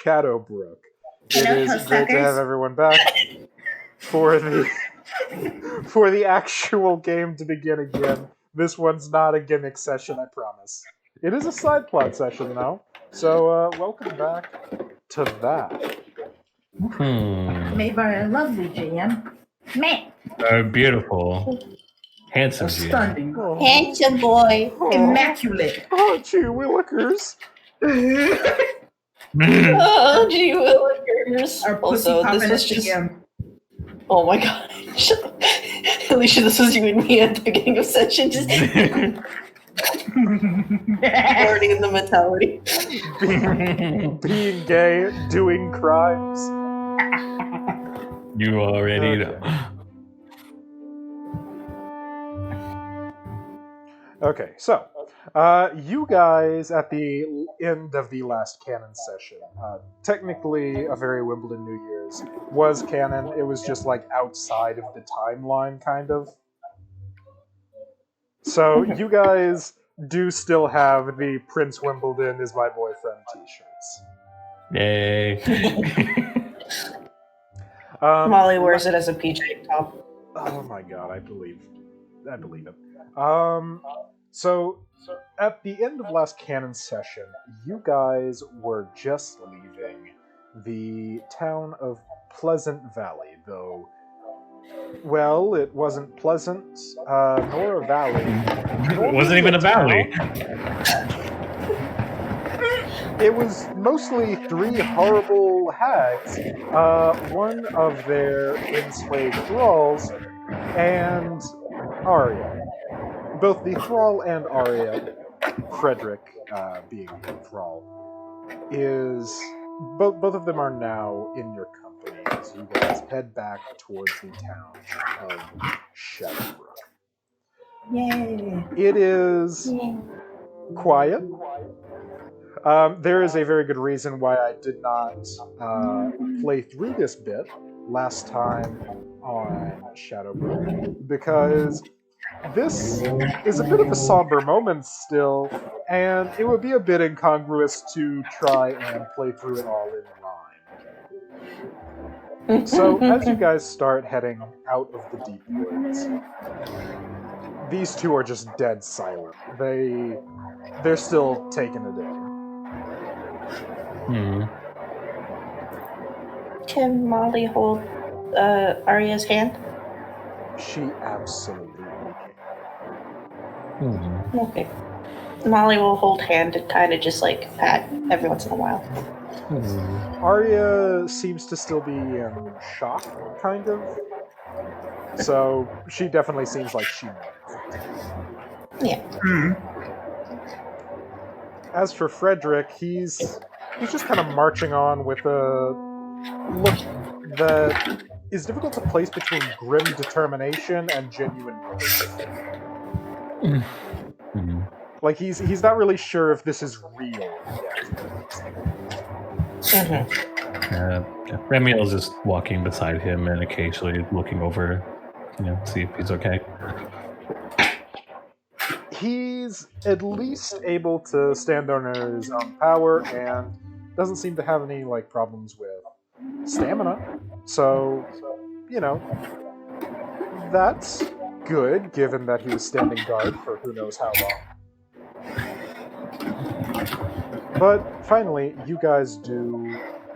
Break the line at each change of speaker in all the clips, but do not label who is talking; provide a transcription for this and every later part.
Shadowbrooke. It is great to have everyone back for the actual game to begin again. This one's not a gimmick session, I promise. It is a side plot session, though. So, welcome back to that.
Made by a lovely GM. Man.
Beautiful. Handsome GM.
Stunning.
Oh. Handsome boy.
Oh.
Immaculate.
Oh, gee willikers.
Oh, gee willikers.
Our pussy
Also,
popping
this was just...
GM.
Oh my gosh. Alicia, this was you and me at the beginning of session. Just already in the mentality.
Being gay, doing crimes.
You already know.
Okay, so you guys at the end of the last canon session, technically a very Wimbledon New Year's was canon. It was just like outside of the timeline, kind of. So you guys do still have the Prince Wimbledon is my boyfriend t-shirts.
Yay.
Molly wears it as a PJ top.
Oh my god, I believe it. So at the end of last canon session, you guys were just leaving the town of Pleasant Valley, though, well, it wasn't pleasant, nor a valley.
It wasn't even a valley.
It was mostly three horrible hags, one of their enslaved thralls, and Arya. Both the thrall and Arya, Frederick being the thrall, is... Both of them are now in your company as you guys head back towards the town of Shadowbrooke.
Yay.
It is quiet. There is a very good reason why I did not play through this bit last time on Shadowbrooke, because this is a bit of a somber moment still, and it would be a bit incongruous to try and play through it all in rhyme. So, as you guys start heading out of the deep woods, these two are just dead silent. They're still taking it in.
Can Molly hold Arya's hand?
She absolutely can.
Okay. Molly will hold hand and kind of just like pat every once in a while.
Arya seems to still be in shock, kind of. So she definitely seems like she knows.
Yeah.
As for Frederick, he's just kind of marching on with a look that is difficult to place between grim determination and genuine relief. Like he's not really sure if this is real yet.
Ramiel is just walking beside him and occasionally looking over, see if he's okay.
He's at least able to stand on his own power and doesn't seem to have any problems with stamina. So, that's good, given that he was standing guard for who knows how long. But finally, you guys do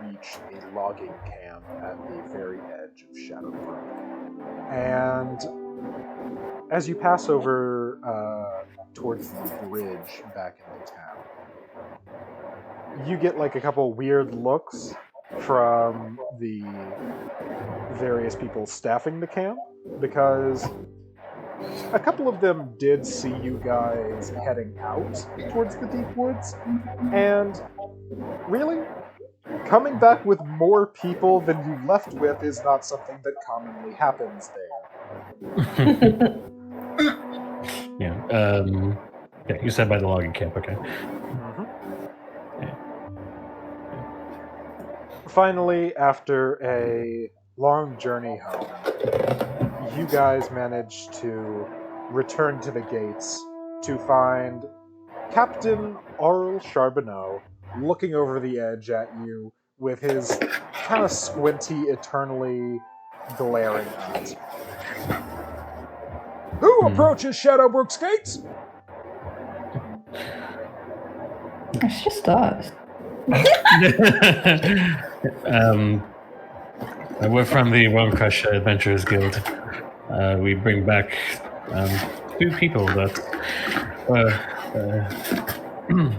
reach a logging camp at the very edge of Shadowbrooke. And as you pass over towards the bridge back into town, you get a couple weird looks from the various people staffing the camp, because a couple of them did see you guys heading out towards the deep woods, and really, coming back with more people than you left with is not something that commonly happens there.
Yeah, you said by the logging camp, okay.
Finally, after a long journey home, you guys managed to return to the gates to find Captain Aurel Charbonneau looking over the edge at you with his kind of squinty, eternally glaring eyes. Who approaches Shadowbrooke's gates?
It's just us.
We're from the Bone Crusher Adventurers Guild. We bring back 2 people that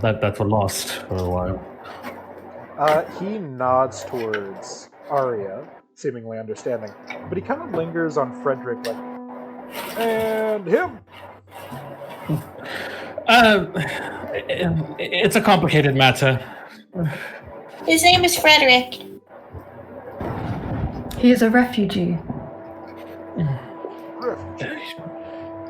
that were lost for a while.
He nods towards Arya, seemingly understanding, but he kind of lingers on Frederick, like, and him.
It's a complicated matter.
His name is Frederick.
He is a refugee.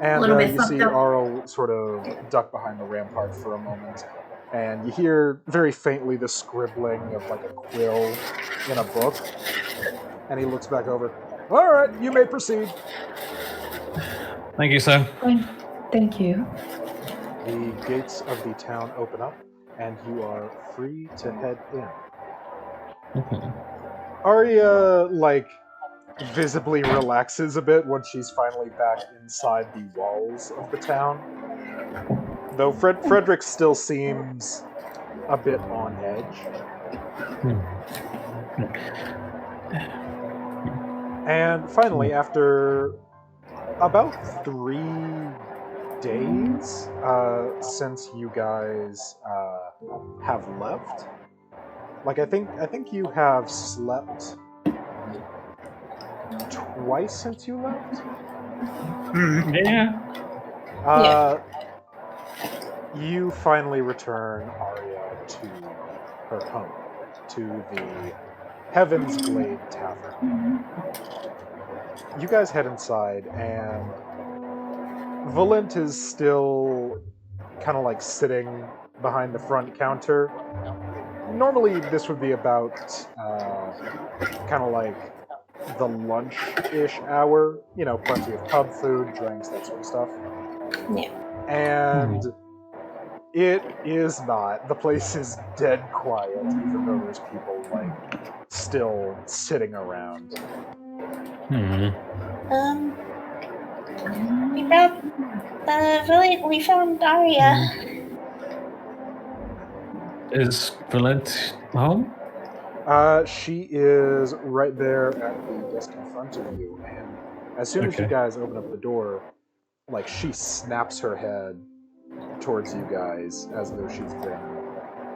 And
little bit
you
fucked
see
up.
Arl sort of duck behind the rampart for a moment, and you hear very faintly the scribbling of like a quill in a book, and he looks back over. All right, you may proceed.
Thank you, sir.
Thank you.
The gates of the town open up, and you are free to head in. Arya, like, visibly relaxes a bit when she's finally back inside the walls of the town. Though Frederick still seems a bit on edge. And finally, after about 3 days since you guys have left, like I think you have slept twice since you left.
Yeah.
You finally return Arya to her home, to the Heaven's Glade Tavern. You guys head inside, and Valent is still kind of like sitting behind the front counter. Normally, this would be about kind of like the lunch-ish hour. You know, plenty of pub food, drinks, that sort of stuff.
Yeah.
And it is not. The place is dead quiet, even though there's people like still sitting around.
We found Arya.
Is Valent home?
She is right there at the desk in front of you, and as soon as you guys open up the door, like, she snaps her head towards you guys as though she's been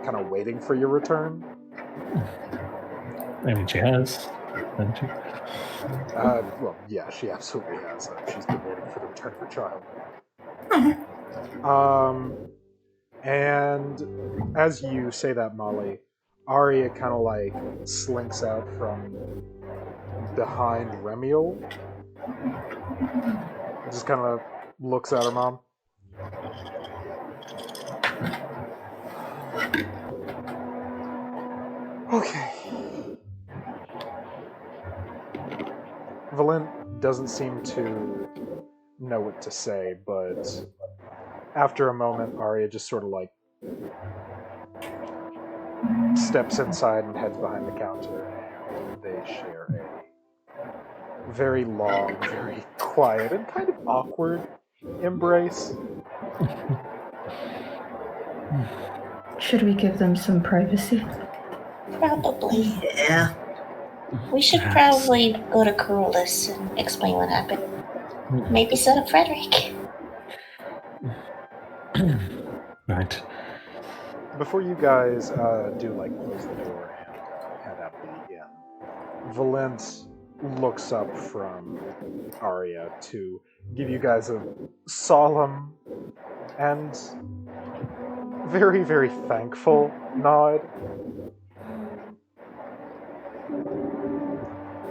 kind of waiting for your return.
I mean, she has, hasn't she?
Well, yeah, she absolutely has. She's been waiting for the return of her child. And as you say that, Molly, Arya kind of like slinks out from behind Ramiel. Just kind of looks at her mom. Okay. Valent doesn't seem to know what to say, but after a moment, Arya just sort of like steps inside and heads behind the counter, and they share a very long, very quiet, and kind of awkward embrace.
Should we give them some privacy?
Probably.
Yeah.
We should probably go to Carolus and explain what happened. Maybe set up Frederick.
Right.
Before you guys do like close the door and head out the inn, Valent looks up from Arya to give you guys a solemn and very, very thankful nod.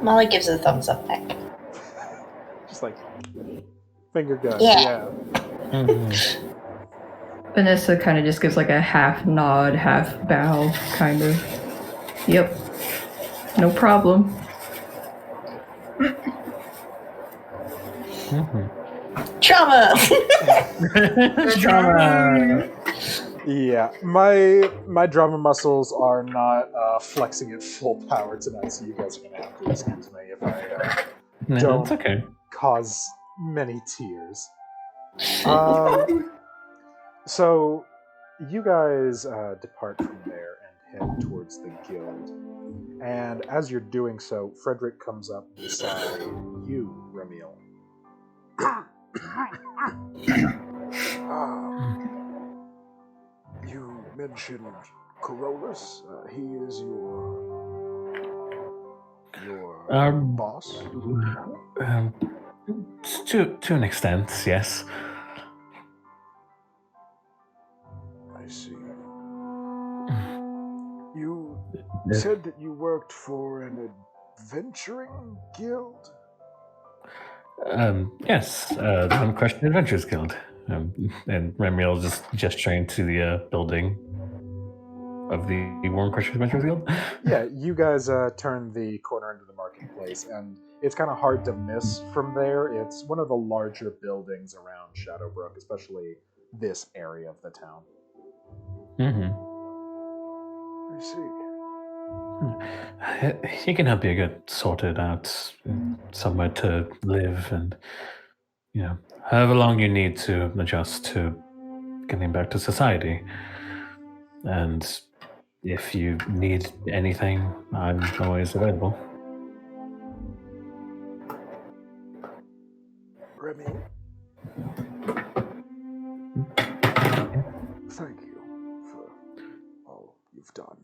Molly gives a thumbs up back.
Just like finger gun.
Yeah.
Vanessa kind of just gives like a half nod, half bow, kind of. Yep. No problem.
Trauma!
Trauma.
Yeah, my drama muscles are not flexing at full power tonight, so you guys are gonna have to excuse me if I
No,
don't
it's okay.
cause many tears. So you guys depart from there and head towards the guild. And as you're doing so, Frederick comes up beside you, Ramiel.
You mentioned Corollas. He is your boss.
To an extent, yes.
I see. You said that you worked for an adventuring guild?
Yes, the Unquestioned Adventures Guild. And Ramiel just gesturing to the building of the Unquestioned Adventures Guild.
Yeah, you guys turn the corner into the marketplace, and it's kind of hard to miss from there. It's one of the larger buildings around Shadowbrooke, especially this area of the town.
Mm-hmm.
I see.
He can help you get sorted out, somewhere to live, and however long you need to adjust to getting back to society. And if you need anything, I'm always available.
Remy, thank you for all you've done.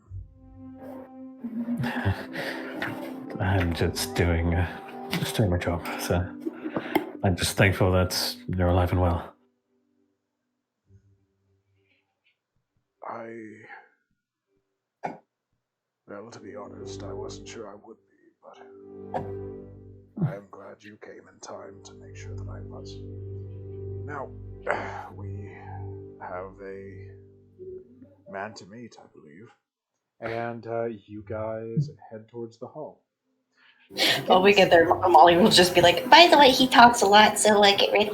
I'm just doing my job, so I'm just thankful that you're alive and well.
Well, to be honest, I wasn't sure I would be, but I am glad you came in time to make sure that I was. Now, we have a man to meet, I believe.
And you guys head towards the hall.
While we get there, Molly will just be like, by the way, he talks a lot, so get ready.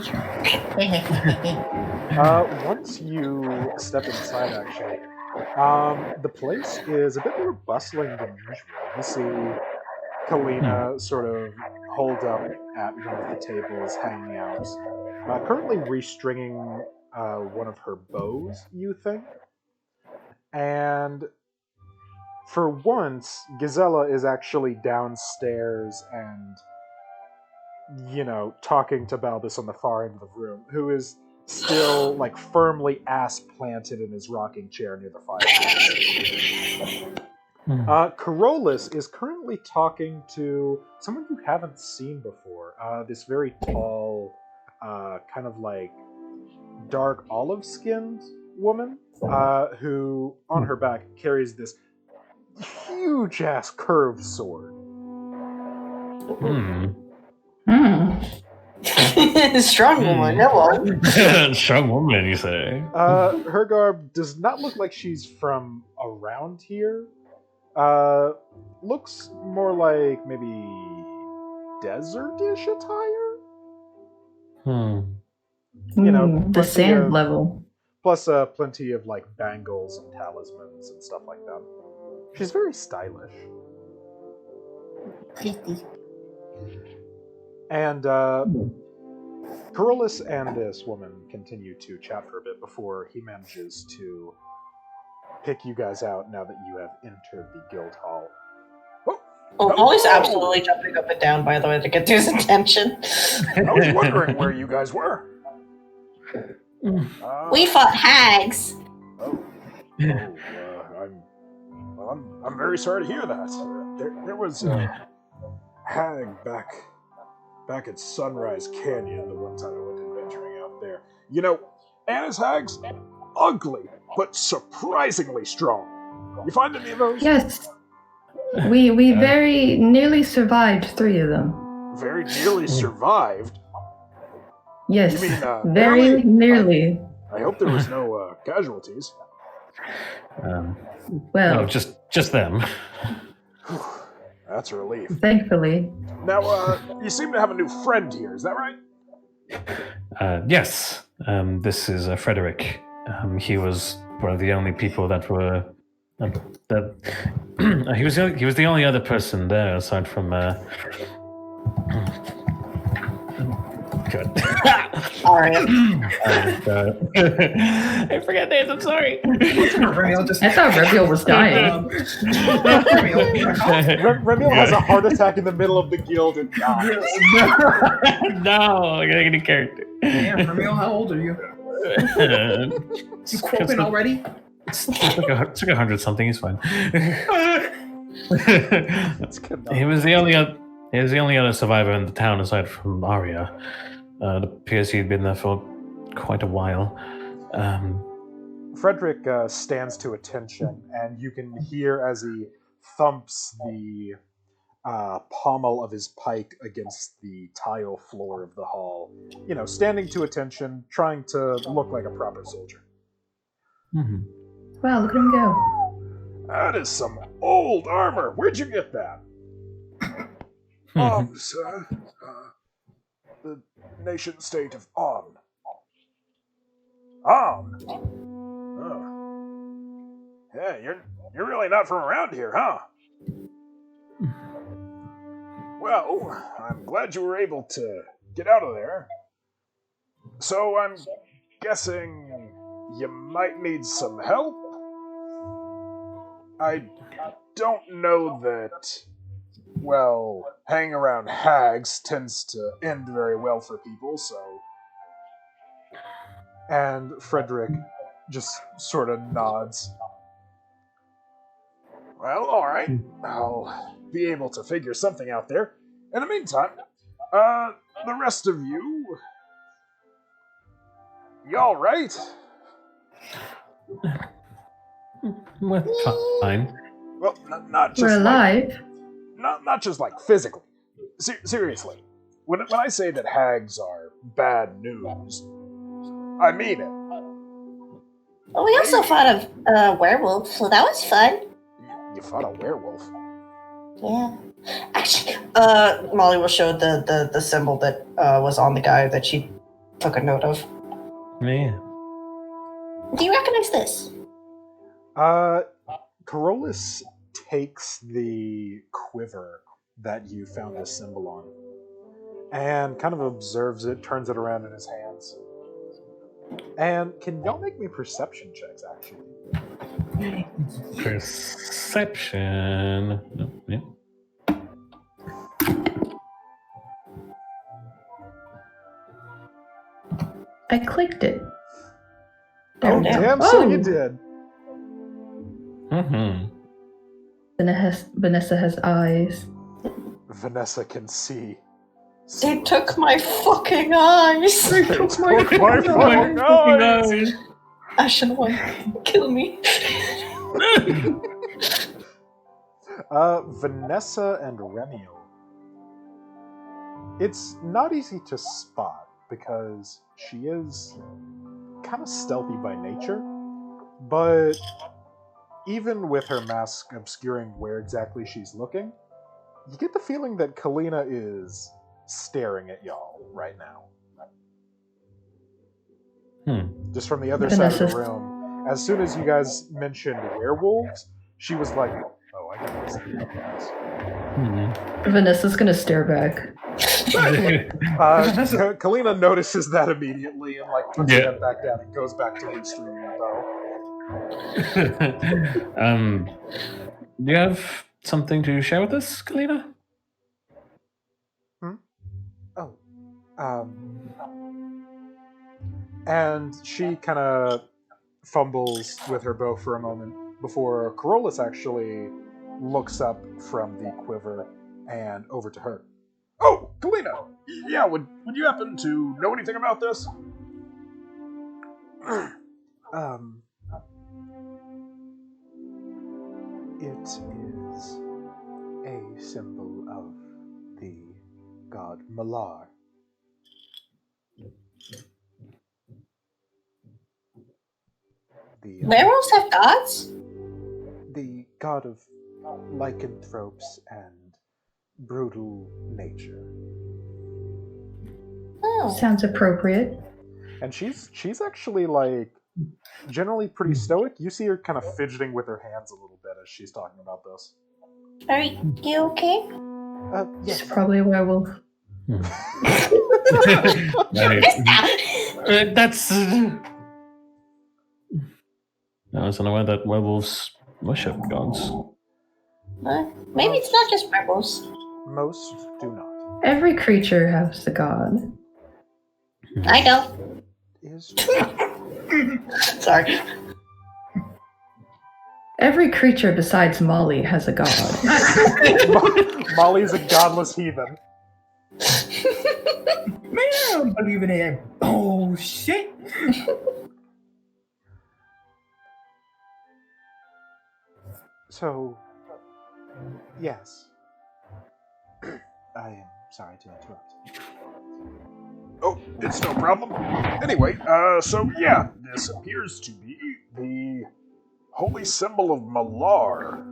Once you step inside, actually, the place is a bit more bustling than usual. You see Kalina sort of holed up at one of the tables, hanging out, currently restringing one of her bows, you think. And for once, Gazella is actually downstairs and, talking to Balbus on the far end of the room, who is still, firmly ass-planted in his rocking chair near the fireplace. Corollas is currently talking to someone you haven't seen before. This very tall, kind of dark olive-skinned woman, who, on her back, carries this huge-ass curved sword.
Strong woman, no.
Strong woman, you say?
Her garb does not look like she's from around here. Looks more like maybe desert-ish attire.
The sand level.
Plus, plenty of bangles and talismans and stuff like that. She's very stylish. And Corollas and this woman continue to chat for a bit before he manages to pick you guys out now that you have entered the guild hall.
Oh, Molly's absolutely jumping up and down, by the way, to get to his attention.
I was wondering where you guys were.
We fought hags.
I'm very sorry to hear that. There was a hag back at Sunrise Canyon the one time I went adventuring out there. Anna's hags, ugly, but surprisingly strong. You find any of those?
Yes. We very nearly survived 3 of them.
Very nearly survived?
Yes.
You mean,
very nearly.
I hope there was no casualties.
Well,
no, just them.
That's a relief.
Thankfully.
Now, you seem to have a new friend here, is that right?
Yes. This is Frederick. He was were the only people that were that he was the only other person there aside from good.
Alright.
I forget names. I'm sorry.
Ramiel just
I thought Ramiel was dying.
Ramiel has a heart attack in the middle of the guild and dies.
No, I'm gonna get a character.
Damn, Ramiel, how old are you? You coping already?
It's like 100 something. He's fine.
That's good.
He was the only other survivor in the town aside from Arya. It appears he'd been there for quite a while.
Frederick stands to attention, and you can hear as he thumps the pommel of his pike against the tile floor of the hall. You know, standing to attention, trying to look like a proper soldier.
Mm-hmm.
Wow, look at him go.
That is some old armor. Where'd you get that? Sir. The nation state of On. On? Oh. Yeah, you're really not from around here, huh? Well, I'm glad you were able to get out of there. So I'm guessing you might need some help? I don't know that, well, hanging around hags tends to end very well for people, so...
And Frederick just sort of nods.
Well, alright. I'll be able to figure something out there. In the meantime, the rest of you... Y'all right?
We're fine.
Well, not just
We're alive.
not just like physically. Seriously, when I say that hags are bad news, I mean it.
Well, we also fought a werewolf, so that was fun.
You fought a werewolf.
Yeah. Actually, Molly will show the symbol that was on the guy that she took a note of.
Yeah.
Do you recognize this?
Carolus takes the quiver that you found this symbol on and kind of observes it, turns it around in his hands. And can y'all make me perception checks, actually?
Perception. No, yeah.
I clicked it.
Oh,
we go.
damn, so you did.
Mm-hmm.
Vanessa has eyes.
Vanessa can see.
They took my fucking eyes.
They took my fucking eyes.
Ashenone, kill me.
Vanessa and Ramiel. It's not easy to spot because she is kind of stealthy by nature, but even with her mask obscuring where exactly she's looking, you get the feeling that Kalina is staring at y'all right now. Just from the other side of the room. As soon as you guys mentioned werewolves, she was like, oh, I gotta listen to you guys.
Vanessa's gonna stare back.
Kalina notices that immediately and puts her head back down and goes back to restreaming the bow.
Do you have something to share with us, Kalina?
And she kind of fumbles with her bow for a moment before Carolus actually looks up from the quiver and over to her.
Oh, Kalina! Yeah, would you happen to know anything about this?
It is a symbol of the god Malar.
Werewolves have gods?
The god of lycanthropes and brutal nature.
Oh.
Sounds appropriate.
And she's actually generally pretty stoic. You see her kind of fidgeting with her hands a little bit as she's talking about this.
Are you okay?
She's
Yes.
probably a werewolf.
That's. I was unaware that werewolves worship gods.
Maybe it's not just werewolves.
Most do not.
Every creature has a god.
I don't.
Is
Sorry.
Every creature besides Molly has a god.
Molly's a godless heathen.
Man, I don't believe in that bullshit.
So, yes. I am sorry to interrupt.
Oh, it's no problem. Anyway, so yeah, this appears to be the holy symbol of Malar.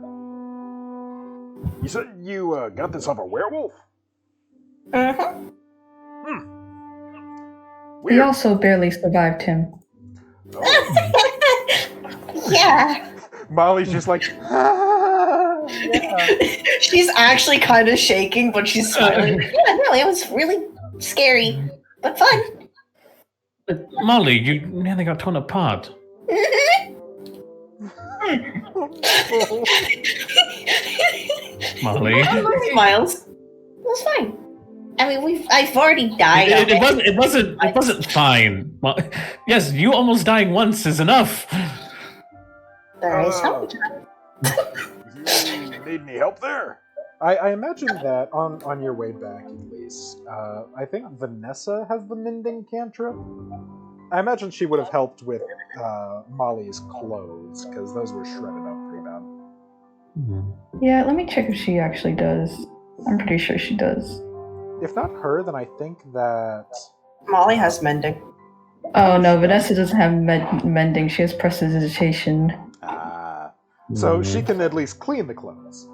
You said you got this off a werewolf?
Mm-hmm.
We
Weird.
also barely survived him.
Yeah.
Molly's just like, yeah.
She's actually kind of shaking, but she's smiling. Yeah, no, it was really scary, but fun.
But Molly, you nearly got torn apart. Molly.
Smiles. It was fine. I mean, I've already died.
It wasn't fine. Well, yes, you almost dying once is enough.
There is help.
You need any help there?
I imagine that on your way back, at least, I think Vanessa has the mending cantrip. I imagine she would have helped with Molly's clothes, because those were shredded up pretty bad.
Yeah, let me check if she actually does. I'm pretty sure she does.
If not her, then I think that...
Molly has mending.
Oh no, Vanessa doesn't have mending. She has prestidigitation.
So she can at least clean the clothes.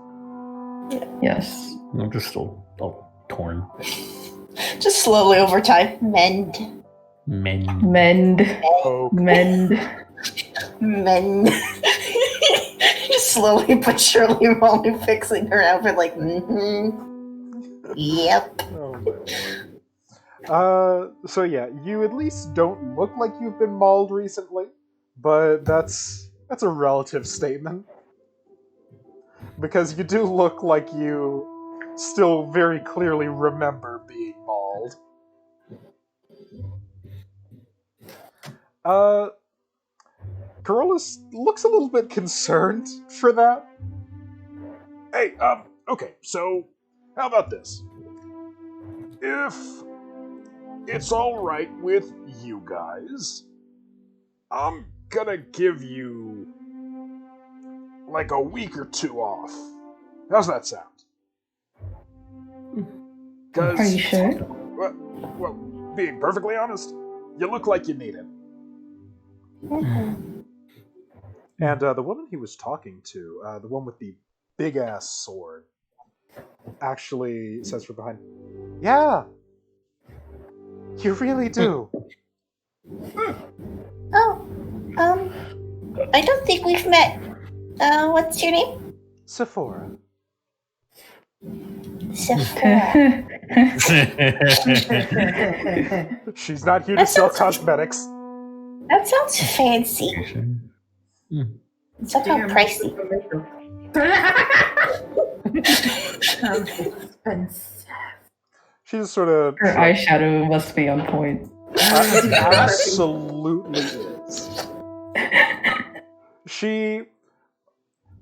Yes.
I'm just all torn.
Just slowly over time. Mend.
Mend.
Poke.
Mend.
Mend. Just slowly but surely Molly fixing her outfit like, Yep.
Oh my lord. So yeah, you at least don't look like you've been mauled recently, but that's a relative statement. Because you do look like you still very clearly remember being mauled. Corollas looks a little bit concerned for that.
Hey, okay, so how about this? If it's alright with you guys, I'm gonna give you like a week or two off. How's that sound?
Are you sure?
Well, being perfectly honest, you look like you need it.
And the woman he was talking to, the one with the big-ass sword, actually says from behind, "Yeah, you really do."
Oh, I don't think we've met. What's your name?
Sephora.
Sephora.
She's not here to sell cosmetics.
That sounds fancy. Somehow pricey.
Sounds expensive.
She's sort of...
Her eyeshadow must be on point.
Absolutely is. She...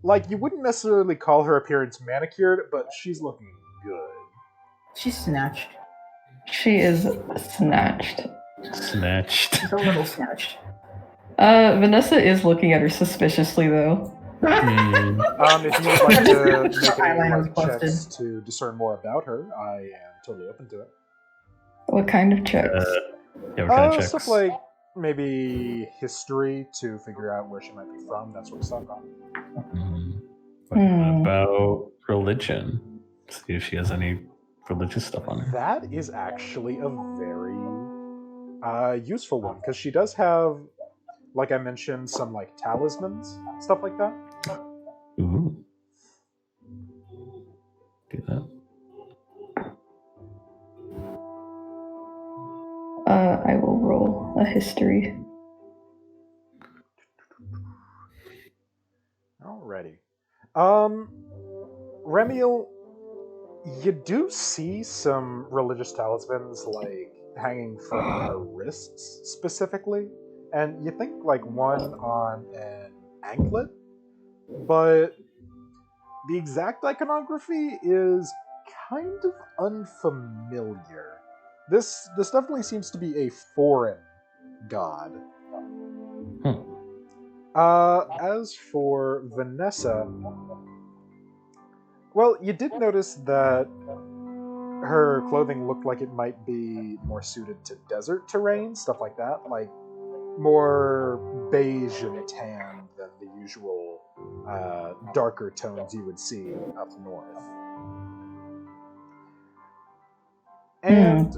Like, you wouldn't necessarily call her appearance manicured, but she's looking good.
She's snatched.
She is snatched.
Snatched.
She's a little snatched.
Vanessa is looking at her suspiciously, though.
If you would like to make
Eyeliner
any
was
like, checks
busted.
to discern more about her, I am totally open to it.
What kind of checks?
Yeah, what kind of checks?
Stuff like maybe history to figure out where she might be from, that sort of stuff.
What about religion? See if she has any religious stuff on her.
That is actually a very useful one, because she does have like I mentioned, some like talismans, stuff like that.
Ooh. Do that.
I will roll a history.
Alrighty. Ramiel, you do see some religious talismans like hanging from her wrists specifically, and you think like one on an anklet, but the exact iconography is kind of unfamiliar. This definitely seems to be a foreign god. As for Vanessa, well, you did notice that her clothing looked like it might be more suited to desert terrain, stuff like that, like more beige and tan than the usual darker tones you would see up north. And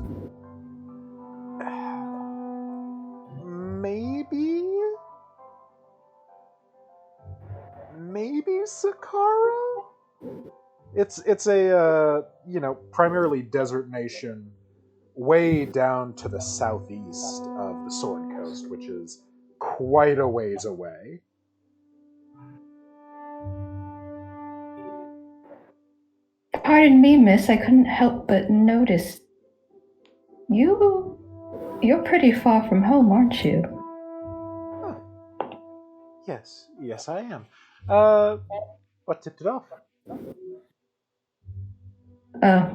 maybe Sakara? It's a primarily desert nation way down to the southeast of the Sword Coast, which is quite a ways away.
Pardon me, miss, I couldn't help but notice. You're pretty far from home, aren't you?
Huh. Yes, I am. What tipped it off?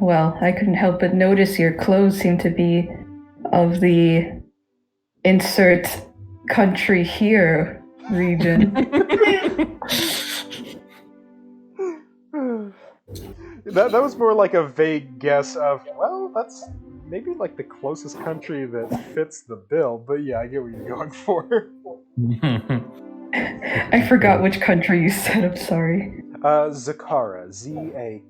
Well, I couldn't help but notice your clothes seem to be of the insert country here region.
That was more like a vague guess of, well, that's maybe like the closest country that fits the bill, but yeah, I get what you're going for.
I forgot which country you said, I'm sorry.
Zakara, Zakhara.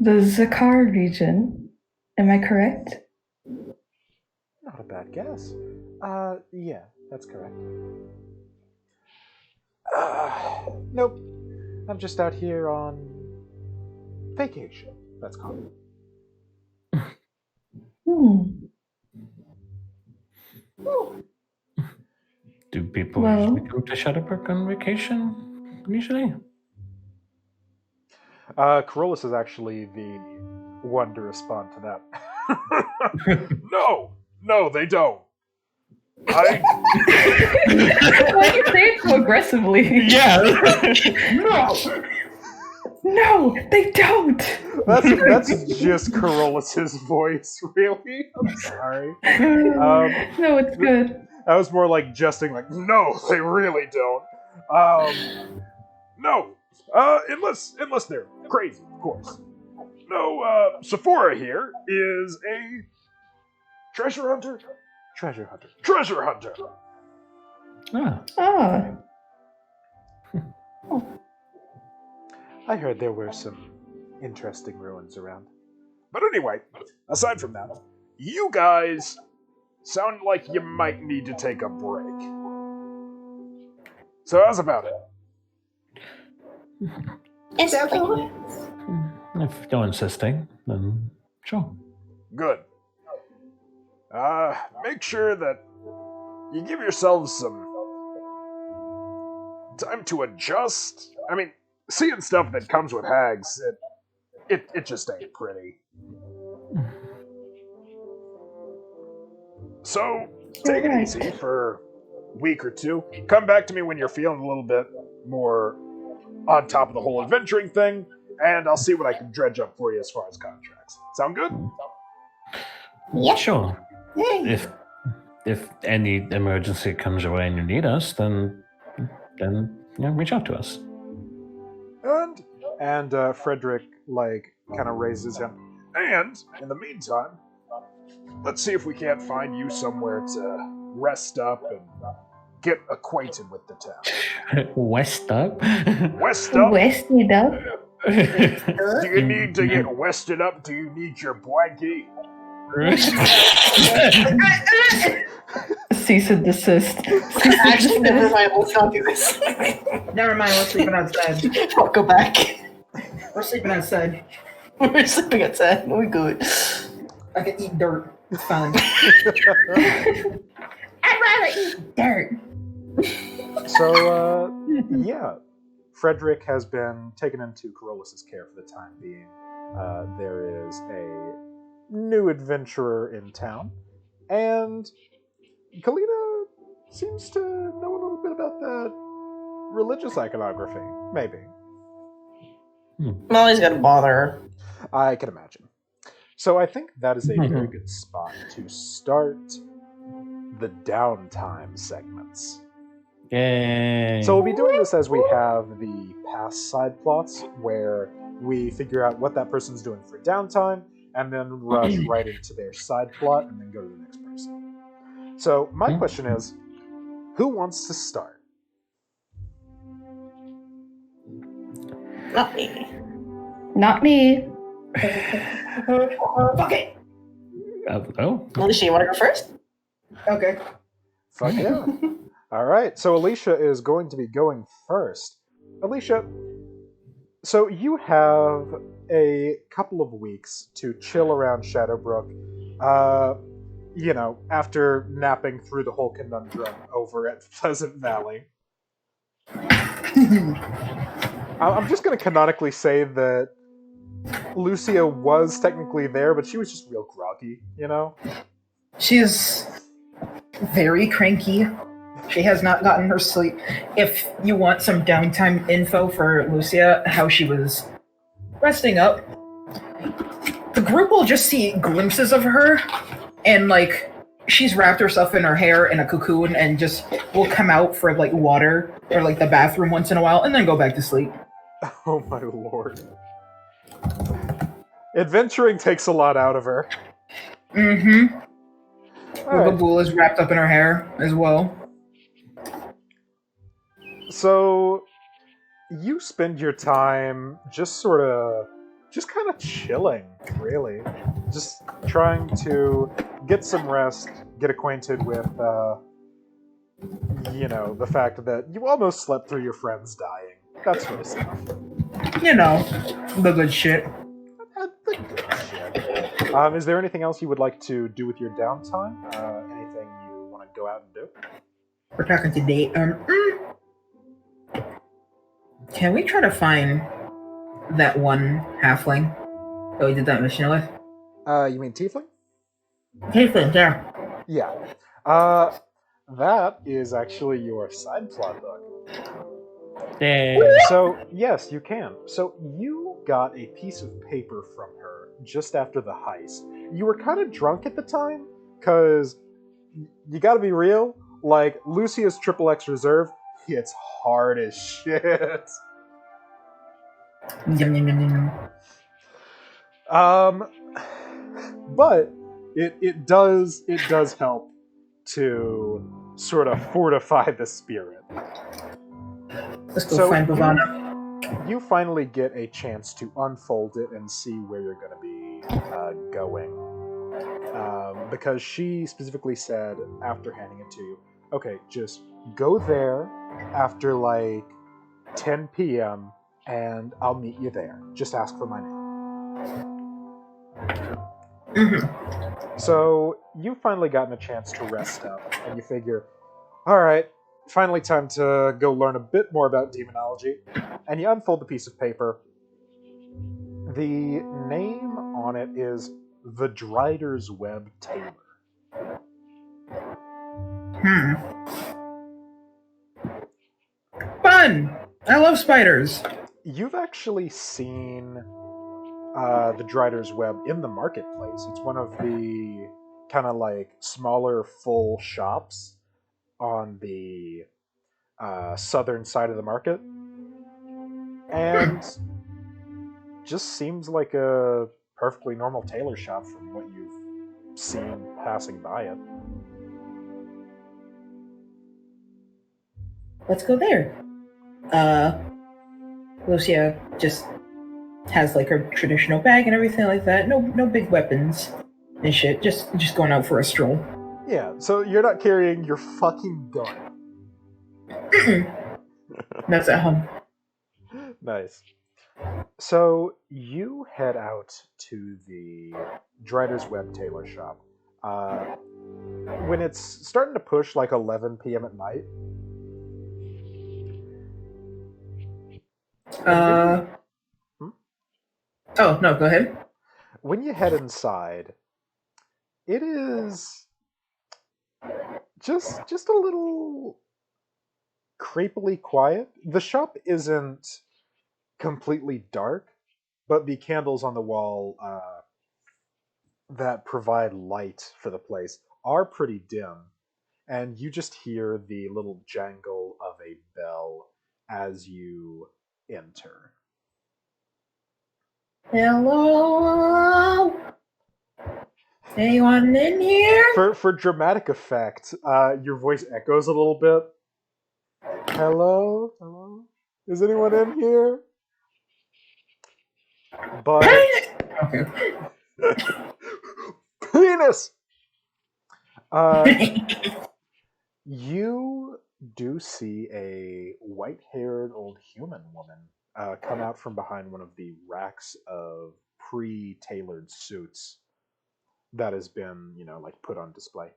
The Zakar region, am I correct?
Not a bad guess. Yeah, that's correct. Nope. I'm just out here on vacation, that's called.
Do people usually come to Shadowbrooke on vacation? Usually?
Corollas is actually the one to respond to that. No, they don't.
Why do you say it so aggressively?
Yeah.
No, they don't.
That's just Corollas' voice, really. I'm sorry.
No, it's good.
That was more like jesting, like, no, they really don't. No. Unless they're crazy, of course. No, Sephora here is a treasure hunter.
Ah.
I heard there were some interesting ruins around. But anyway, aside from that, you guys sound like you might need to take a break. So how's about it?
Yes, please.
If you're insisting, then sure.
Good. Make sure that you give yourselves some time to adjust. I mean, seeing stuff that comes with hags, it just ain't pretty. So, take it easy for a week or two. Come back to me when you're feeling a little bit more on top of the whole adventuring thing, and I'll see what I can dredge up for you as far as contracts. Sound good?
Yep.
Sure. If any emergency comes your way and you need us, then reach out to us.
And Frederick kind of raises him. And in the meantime, let's see if we can't find you somewhere to rest up and get acquainted with the town.
West up?
West up?
Wested up?
Do you need to get wested up? Do you need your blankie?
Cease and desist.
Actually, never mind. Let's not do this.
Never mind, we're sleeping outside.
I'll go back.
We're sleeping outside.
We're sleeping outside. We're good.
I can eat dirt. It's fine.
I'd rather eat dirt.
So, yeah, Frederick has been taken into Corollas' care for the time being. There is a new adventurer in town, and Kalina seems to know a little bit about that religious iconography, maybe.
Molly's gonna bother her.
I can imagine. So I think that is a very good spot to start the downtime segments.
Yay.
So we'll be doing this as we have the past side plots, where we figure out what that person's doing for downtime, and then rush right into their side plot, and then go to the next person. So my question is, who wants to start?
Not me.
Not me.
Fuck it.
Oh.
Lucia, you want to go first?
Okay.
Fuck yeah. All right, so Alicia is going to be going first. Alicia, so you have a couple of weeks to chill around Shadowbrooke, after napping through the whole conundrum over at Pleasant Valley. I'm just going to canonically say that Lucia was technically there, but she was just real groggy, you know?
She's very cranky. She has not gotten her sleep. If you want some downtime info for Lucia, how she was resting up, the group will just see glimpses of her, and she's wrapped herself in her hair in a cocoon and just will come out for water or the bathroom once in a while and then go back to sleep.
Oh my lord. Adventuring takes a lot out of her.
Mm-hmm.
Right.
Babool is wrapped up in her hair as well.
So, you spend your time just kind of chilling, really. Just trying to get some rest, get acquainted with, the fact that you almost slept through your friends dying. That sort of stuff.
You know, the good shit.
The good shit. Is there anything else you would like to do with your downtime? Anything you want to go out and do?
We're talking today. Can we try to find that one halfling that we did that mission with?
You mean tiefling?
Halfling, yeah.
Yeah. That is actually your side plot hook.
Yay.
So, yes, you can. So, you got a piece of paper from her just after the heist. You were kind of drunk at the time, because you gotta be real, Lucia's XXX reserve hits hard as shit.
Yum, yum, yum, yum.
But it does help to sort of fortify the spirit.
Let's go find Bhavana.
You finally get a chance to unfold it and see where you're going to be going. Because she specifically said, after handing it to you, okay, just go there after 10 p.m. and I'll meet you there. Just ask for my name.
Mm-hmm.
So you've finally gotten a chance to rest up, and you figure, all right, finally time to go learn a bit more about demonology. And you unfold the piece of paper. The name on it is The Drider's Web Tailor.
Fun! I love spiders.
You've actually seen the Drider's Web in the marketplace. It's one of the kind of smaller full shops on the southern side of the market. And just seems like a perfectly normal tailor shop from what you've seen passing by it.
Let's go there. Lucia just has her traditional bag and everything like that. No big weapons. and shit. Just going out for a stroll.
Yeah, so you're not carrying your fucking gun.
That's at home.
Nice. So you head out to the Drider's Web tailor shop. When it's starting to push like 11 p.m. at night.
Oh, no, go ahead.
When you head inside, it is just a little creepily quiet. The shop isn't completely dark, but the candles on the wall that provide light for the place are pretty dim, and you just hear the little jangle of a bell as you enter.
Hello? Anyone in here?
For dramatic effect, your voice echoes a little bit. Hello? Hello? Is anyone in here? But penis. You do see a white-haired old human woman come out from behind one of the racks of pre-tailored suits that has been, like put on display.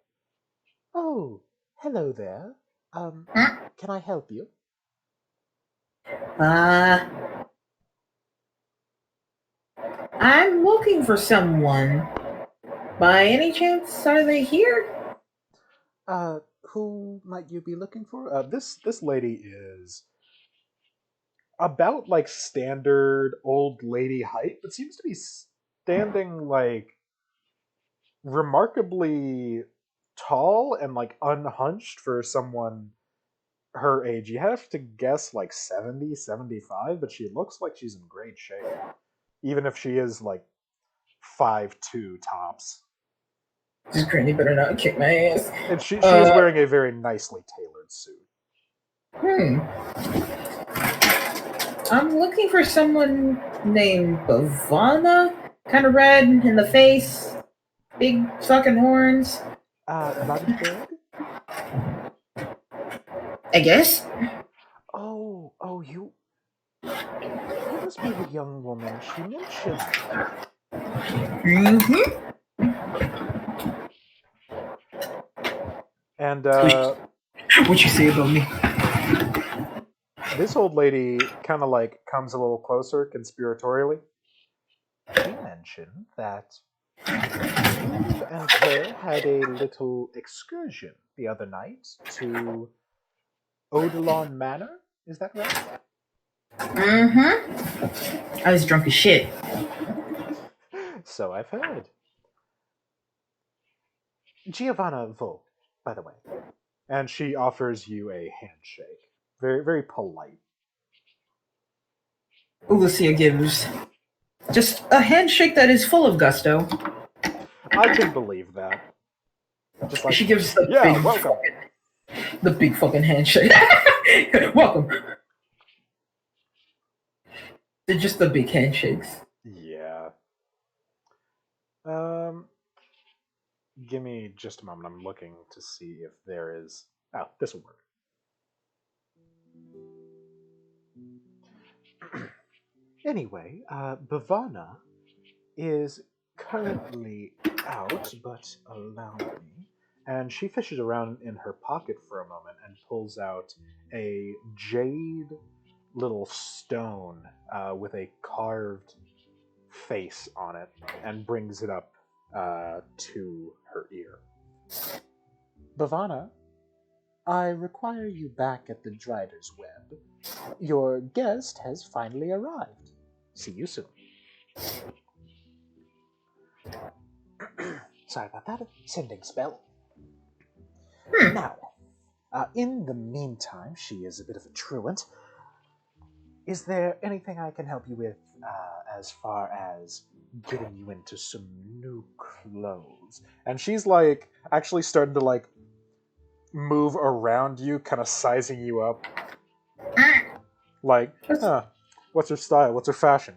Oh, hello there. Can I help you?
I'm looking for someone. By any chance, are they here?
Who might you be looking for? This lady is about like standard old lady height, but seems to be standing like remarkably tall and like unhunched for someone her age. You have to guess like 70, 75, but she looks like she's in great shape. Even if she is like 5'2" tops.
This granny better not kick my ass.
And she is wearing a very nicely tailored suit.
I'm looking for someone named Bavana. Kind of red in the face. Big fucking horns.
Ravensburg?
I guess.
Oh, you must be the young woman she mentioned.
Mm-hmm.
And,
What you say about me?
this old lady kind of like comes a little closer conspiratorially. She mentioned that you and her had a little excursion the other night to Odilon Manor. Is that right?
Mm-hmm. I was drunk as shit.
So I've heard. Giovanna Volk, by the way. And she offers you a handshake. Very, very polite.
Lucia gives just a handshake that is full of gusto.
I can believe that. Just like,
She gives the
yeah, welcome.
The big fucking handshake. Welcome. They're just the big handshakes.
Yeah. Give me just a moment. I'm looking to see if there is. Oh, this will work. Anyway, Bhavana is currently out, but allow me. And she fishes around in her pocket for a moment and pulls out a jade little stone with a carved face on it and brings it up to her ear. Bhavana, I require you back at the Drider's Web. Your guest has finally arrived. See you soon. Sorry about that. Sending spell. Now, in the meantime, she is a bit of a truant. Is there anything I can help you with as far as getting you into some new clothes? And she's like actually starting to like move around you, kind of sizing you up. Like, what's her style? What's her fashion?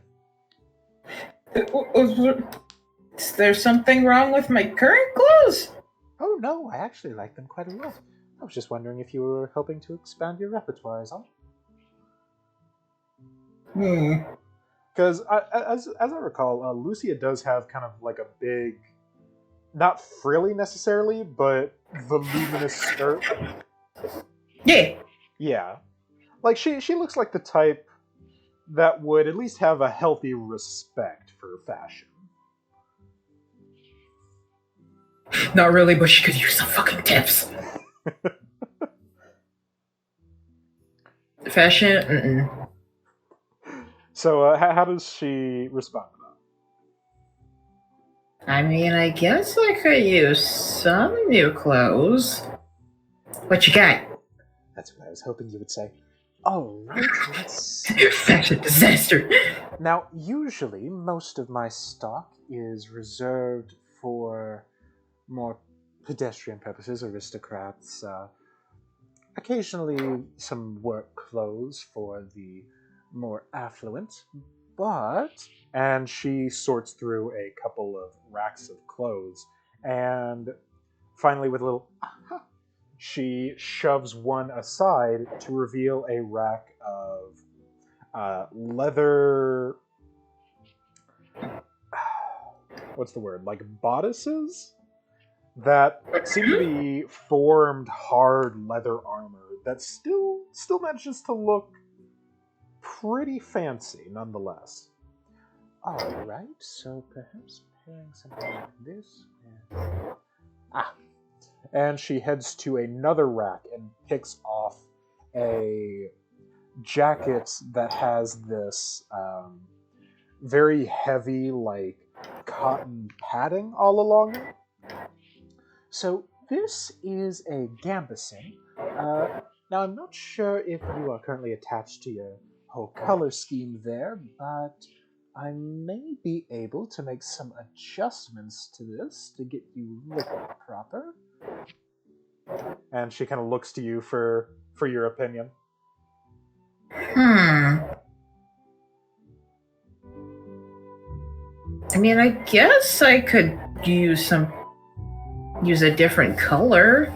Is there something wrong with my current clothes?
Oh no, I actually like them quite a lot. I was just wondering if you were hoping to expand your repertoire, is all. Because as I recall, Lucia does have kind of like a big, not frilly necessarily, but voluminous skirt.
Yeah.
Yeah, like she looks like the type that would at least have a healthy respect for fashion.
Not really, but she could use some fucking tips. Fashion? Mm-mm.
So how does she respond to that?
I mean, I guess I could use some new clothes. What you got?
That's what I was hoping you would say. All right, let's
Fashion disaster.
Now, usually, most of my stock is reserved for more pedestrian purposes, aristocrats. Occasionally, some work clothes for the more affluent. But, and she sorts through a couple of racks of clothes, and finally, with a little she shoves one aside to reveal a rack of leather. What's the word? Like bodices that seem to be formed hard leather armor that still manages to look pretty fancy nonetheless. All right, so perhaps pairing something like this. And she heads to another rack and picks off a jacket that has this very heavy, like, cotton padding all along it. So this is a gambeson. Now, I'm not sure if you are currently attached to your whole color scheme there, but I may be able to make some adjustments to this to get you looking proper. And she kind of looks to you for your opinion.
I mean, I guess I could use a different color.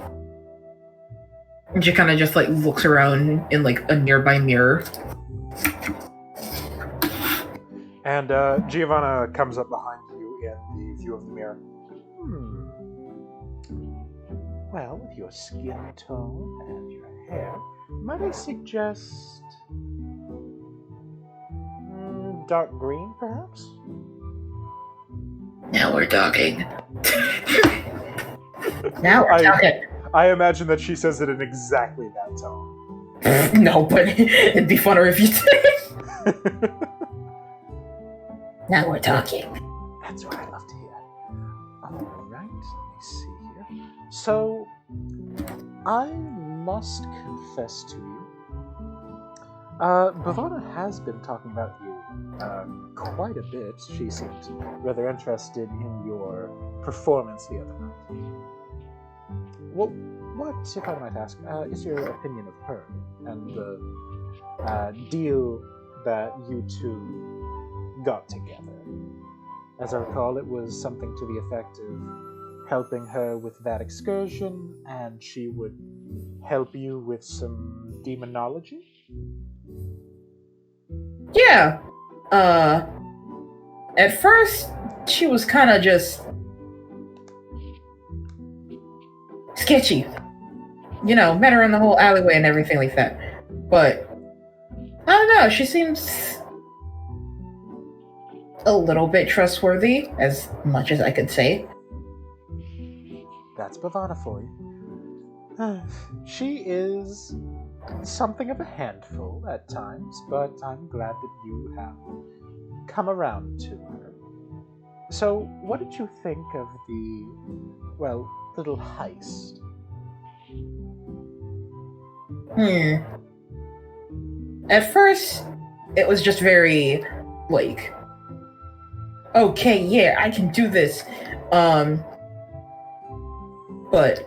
And she kind of just like looks around in like a nearby mirror.
And Giovanna comes up behind you in the view of the mirror. Well, with your skin tone and your hair, might I suggest dark green, perhaps?
Now we're talking. Now we're talking.
I imagine that she says it in exactly that tone.
No, but it'd be funner if you did. Now we're talking.
That's what I love to hear. All right, let me see here. So, I must confess to you, Bavana has been talking about you quite a bit. She seemed rather interested in your performance the other night. Well, what, if I might ask, is your opinion of her and the deal that you two got together? As I recall, it was something to the effect of helping her with that excursion, and she would help you with some demonology?
Yeah. At first, she was kind of just sketchy. You know, met her in the whole alleyway and everything like that. But, I don't know, she seems a little bit trustworthy, as much as I could say.
That's Bavana for you. She is something of a handful at times, but I'm glad that you have come around to her. So, what did you think of the, well, little heist?
At first, it was just very, like, okay, yeah, I can do this. But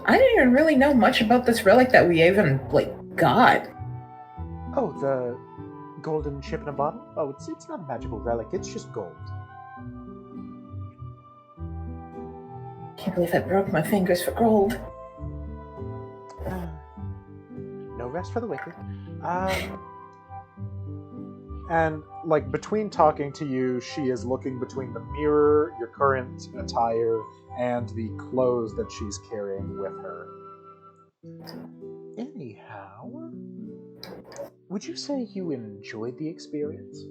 I didn't even really know much about this relic that we even, like, got.
Oh, the golden chip in a bottle? Oh, it's not a magical relic, it's just gold.
Can't believe I broke my fingers for gold.
No rest for the wicked. And, like, between talking to you, she is looking between the mirror, your current attire, and the clothes that she's carrying with her. Anyhow, would you say you enjoyed the experience?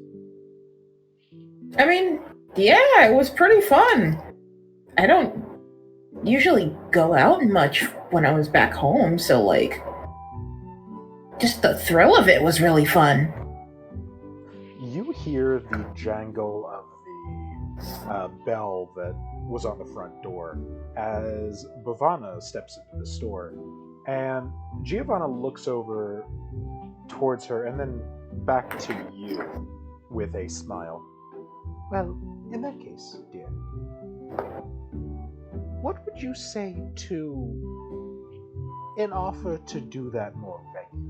I mean, yeah, it was pretty fun. I don't usually go out much when I was back home, so, like, just the thrill of it was really fun.
You hear the jangle of the bell that was on the front door as Bhavana steps into the store. And Giovanna looks over towards her and then back to you with a smile. Well, in that case, dear, what would you say to an offer to do that more regularly?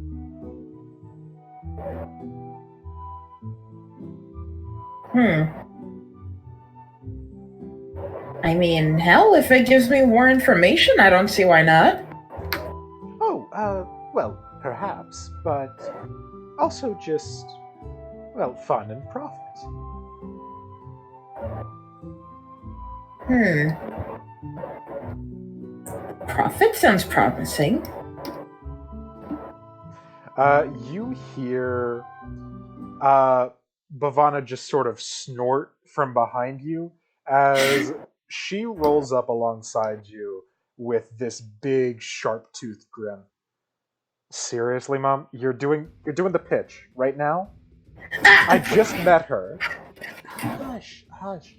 I mean, hell, if it gives me more information, I don't see why not.
Oh, well, perhaps, but also just, well, fun and profit.
Profit sounds promising.
You hear Bhavana just sort of snort from behind you as she rolls up alongside you with this big, sharp-toothed grin. Seriously, Mom? You're doing the pitch right now? I just met her. Hush, hush.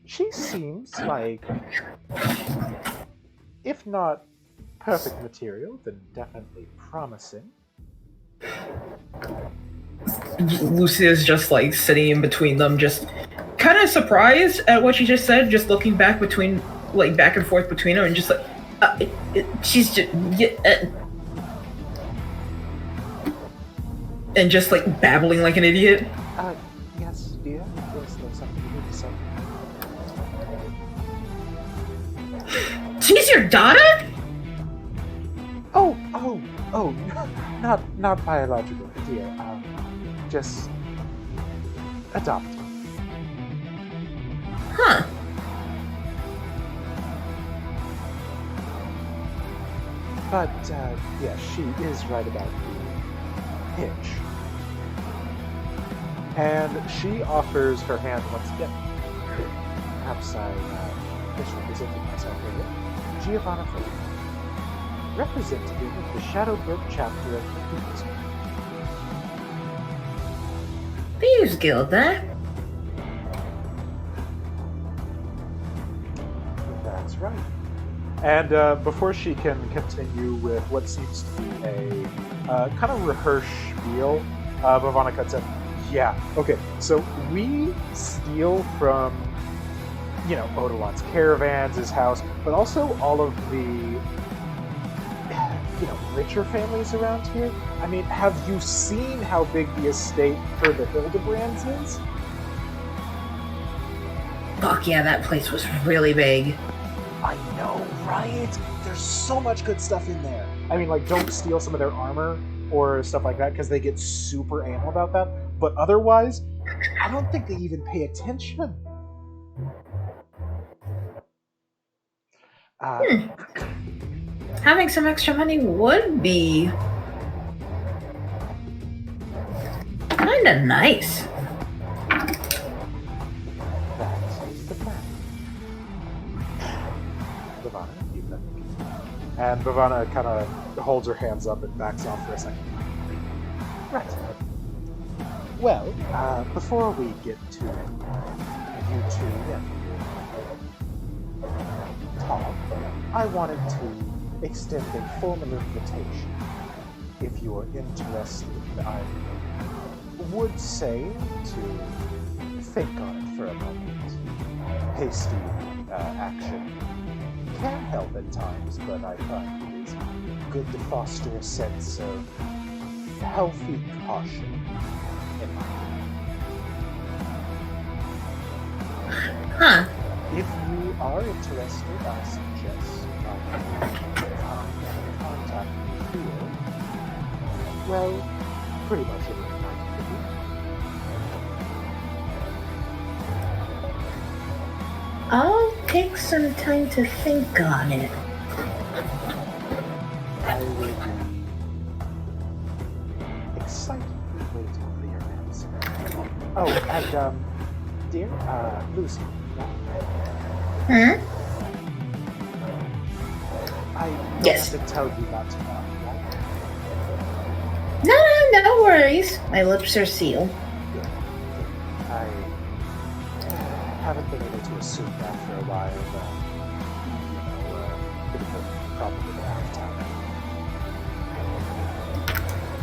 She seems like, if not perfect material, then definitely promising.
Lucia's just, like, sitting in between them, just kind of surprised at what she just said, just looking back between, like, back and forth between them, and just like, she's just, and just, like, babbling like an idiot.
Yes, dear. Yes, there's something you need to say.
She's your daughter?
Oh, not biological, dear. Just adopted.
Huh.
But, yeah, she is right about the pitch. And she offers her hand once again. Perhaps I misrepresented myself earlier. Giovanna Philip, representative of the Shadowbrooke chapter of the Thieves Guild.
Thieves Guild, eh?
That's right. And before she can continue with what seems to be a kind of rehearsed spiel, Bhavana cuts in. Yeah, okay, so we steal from, Odalon's caravans, his house, but also all of the, richer families around here. I mean, have you seen how big the estate for the Hildebrands is?
Fuck yeah, that place was really big.
I know, right? There's so much good stuff in there. I mean, like, don't steal some of their armor or stuff like that, because they get super anal about that. But otherwise, I don't think they even pay attention.
Having some extra money would be kinda nice.
That's the plan. Bhavana, you can. And Bhavana kind of holds her hands up and backs off for a second. Right. Well, before we get to you two talk, I wanted to extend a formal invitation. If you are interested, I would say to think on it for a moment. Hasty action can help at times, but I find it is good to foster a sense of healthy caution in my life.
Huh.
If you are interested, I suggest contact me here. Well, pretty much everything I can do.
I'll take some time to think on it.
I will be excitedly waiting for your answer. Oh, and, dear, Lucy.
Hmm?
I don't
Yes.
have to tell you that tomorrow, right?
No worries. My lips are sealed.
Good. I haven't been able to assume that for a while, but, bit of a problem with the half town.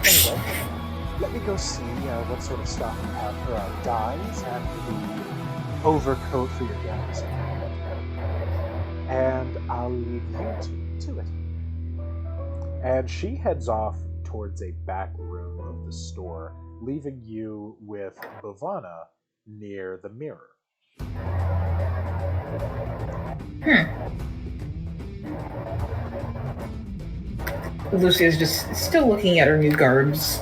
Anyway, let me go see what sort of stuff you have for our dyes and the overcoat for your garrison. And I'll leave you to it. And she heads off towards a back room of the store, leaving you with Bhavana near the mirror.
Lucia's just still looking at her new garbs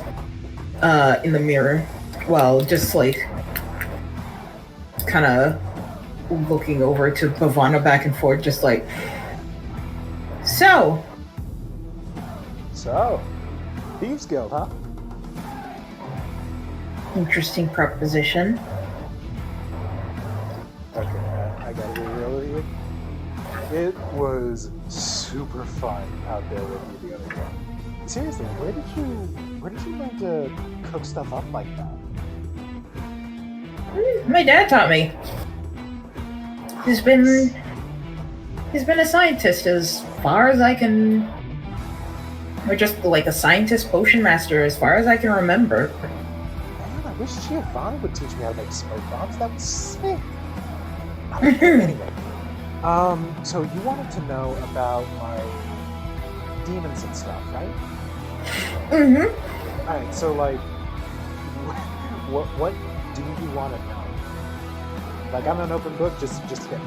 in the mirror, while just like kind of looking over to Bhavana back and forth, just like, so,
Thieves Guild, huh?
interesting proposition.
Okay, I gotta be real with you. It was super fun out there with you the other day. Seriously, where did you learn to cook stuff up like that?
My dad taught me. He's been a scientist as far as I can, or just like a scientist potion master as far as I can remember.
Man, I wish Giovanni would teach me how to make smoke bombs. That was sick. Anyway, so you wanted to know about my demons and stuff, right?
Mm-hmm.
Alright, so like, what do you want to know? Like, I'm an open book, just hit me.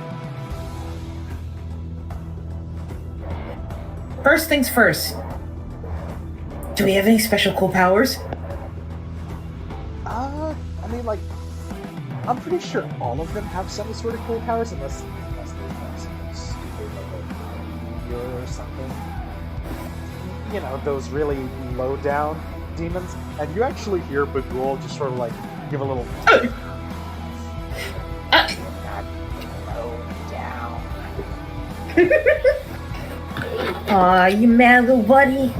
First things first. Do we have any special cool powers?
I mean, like, I'm pretty sure all of them have some sort of cool powers, unless they have something stupid, like a meteor or something. You know, those really low-down demons. And you actually hear Bagul just sort of, like, give a little... Not low down.
Aw, you mad little buddy?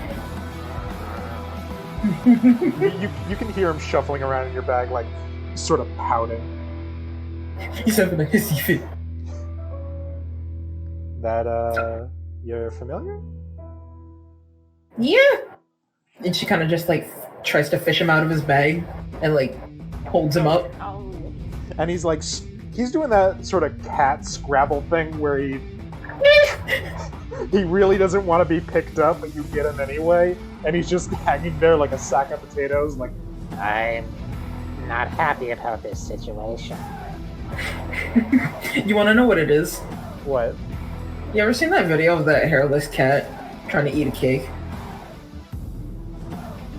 you can hear him shuffling around in your bag, like, sort of pouting.
He's having a hissy fit.
That, you're familiar?
Yeah. And she kind of just like tries to fish him out of his bag and like holds him up.
And he's like, he's doing that sort of cat Scrabble thing where he really doesn't want to be picked up, but you get him anyway. And he's just hanging there like a sack of potatoes, like,
I'm not happy about this situation.
You want to know what it is?
what?
You ever seen that video of that hairless cat trying to eat a cake?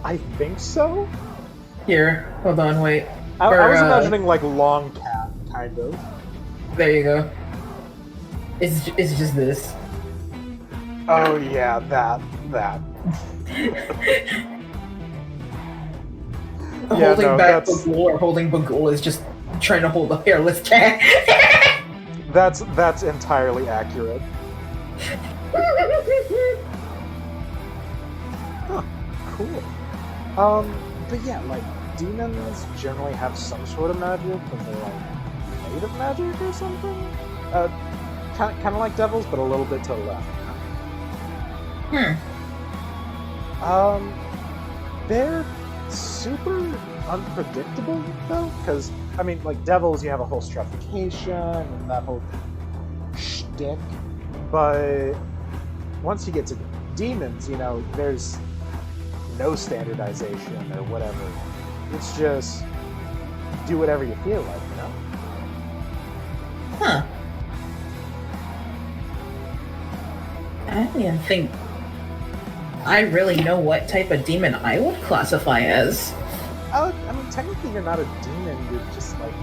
I think so?
Here, hold on, wait.
I
Or,
was imagining like long cat, kind of.
There you go. It's just this.
Oh yeah, that.
Holding back
that's
Bagul or holding Bagul is just trying to hold a hairless cat.
that's entirely accurate. Huh, cool. But yeah, like demons generally have some sort of magic, but they're like made of magic or something. Kind of like devils, but a little bit to the left. They're super unpredictable though, because I mean, like devils, you have a whole stratification and that whole shtick, but once you get to demons, you know, there's no standardization or whatever. It's just do whatever you feel like, you know?
Huh. I don't even think I really know what type of demon I would classify as.
I mean, technically you're not a demon, you're just like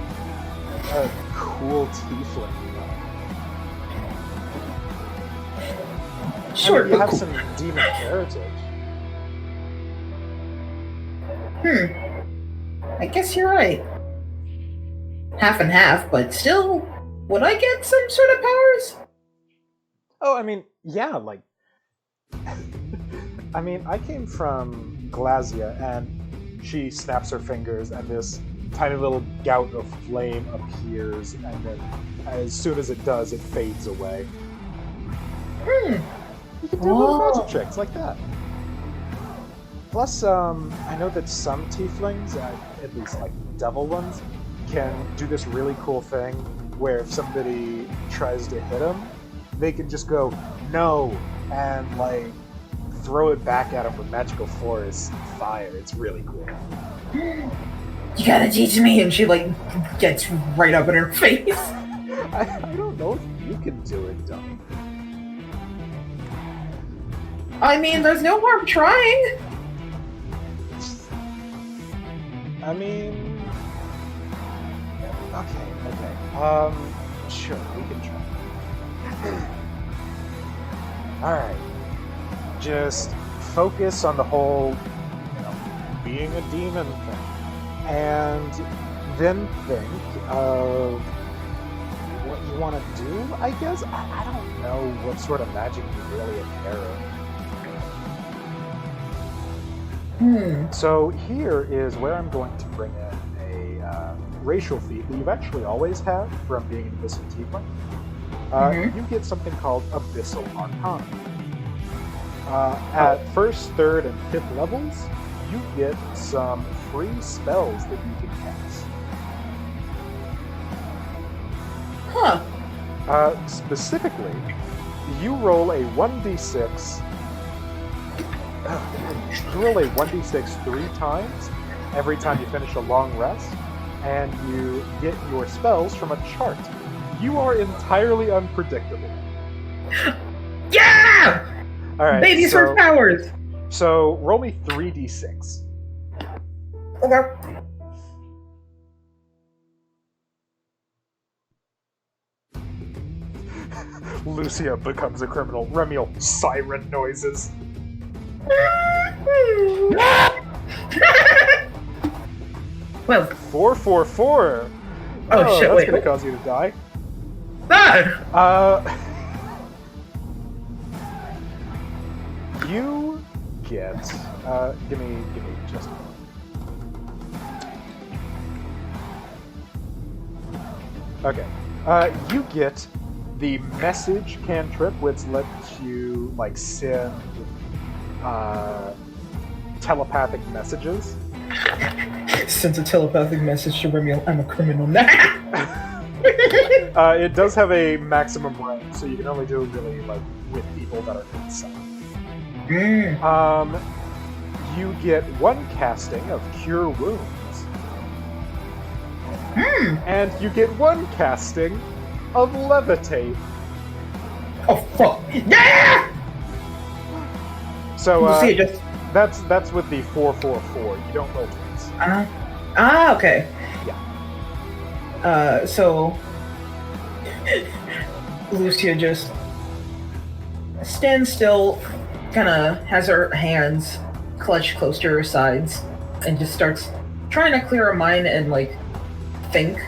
a cool tiefling.
Sure,
I mean, you
but
have
cool.
some demon heritage.
I guess you're right. Half and half, but still, would I get some sort of powers?
Oh, I mean, yeah, like... I mean, I came from Glazia, and she snaps her fingers, and this tiny little gout of flame appears, and then as soon as it does, it fades away. You can do little magic tricks like that. Plus, I know that some tieflings, at least like devil ones, can do this really cool thing where if somebody tries to hit them, they can just go, no, and like throw it back at them with magical force fire. It's really cool.
You gotta teach me, and she like gets right up in her face.
I don't know if you can do it, dummy.
I mean, there's no harm trying.
I mean, okay. Sure, we can try. Alright. Just focus on the whole, being a demon thing. And then think of what you want to do, I guess? I don't know what sort of magic you really inherit. So here is where I'm going to bring in a racial feat that you've actually always had from being an Abyssal Tiefling. You get something called Abyssal Arcana. At first, third, and fifth levels, you get some free spells that you can cast. Specifically, you roll a 1d6. You roll a 1d6 3 times every time you finish a long rest, and you get your spells from a chart. You are entirely unpredictable.
Yeah!
Alright,
Babies for powers!
So, roll me 3d6.
Okay.
Lucia becomes a criminal. Ramiel, siren noises.
Well,
444.
Oh, shit,
that's
wait.
gonna cause you to die. You get. Give me just a moment. Okay. You get the message cantrip, which lets you like send telepathic messages.
Sends a telepathic message to Ramiel, I'm a criminal now.
It does have a maximum range, so you can only do it really like with people that are inside. You get one casting of Cure Wounds. And you get one casting of Levitate.
Oh fuck! Yeah!
So
Lucia
that's with the 444. You don't roll twice.
Okay.
Yeah.
So Lucia just stands still, kind of has her hands clutched close to her sides, and just starts trying to clear her mind and like think.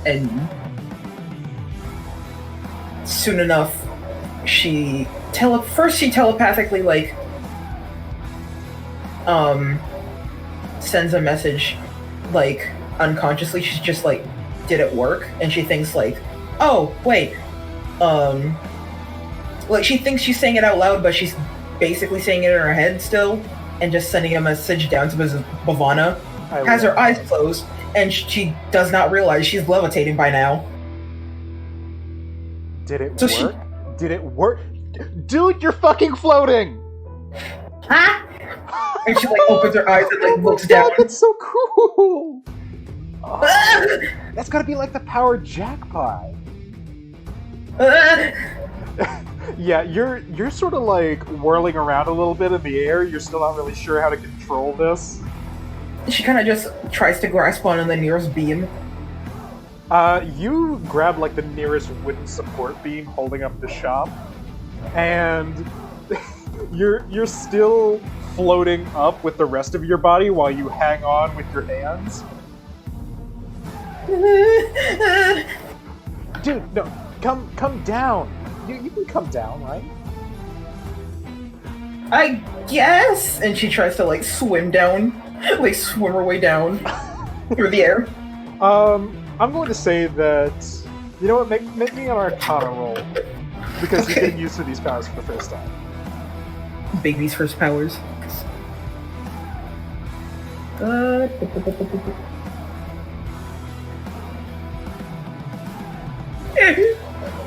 And soon enough, she telepathically like sends a message, like unconsciously. She's just like, did it work? And she thinks like, oh wait, like she thinks she's saying it out loud, but she's basically saying it in her head still, and just sending a message down to Bhavana. Has her eyes closed, and she does not realize she's levitating by now.
Did it work? Did it work? Dude, you're fucking floating!
Huh? And she like opens her eyes and like looks down.
God, that's so cool! Oh, that's gotta be like the power jackpot. Yeah, you're sort of like whirling around a little bit in the air. You're still not really sure how to control this.
She kind of just tries to grasp onto the nearest beam.
You grab like the nearest wooden support beam holding up the shop, and you're still floating up with the rest of your body while you hang on with your hands. Dude, no, come down. You can come down, right?
I guess. And she tries to like swim down, like swim her way down through the air.
I'm going to say that, you know what, make me an Arcana roll, because you're getting used to these powers for the first time.
Baby's first powers.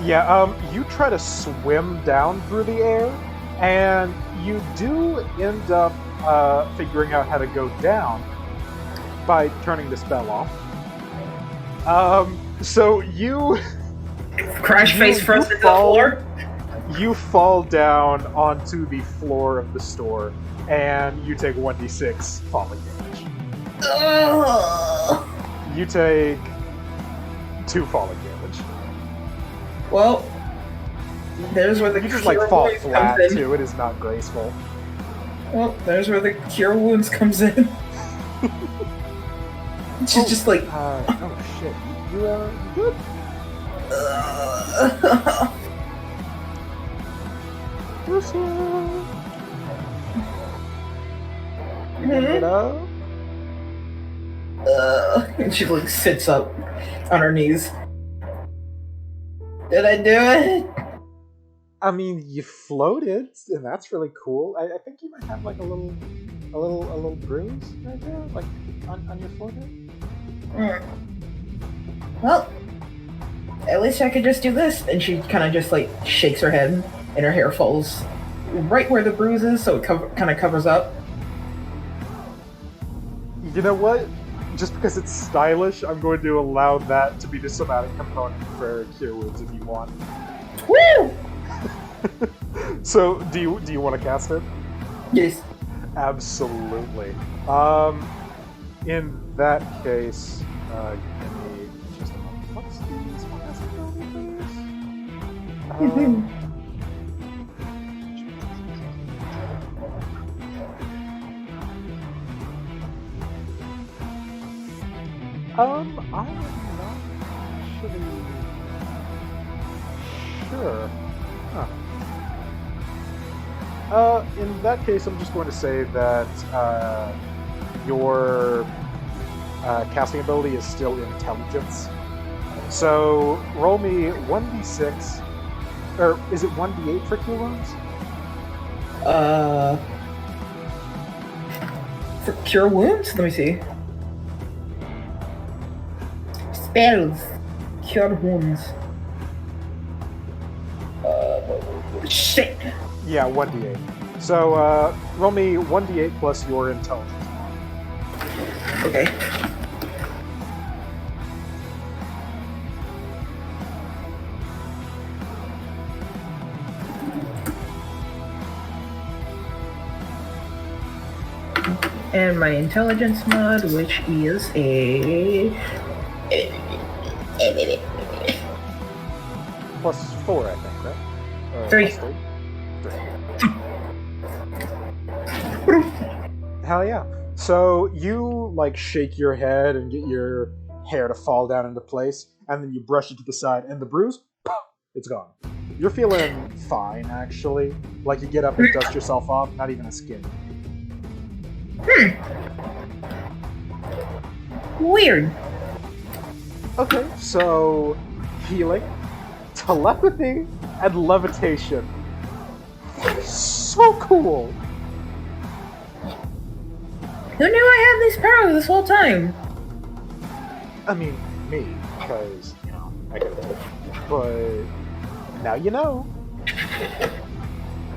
Yeah, you try to swim down through the air, and you do end up figuring out how to go down by turning the spell off. So you
Crash face first into the floor.
You fall down onto the floor of the store, and you take 1d6 falling damage.
Ugh.
You take 2 falling damage.
Well, there's where the
You just
cure
like fall
wounds
flat
comes in.
too. It is not graceful.
Well, there's where the cure wounds comes in. She's just like,
oh shit. You good? Lucia. You gonna get up?
and she like sits up on her knees. Did I do it?
I mean, you floated, and that's really cool. I think you might have like a little bruise right there, like on your forehead.
Well, at least I could just do this. And she kind of just like shakes her head, and her hair falls right where the bruise is, so it kind of covers up.
You know what? Just because it's stylish, I'm going to allow that to be the somatic component for Cure Wounds if you want.
Woo!
So, do you want to cast it?
Yes.
Absolutely. In that case, give me just a moment. What's the spellcasting ability, please? I'm not actually sure. Huh. In that case, I'm just going to say that your casting ability is still intelligence. So roll me 1d6, or is it 1d8 for Cure Wounds?
For cure wounds? Let me see. Spells. Cure wounds. Shit!
Yeah, 1d8. So roll me 1d8 plus your intelligence.
Okay. And my intelligence mod, which is a...
Plus 4, I think, right? Or
3.
plus 3? Hell yeah. So you like shake your head and get your hair to fall down into place, and then you brush it to the side, and the bruise, it's gone. You're feeling fine, actually. Like you get up and dust yourself off, not even a skin.
Weird.
Okay, so healing, telepathy, and levitation. So cool.
Who knew I had these powers this whole time?
I mean, me, because, you know, I could have told you. But now you know.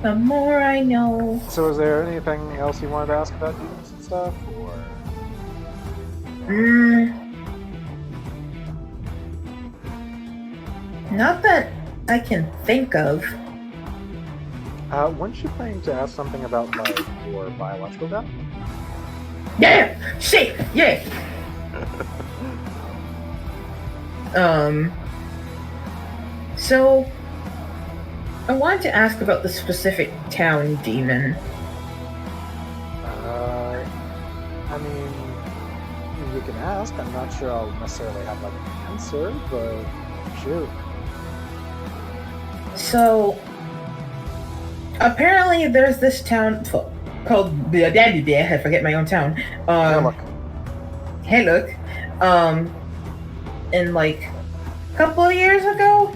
The more I know.
So is there anything else you wanted to ask about demons and stuff, or?
Not that I can think of.
weren't you planning to ask something about, like, your biological dad?
Yeah! Shit! Yeah! So, I wanted to ask about the specific town demon.
I mean, you can ask. I'm not sure I'll necessarily have, like, an answer, but shoot.
So, apparently there's this town called I forget my own town. Hey, look. And like a couple of years ago,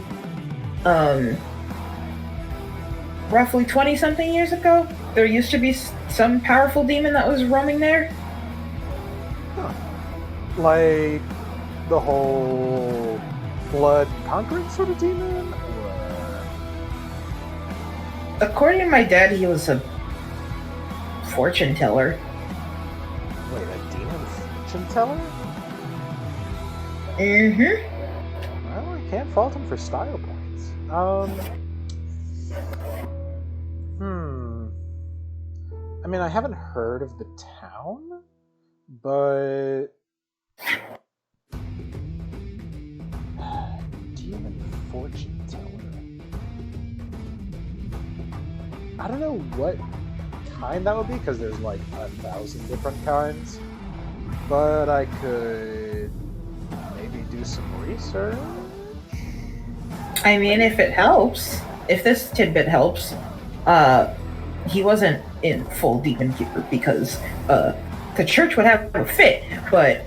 roughly 20-something years ago, there used to be some powerful demon that was roaming there.
Huh. Like the whole blood conquering sort of demon? Or...
According to my dad, he was a fortune teller.
Wait, a demon fortune teller?
Mm-hmm.
Well, I can't fault him for style points. I mean, I haven't heard of the town, but... Demon fortune teller. I don't know what kind that would be, because there's like 1,000 different kinds. But I could maybe do some research.
I mean, if it helps, if this tidbit helps, he wasn't in full demon keeper because the church would have a fit, but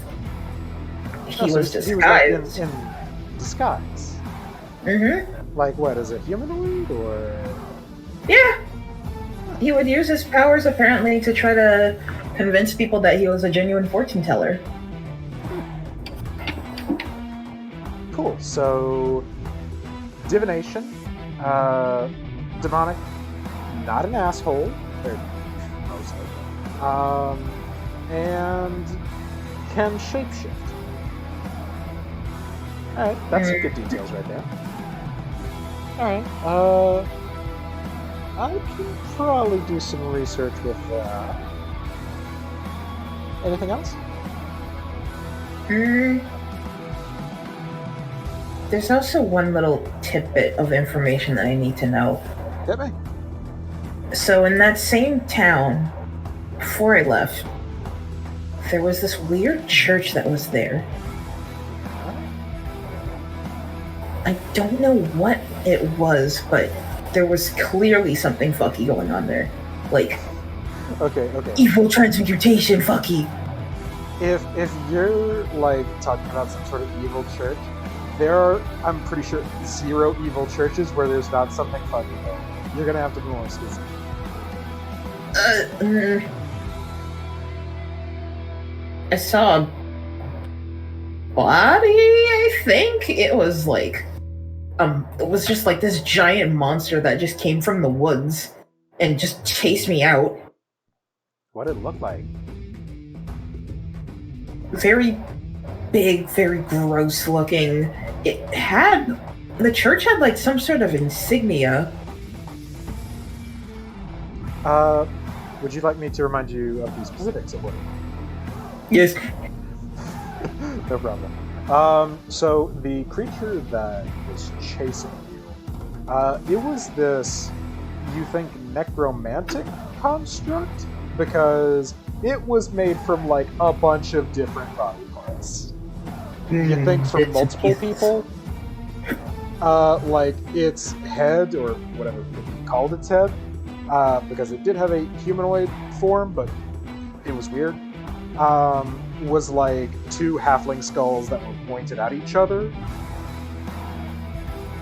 he was disguised.
He was in disguise.
Mm-hmm.
Like what? Is it humanoid or?
Yeah. He would use his powers apparently to try to convince people that he was a genuine fortune teller.
Cool. So, divination, demonic, not an asshole, or mostly, and can shapeshift. All right, that's some good details right there. All right. I can probably do some research with that. Anything else?
There's also one little tidbit of information that I need to know.
Get me.
So in that same town, before I left, there was this weird church that was there. I don't know what it was, but there was clearly something fucky going on there. Like,
okay.
evil transmutation fucky.
If you're like talking about some sort of evil church, there are, I'm pretty sure, 0 evil churches where there's not something fucky though. You're gonna have to be more specific.
I saw a body, I think. It was like it was just like this giant monster that just came from the woods and just chased me out.
What did it look like?
Very big, very gross looking. The church had like some sort of insignia.
Would you like me to remind you of the specifics of what it
Yes.
No problem. So the creature that was chasing you, it was this, you think, necromantic construct? Because it was made from, like, a bunch of different body parts. You think from multiple people? Like, its head, or whatever it called its head, because it did have a humanoid form, but it was weird, was like 2 halfling skulls that were pointed at each other.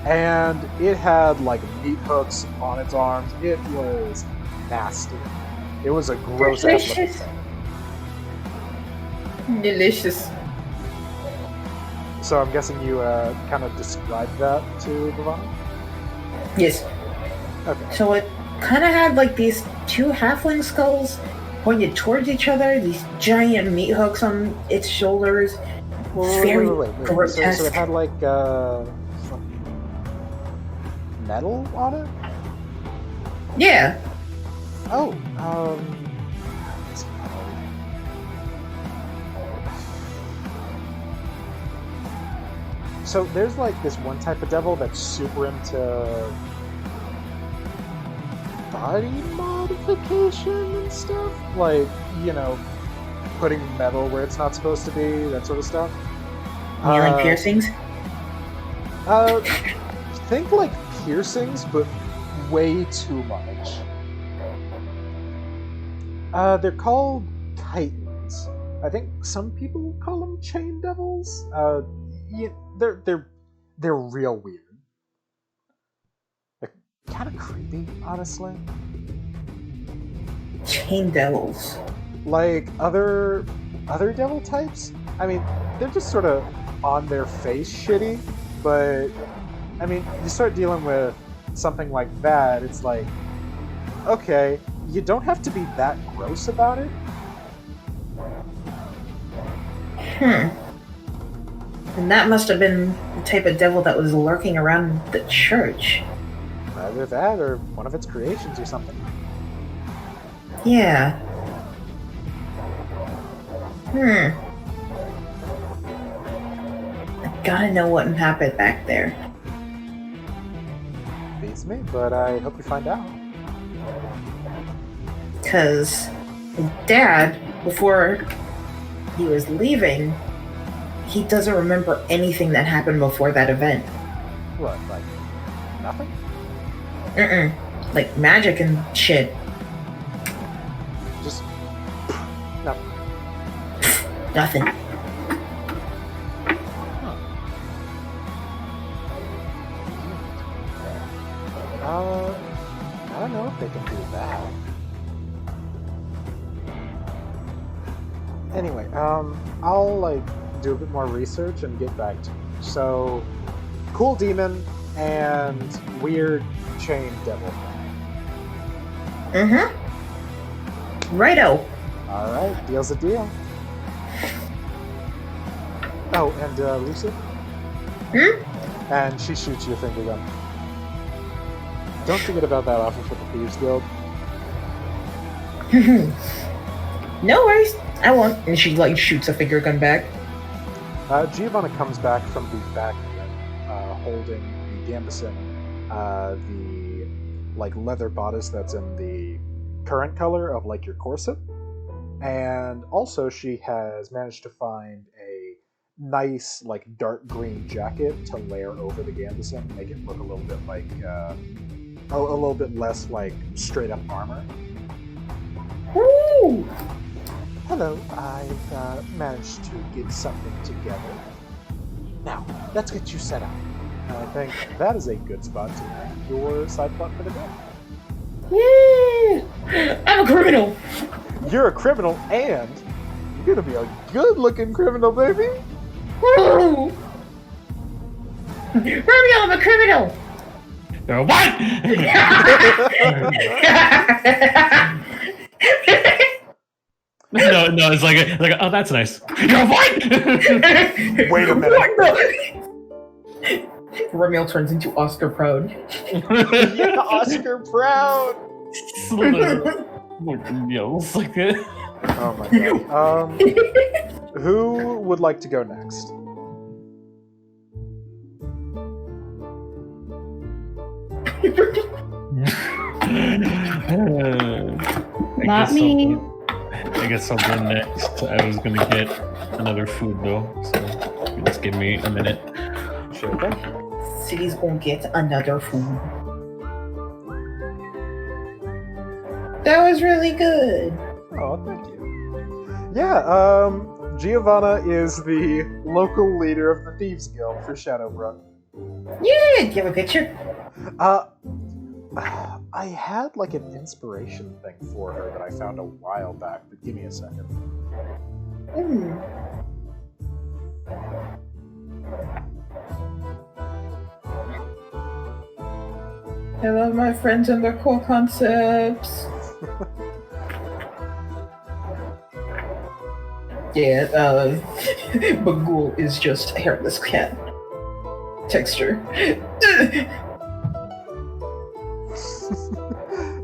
And it had like meat hooks on its arms. It was nasty. It was a gross ass looking thing.
Delicious.
So I'm guessing you kind of described that to Bhavana?
Yes.
Okay.
So it kind of had like these 2 halfling skulls pointed towards each other, these giant meat hooks on its shoulders. Very grotesque.
So it had like some metal on it?
Yeah.
Oh, what's it called? So there's like this one type of devil that's super into body modification and stuff. Like, you know, putting metal where it's not supposed to be, that sort of stuff.
Kneeling piercings?
Think like piercings, but way too much. They're called Titans. I think some people call them chain devils. Yeah, they're real weird. They're kind of creepy, honestly.
Chain devils.
Like other devil types. I mean, they're just sort of on their face shitty, but I mean, you start dealing with something like that, it's like, okay, you don't have to be that gross about it.
And that must have been the type of devil that was lurking around the church.
Either that or one of its creations or something.
Yeah. I gotta know what happened back there.
Beats me, but I hope you find out.
Because Dad, before he was leaving, he doesn't remember anything that happened before that event.
What, like, nothing?
Like magic and shit.
Just nothing.
Nothing.
I don't know if they can do that. Anyway, I'll like do a bit more research and get back to you. So, cool demon and weird chain devil.
Righto.
Alright, deal's a deal. Oh, and Lucia? And she shoots you a finger gun. Don't forget about that offer for the Thieves Guild.
No worries. I won't. And she like shoots a finger gun back.
Giovanna comes back from the back room, holding the gambeson, the like leather bodice that's in the current color of like your corset, and also she has managed to find a nice like dark green jacket to layer over the gambeson, make it look a little bit like a little bit less like straight up armor.
Woo!
Hello, I've managed to get something together. Now, let's get you set up. I think that is a good spot to end your side plot for the day.
Yeah! I'm a criminal!
You're a criminal, and you're gonna be a good-looking criminal, baby!
Woo! Ramiel, I'm a criminal!
What? No, it's like, oh, that's nice. You're what?
Wait a minute.
Ramiel turns into Oscar Proud.
You're Oscar Proud!
Yells like it.
Oh my god. Who would like to go next?
Not me.
I guess I'll go next. I was gonna get another food though, so just give me a minute.
Sure thing.
City's gonna get another food. That was really good.
Oh, thank you. Yeah, Giovanna is the local leader of the Thieves Guild for Shadowbrooke.
Yeah, do you have a picture?
I had like an inspiration thing for her that I found a while back, but give me a second.
I love my friends and their cool concepts. Yeah, Bagul is just hairless cat texture.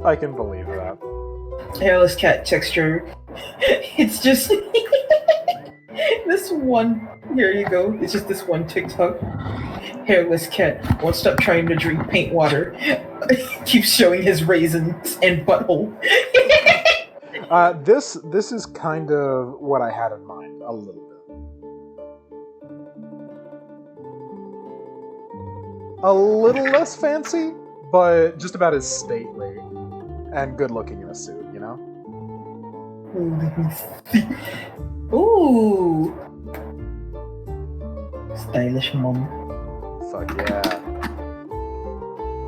I can believe that.
Hairless cat texture. It's just this one. Here you go. It's just this one TikTok. Hairless cat won't stop trying to drink paint water. Keeps showing his raisins and butthole.
This is kind of what I had in mind a little bit. A little less fancy, but just about as stately and good looking in a suit, you know?
Ooh. Stylish mom.
Fuck yeah.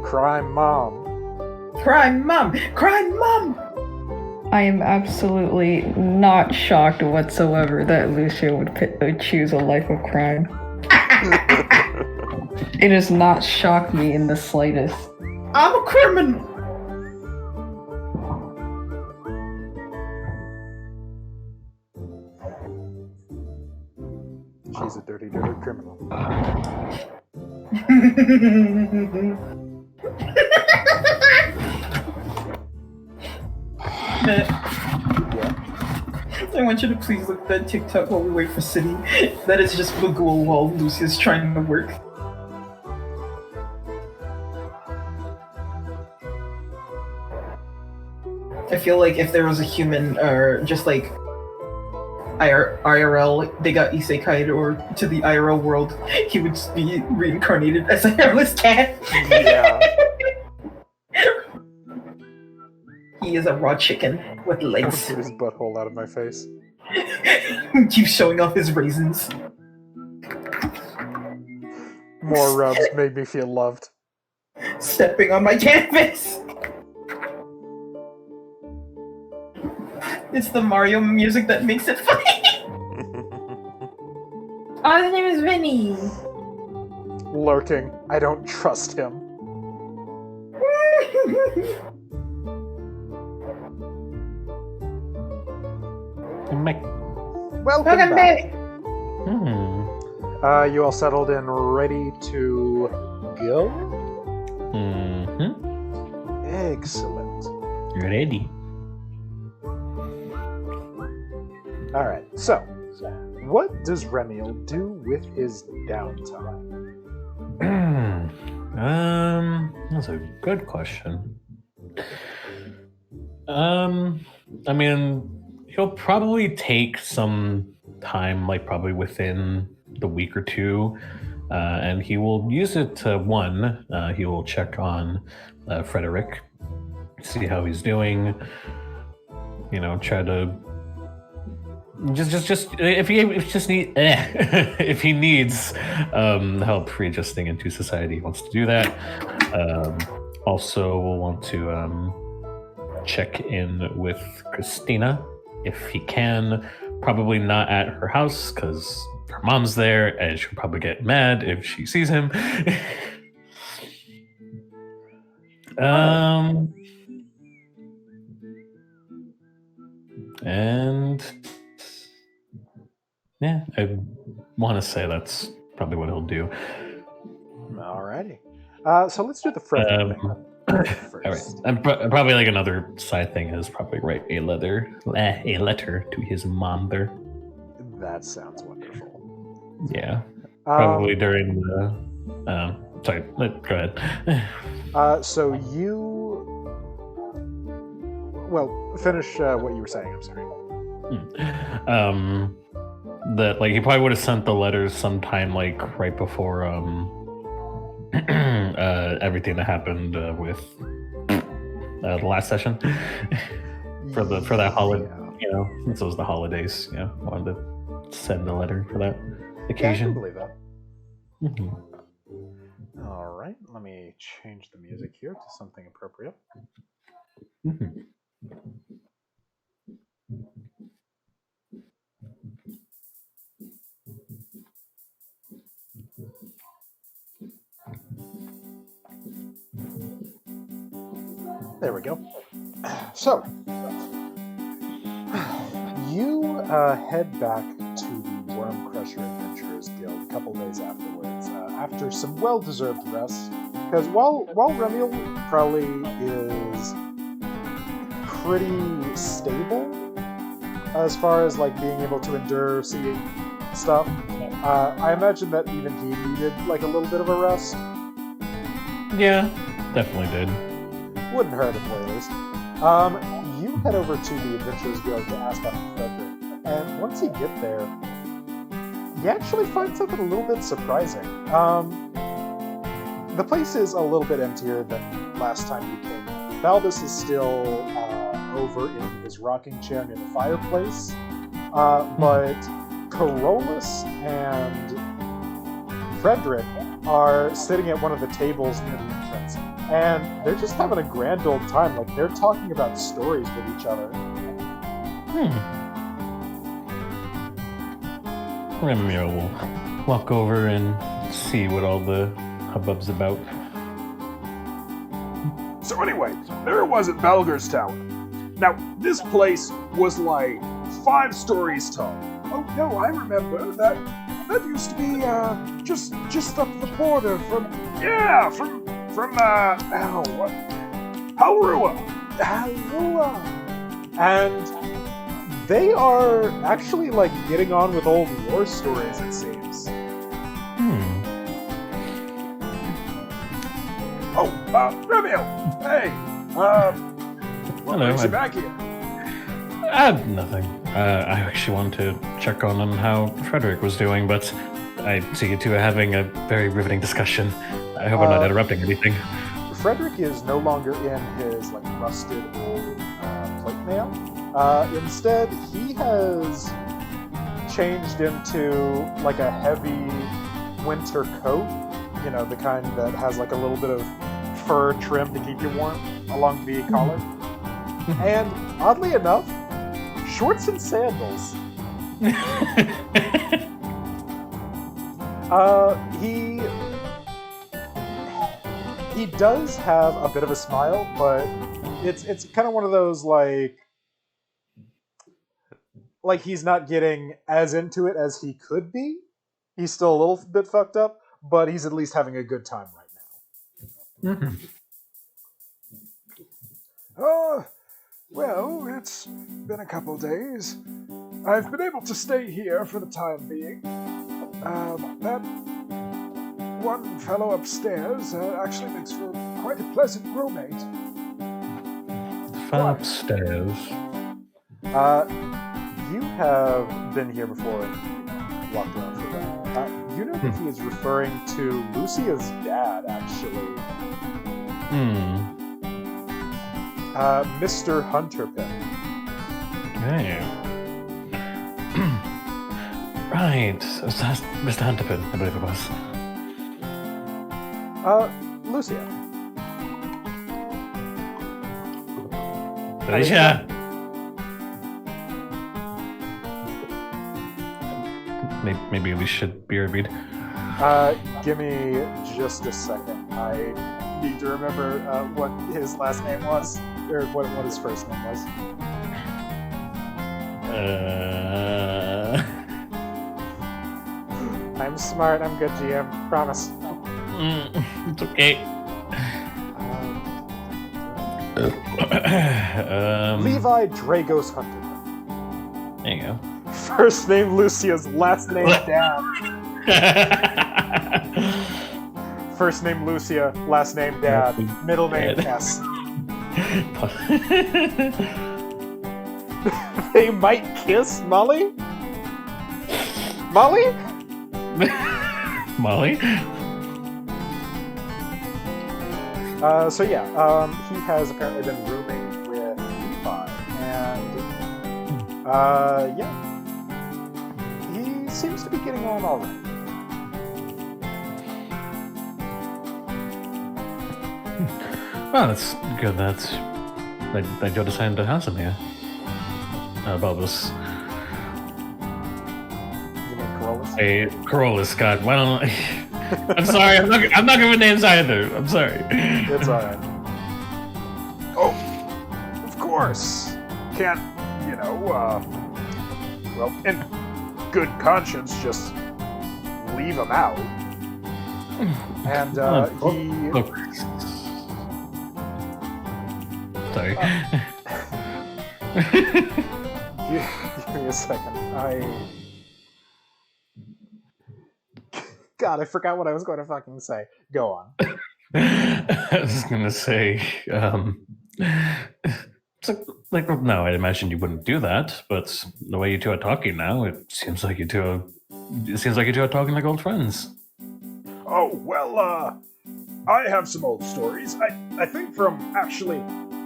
Crime mom.
Crime mom! Crime mom!
I am absolutely not shocked whatsoever that Lucia would choose a life of crime. It does not shock me in the slightest.
I'm a criminal!
She's a dirty, dirty criminal.
I want you to please look at that TikTok while we wait for City. That is just Bagul while Lucia's trying to work. I feel like if there was a human, or just like IRL, they got isekai'd or to the IRL world, he would just be reincarnated as a hairless cat.
Yeah.
He is a raw chicken with legs.
Get his butthole out of my face.
Keeps showing off his raisins.
More rubs made me feel loved.
Stepping on my canvas! It's the Mario music that makes it funny! Oh, his name is Vinny!
Lurking. I don't trust him. Welcome back. You all settled in, ready to go?
Mm-hmm.
Excellent.
Ready.
All right. So, what does Ramiel do with his downtime?
That's a good question. I mean, he'll probably take some time, like probably within the week or two, and he will use it to he will check on Frederick, see how he's doing. You know, try to just if he needs help readjusting into society, he wants to do that. Also, we'll want to check in with Christina if he can. Probably not at her house because her mom's there and she'll probably get mad if she sees him. And yeah, I want to say that's probably what he'll do.
Alrighty. So let's do the Frederick thing first.
All right. And probably like another side thing is probably write a letter to his mom there.
That sounds wonderful.
Yeah. Probably during the. Sorry. Go ahead.
So you. Well, finish what you were saying. I'm sorry.
That like he probably would have sent the letters sometime like right before everything that happened with the last session for that holiday. You know, since it was the holidays. Yeah, wanted to send a letter for that occasion.
Yeah, I can believe that.
Mm-hmm.
All right, let me change the music here to something appropriate.
Mm-hmm.
There we go. So, you head back to the Worm Crusher Adventurers Guild a couple days afterwards, after some well-deserved rest. Because while Ramiel probably is pretty stable as far as like being able to endure seeing stuff. I imagine that even he needed like a little bit of a rest.
Yeah, definitely did.
Wouldn't hurt at the very least. You head over to the Adventurers Guild to ask after Frederick, and once you get there, you actually find something a little bit surprising. The place is a little bit emptier than last time you came. Balbus is still over in his rocking chair near the fireplace, but Carolus and Frederick are sitting at one of the tables near the entrance, and they're just having a grand old time. Like, they're talking about stories with each other.
Ramiel will walk over and see what all the hubbub's about.
So anyway, there it was at Balger's Tower. Now, this place was like 5 stories tall. Oh no, I remember that used to be just up the border from Halrua.
And they are actually like getting on with old war stories, it seems.
Oh, Ramiel! Hey! What
Hello,
brings you back here?
Nothing. I actually wanted to check on how Frederick was doing, but I see you two are having a very riveting discussion. I hope I'm not interrupting anything.
Frederick is no longer in his like rusted old plate mail. Instead, he has changed into like a heavy winter coat. You know, the kind that has like a little bit of fur trim to keep you warm along the collar. And oddly enough, shorts and sandals. He does have a bit of a smile, but it's kind of one of those like he's not getting as into it as he could be. He's still a little bit fucked up, but he's at least having a good time right now.
Well, it's been a couple days. I've been able to stay here for the time being. That one fellow upstairs actually makes for quite a pleasant roommate.
Upstairs.
You have been here before and walked around for that. You know that he is referring to Lucia's dad, actually. Mr. Hunterpin.
Hey. Right, Mr. Hunterpin, I believe it was.
Lucia.
Lucia! Maybe we should be read.
Give me just a second. I need to remember what his last name was, or what his first name was. I'm smart. I'm good, GM. Promise.
It's okay.
Levi Dragos Hunter.
There you go.
First name Lucia's, last name Dad. First name Lucia, last name Dad, middle name S. They might kiss, Molly? Molly?
Molly?
So yeah, he has apparently been rooming with Levi, and yeah, he seems to be getting on all right.
Well, that's good that you decided to have him here. Balbus.
You mean Carolus?
Hey, Carolus, God, well, I'm sorry, I'm not giving names either. I'm sorry.
It's alright.
Oh, of course. Can't, well, in good conscience, just leave him out.
And
Sorry.
Give me a second. God, I forgot what I was going to fucking say. Go on.
I was gonna say, no, I imagine you wouldn't do that, but the way you two are talking now, it seems like you two are talking like old friends.
Oh, well, I have some old stories. I think from actually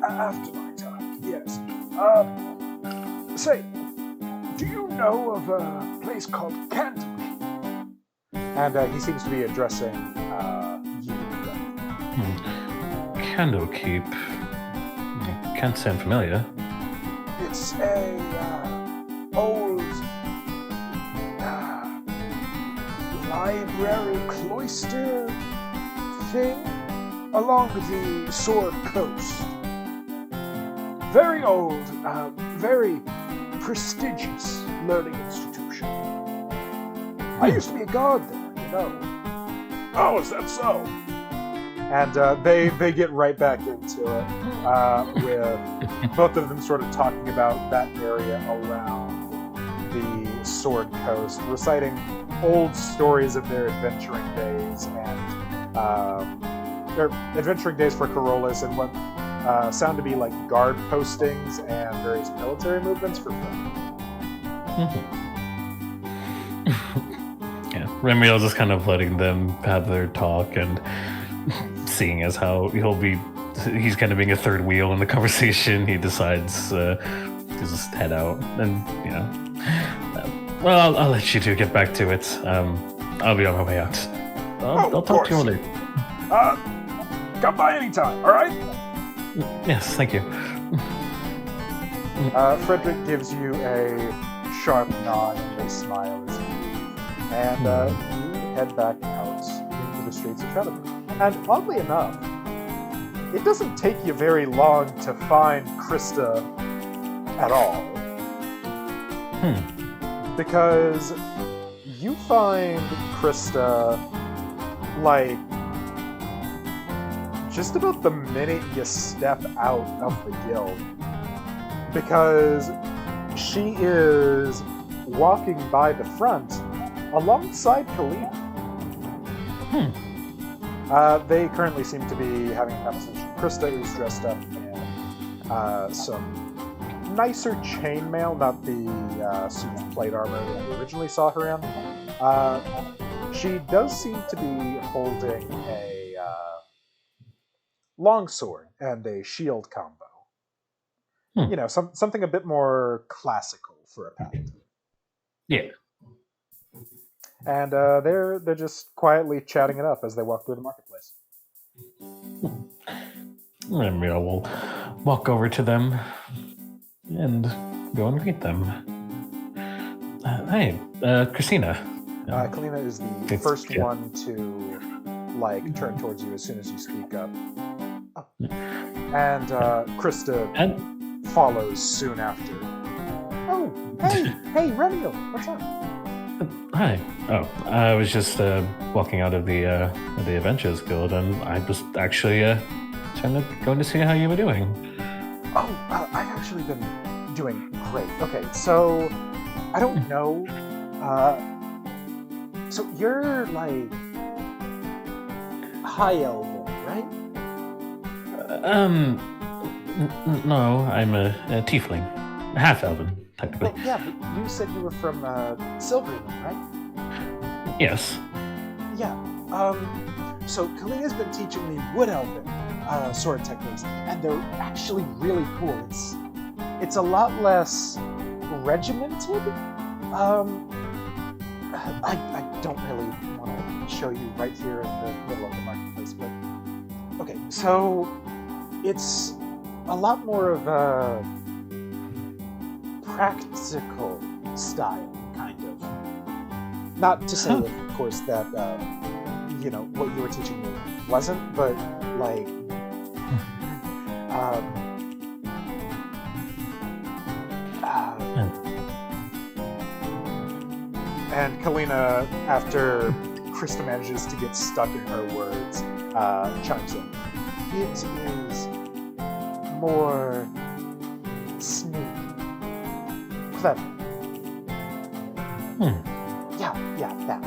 after my time, yes. Say, do you know of a place called Candlekeep?
And he seems to be addressing you.
Candlekeep. Can't sound familiar.
It's a old library cloister thing along the Sword Coast. Very old, very prestigious learning institution. I used to be a guard there, you know. Oh, is that so?
And they get right back into it, with both of them sort of talking about that area around the Sword Coast, reciting old stories of their adventuring days and their adventuring days for Corollas and what sound to be like guard postings and various military movements for fun.
Yeah, Ramiel just kind of letting them have their talk and seeing as how he's kind of being a third wheel in the conversation, he decides to just head out. And, you know, well, I'll let you two get back to it. I'll be on my way out. I'll talk to you all later.
Come by anytime, alright?
Yes, thank you.
Frederick gives you a sharp nod and they smile as you leave. And you head back out into the streets of Shadowbrooke. And oddly enough, it doesn't take you very long to find Krista at all. Because you find Krista, like, just about the minute you step out of the guild. Because she is walking by the front alongside Kalina. They currently seem to be having a conversation. Krista is dressed up in some nicer chainmail, not the suit of plate armor that we originally saw her in. She does seem to be holding a longsword and a shield combo. You know, something a bit more classical for a paladin.
Yeah.
And they're just quietly chatting it up as they walk through the marketplace.
Ramiel will walk over to them and go and greet them. Hey, Christina.
Kalina is the first one to turn towards you as soon as you speak up. Oh. And Krista follows soon after. Oh, hey, Ramiel, what's up?
Hi. Oh, I was just walking out of the Adventures Guild, and I was actually going to see how you were doing.
Oh, I've actually been doing great. Okay, so I don't know. So you're like high elven, right?
No, I'm a tiefling, half elven. Technically.
Well, yeah, but you said you were from Silverland, right?
Yes.
Yeah. So Kalina's been teaching me wood elven sword techniques, and they're actually really cool. It's a lot less regimented. I don't really want to show you right here in the middle of the marketplace, but okay. So it's a lot more of a practical style, kind of. Not to say, of course, that what you were teaching me wasn't, but like, and Kalina, after Krista manages to get stuck in her words, chimes in. It is more sneaky. Clever. Yeah, that.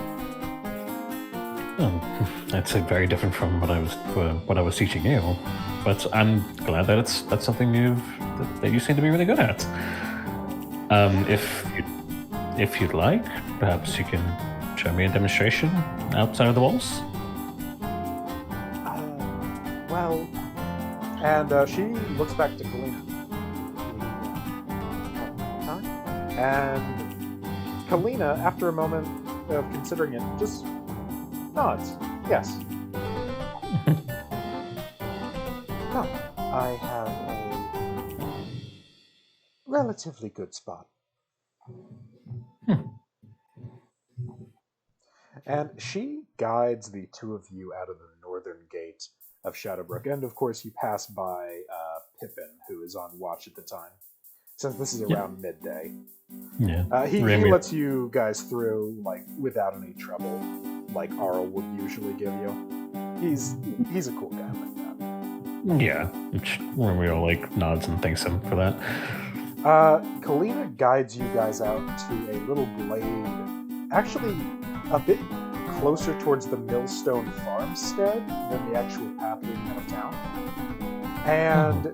That's very different from what I was teaching you, but I'm glad that that's something that you seem to be really good at. If you'd like, perhaps you can show me a demonstration outside of the walls.
Well, and she looks back to Kalina. And Kalina, after a moment of considering it, just nods. Yes. Come, I have a relatively good spot. And she guides the two of you out of the northern gate of Shadowbrooke. And of course, you pass by Pippin, who is on watch at the time, since this is around midday.
Yeah.
He lets you guys through like without any trouble, like Arl would usually give you. He's a cool guy like that.
Yeah. Ramiel like nods and thanks him for that.
Kalina guides you guys out to a little glade, actually a bit closer towards the Millstone farmstead than the actual path leading out of town. And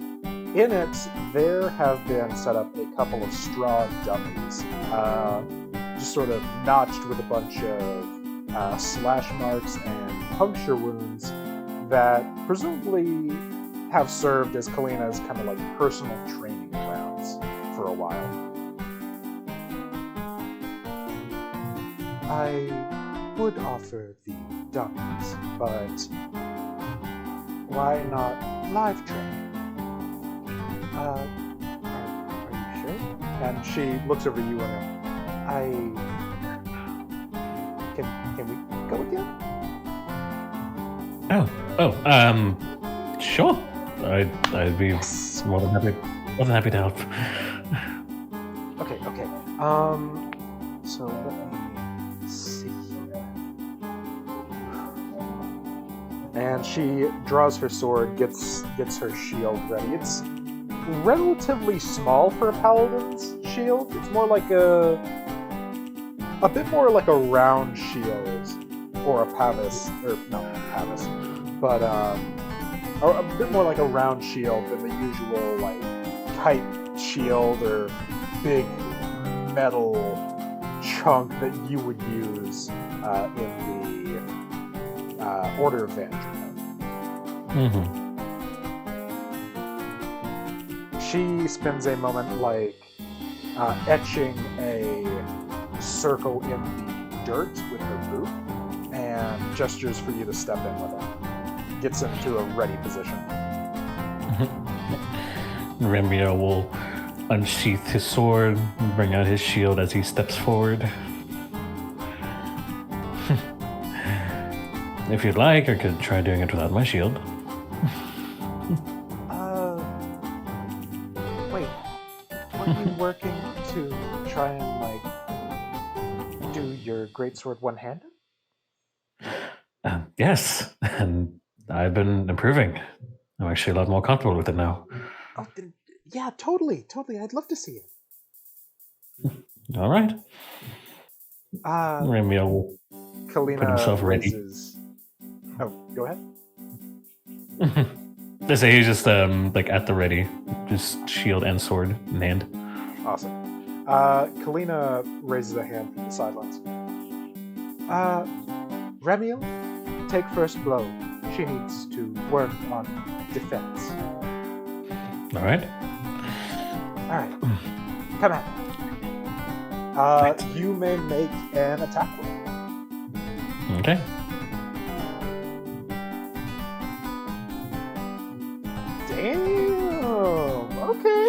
in it, there have been set up a couple of straw dummies, just sort of notched with a bunch of slash marks and puncture wounds that presumably have served as Kalina's kind of like personal training grounds for a while. I would offer the dummies, but why not live train? Are you sure? And she looks over you and can we go again?
Sure. I'd be more than happy to help.
Okay. So let me see here. And she draws her sword, gets her shield ready. It's relatively small for a paladin's shield. It's more like a bit more like a round shield, or a pavis, or not pavis, but or a bit more like a round shield than the usual like kite shield or big metal chunk that you would use in the Order of Vangerin. She spends a moment like etching a circle in the dirt with her boot and gestures for you to step in with it. Gets into a ready position.
Ramiel will unsheath his sword and bring out his shield as he steps forward. If you'd like, I could try doing it without my shield.
Wait. Were you working to try and, do your greatsword one-handed?
Yes, and I've been improving. I'm actually a lot more comfortable with it now.
Oh, then, yeah, totally. I'd love to see it.
All right. Ramiel will
Kalina
put himself ready.
raises... Oh, go ahead.
They say he's just at the ready, just shield and sword in hand.
Awesome. Kalina raises a hand from the sidelines. Ramiel, take first blow. She needs to work on defense.
All right.
Come at me. You may make an attack roll.
Okay.
Damn. Okay.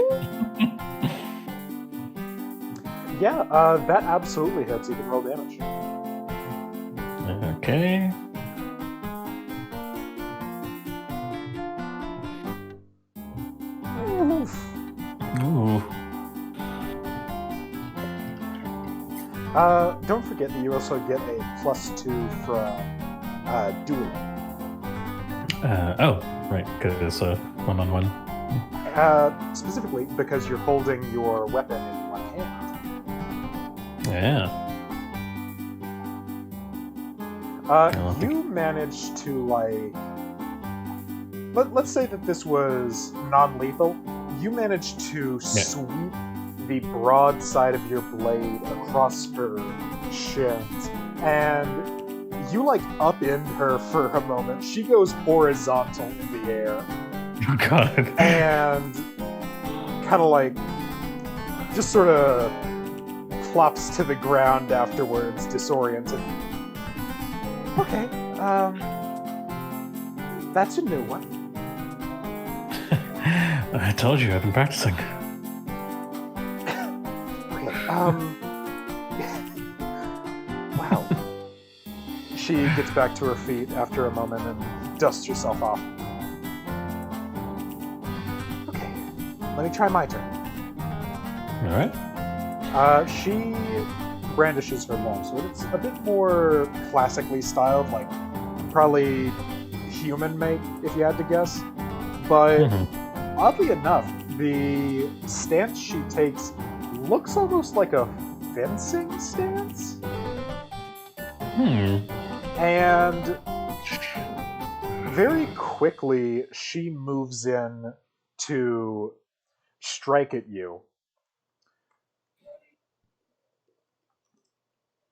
Yeah, that absolutely hits. You can roll damage.
Okay. Ooh.
Don't forget that you also get a +2 from dueling.
Right, because it's a one-on-one.
Specifically because you're holding your weapon in one hand.
Yeah.
You managed to, like... Let's say that this was non-lethal. You managed to sweep the broad side of your blade across her shins, and you, like, upend her for a moment. She goes horizontal in the air.
Oh, God.
And kind of, like, just sort of flops to the ground afterwards, disoriented. Okay, that's a new one.
I told you I've been practicing.
Okay, wow. She gets back to her feet after a moment and dusts herself off. Okay, let me try my turn.
Alright.
She brandishes her longsword. It's a bit more classically styled, like probably human make, if you had to guess. But oddly enough, the stance she takes looks almost like a fencing stance. And very quickly, she moves in to strike at you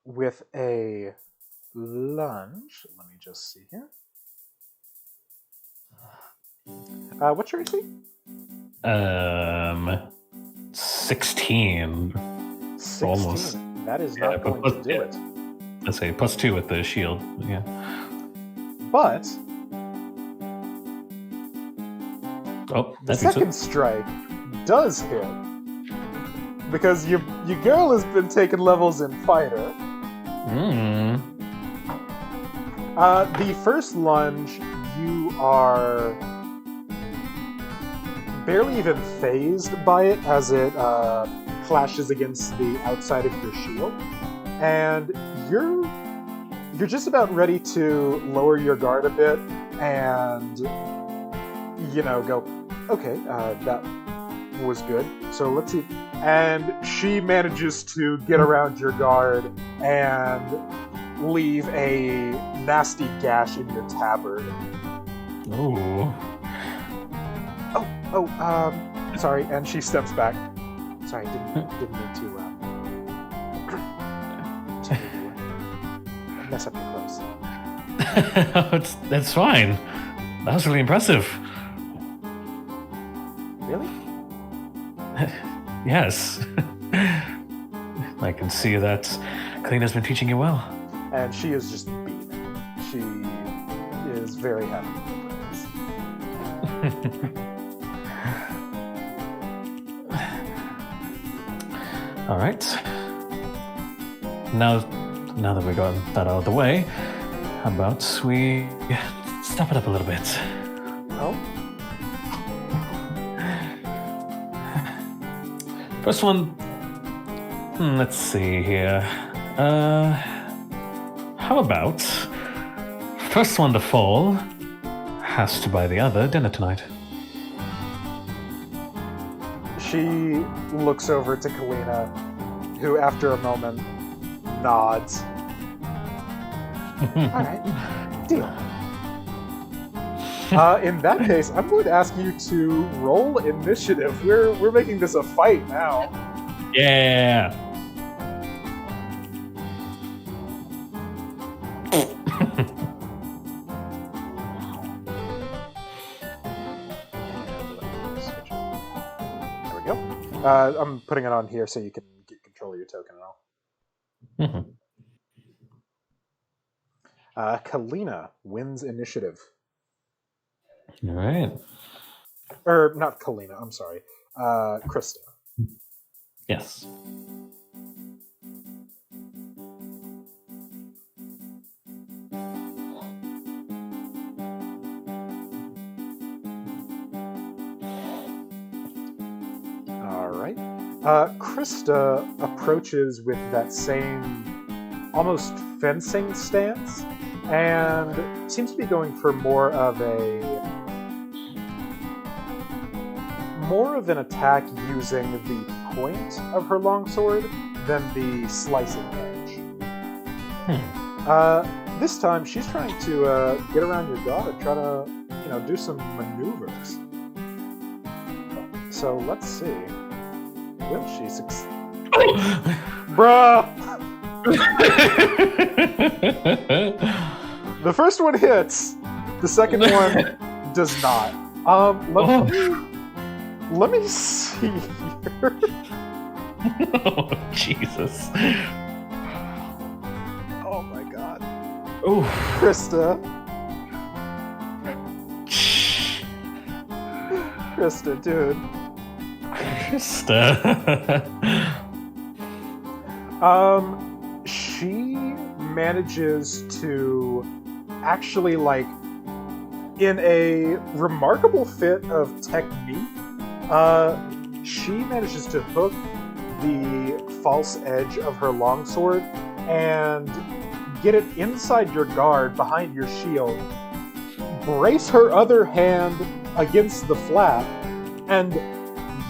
with a lunge. Let me just see here. What's your AC?
16.
16.
Almost.
That is not going to do it.
Let's say +2 with the shield. Yeah.
But the
that
second strike does hit. Because your girl has been taking levels in fighter. The first lunge, you are barely even phased by it as it clashes against the outside of your shield, and you're just about ready to lower your guard a bit and go, okay, that was good. So let's see. And she manages to get around your guard and leave a nasty gash in your tabard.
Ooh.
Sorry, and she steps back. Sorry, didn't mean to mess up your clothes.
That's fine. That was really impressive.
Really?
Yes. I can see that Kalina's been teaching you well.
And she is just beaming. She is very happy with this.
All right. Now that we got that out of the way, how about we step it up a little bit?
Oh?
First one. Let's see here. How about first one to fall has to buy the other dinner tonight.
She looks over to Kalina, who, after a moment, nods. All right, deal. In that case, I'm going to ask you to roll initiative. We're making this a fight now.
Yeah.
I'm putting it on here so you can get control of your token and all. Kalina wins initiative.
All right.
Or not Kalina, I'm sorry. Krista.
Yes.
Krista approaches with that same almost fencing stance and seems to be going for more of an attack using the point of her longsword than the slicing edge. This time, she's trying to get around your guard, try to, do some maneuvers. So let's see. Will she succeed? Bruh! The first one hits. The second one does not. Let me see here.
Oh, Jesus.
Oh my god.
Oh,
Krista. Krista, dude.
Krista.
She manages to actually, in a remarkable fit of technique, she manages to hook the false edge of her longsword and get it inside your guard behind your shield, brace her other hand against the flap, and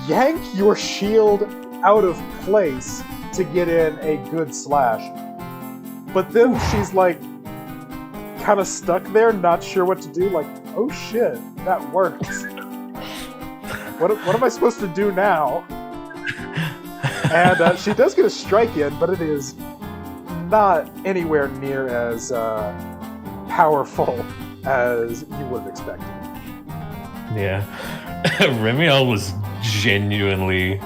yank your shield out of place to get in a good slash. But then she's kind of stuck there, not sure what to do, oh shit, that works. What am I supposed to do now? And she does get a strike in, but it is not anywhere near as powerful as you would have expected.
Yeah. Ramiel was genuinely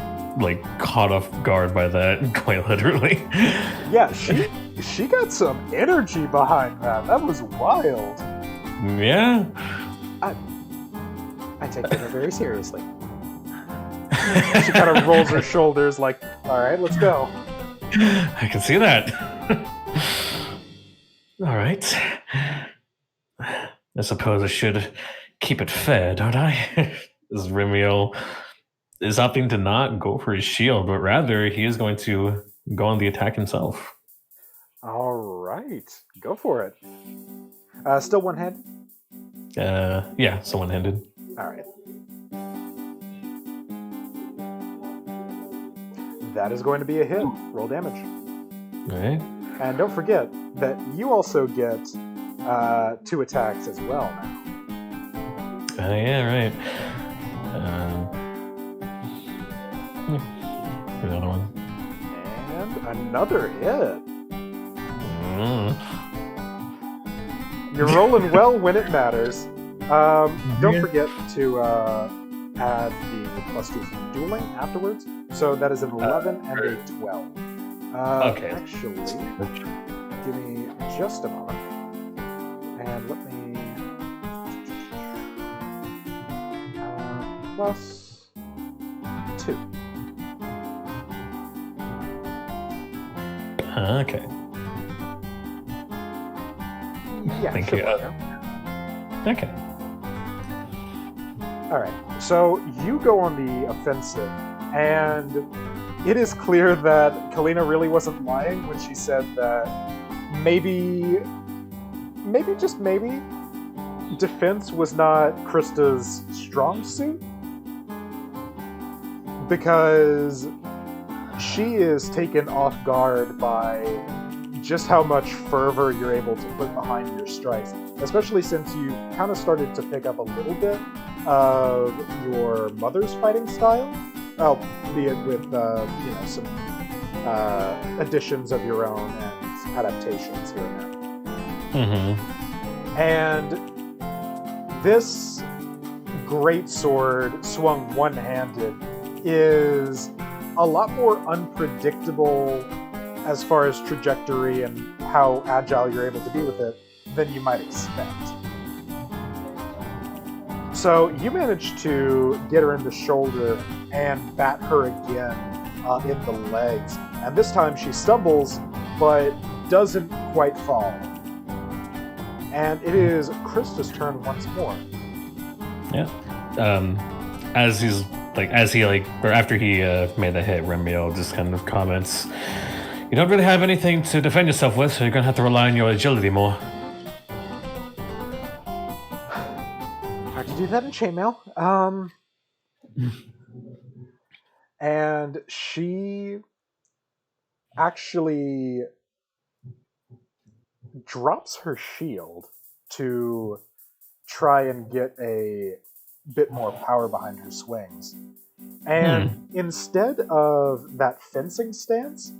caught off guard by that, quite literally.
Yeah, she got some energy behind that. That was wild.
Yeah.
I take dinner very seriously.
She kind of rolls her shoulders all right, let's go.
I can see that. All right. I suppose I should keep it fair, don't I? As Ramiel is opting to not go for his shield, but rather he is going to go on the attack himself.
All right, go for it. Still one-handed?
Yeah, so one-handed.
All right. That is going to be a hit. Roll damage.
All right.
And don't forget that you also get 2 attacks as well now.
Yeah, right. Another one.
And another hit.
Mm.
You're rolling well when it matters. Don't forget to add the +2 from dueling afterwards. So that is an 11 and a 12.
Okay.
Actually, give me just a moment. And let me... +2.
Okay.
Yeah,
Thank
should
you.
work out.
Okay.
All right, so you go on the offensive, and it is clear that Kalina really wasn't lying when she said that maybe just maybe, defense was not Krista's strong suit, because she is taken off guard by just how much fervor you're able to put behind your strikes, especially since you kind of started to pick up a little bit of your mother's fighting style, be it with some additions of your own and adaptations here and there.
Mm-hmm.
And this great sword swung one-handed is a lot more unpredictable as far as trajectory and how agile you're able to be with it than you might expect. So you manage to get her in the shoulder and bat her again in the legs. And this time she stumbles, but doesn't quite fall. And it is Krista's turn once more.
Yeah. After he made the hit, Ramiel just kind of comments, "You don't really have anything to defend yourself with, so you're gonna have to rely on your agility more."
Hard to do that in chainmail. And she actually drops her shield to try and get a bit more power behind her swings. And instead of that fencing stance,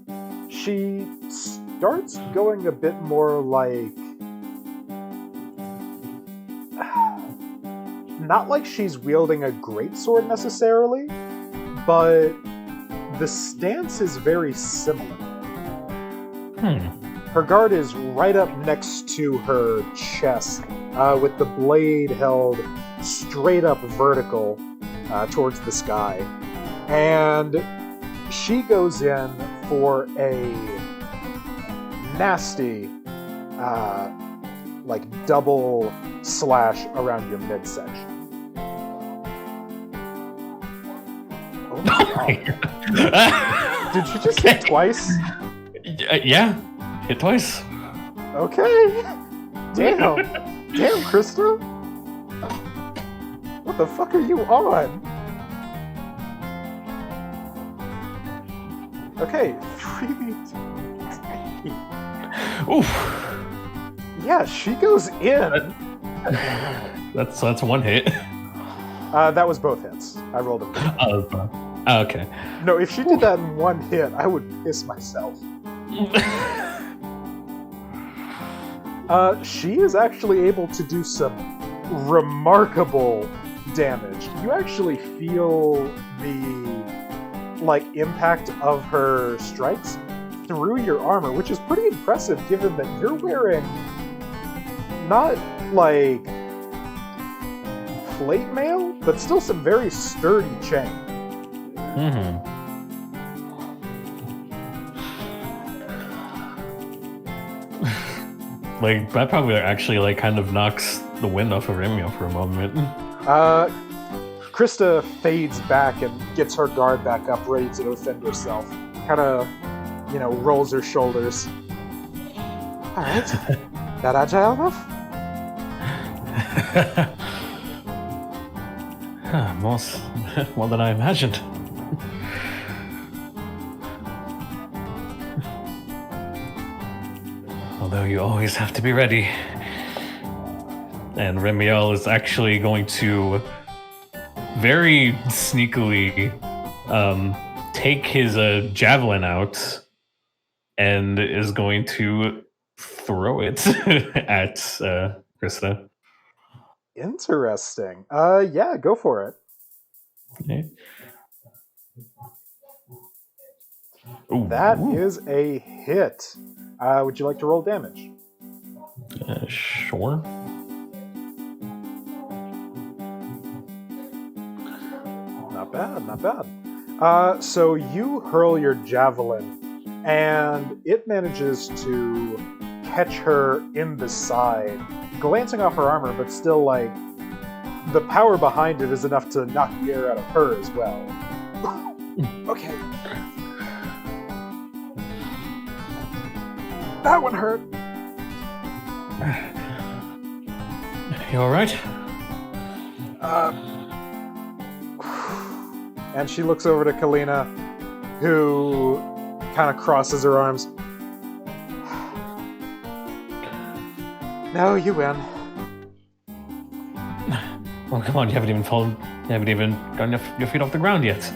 she starts going a bit more like... Not like she's wielding a greatsword necessarily, but the stance is very similar. Her guard is right up next to her chest, with the blade held straight up vertical towards the sky. And she goes in for a nasty, like double slash around your midsection. Oh my god. Did you just hit twice?
Yeah, hit twice.
Okay. Damn. Damn, Krista. What the fuck are you on? Okay, 3d8.
Oof.
Yeah, she goes in.
That's one hit.
That was both hits. I rolled them.
Oh, okay.
No, if she did that in one hit, I would piss myself. She is actually able to do some remarkable damage. You actually feel the impact of her strikes through your armor, which is pretty impressive given that you're wearing not like plate mail, but still some very sturdy chain.
Like, that probably actually kind of knocks the wind off of Ramiel for a moment.
Krista fades back and gets her guard back up, ready to defend herself. Kind of, rolls her shoulders. All right, that agile enough?
More than I imagined. Although you always have to be ready. And Ramiel is actually going to very sneakily take his javelin out and is going to throw it at Krista.
Interesting. Yeah, go for it.
Okay.
That is a hit. Would you like to roll damage?
Sure.
Not bad, not bad. So you hurl your javelin, and it manages to catch her in the side, glancing off her armor, but still, the power behind it is enough to knock the air out of her as well. Okay. That one hurt.
You alright?
And she looks over to Kalina, who kind of crosses her arms. No, you win.
Oh, come on, you haven't even gotten your feet off the ground yet.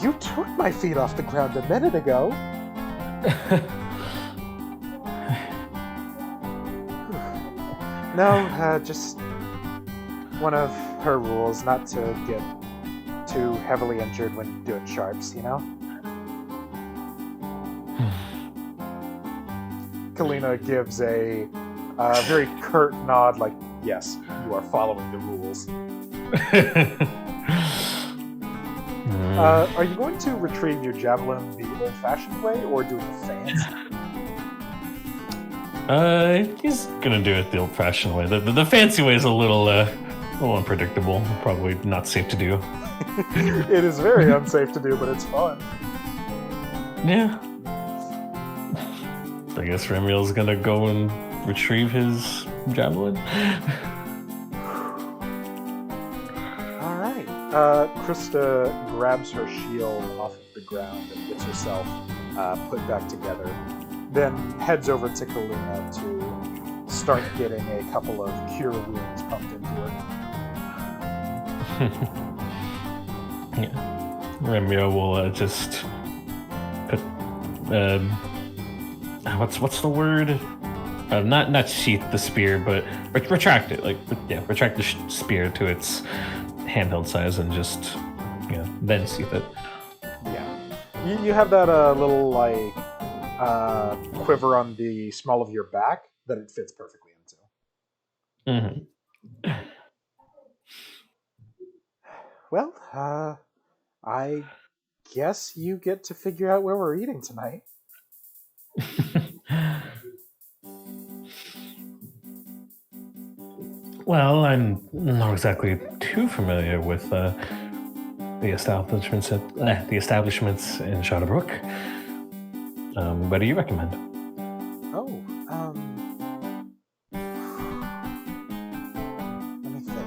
You took my feet off the ground a minute ago. No, just one of her rules, not to get too heavily injured when doing sharps, Kalina gives a very curt nod, like, yes, you are following the rules. Are you going to retrieve your javelin the old-fashioned way, or do it the fancy?
He's gonna do it the old-fashioned way. The fancy way is a little unpredictable. Probably not safe to do.
It is very unsafe to do, but it's fun.
Yeah. I guess Ramiel's gonna go and retrieve his javelin.
All right. Krista grabs her shield off of the ground and gets herself put back together, then heads over to Kaluna to start getting a couple of cure wounds pumped into her.
Yeah. Ramiel will just put what's the word? Not sheath the spear, but retract it. Retract the spear to its handheld size and just then sheath it.
Yeah, you have that little quiver on the small of your back that it fits perfectly into.
Mm-hmm.
Well, I guess you get to figure out where we're eating tonight.
Well, I'm not exactly too familiar with the establishments in Shadowbrooke. What do you recommend?
Oh, let me think.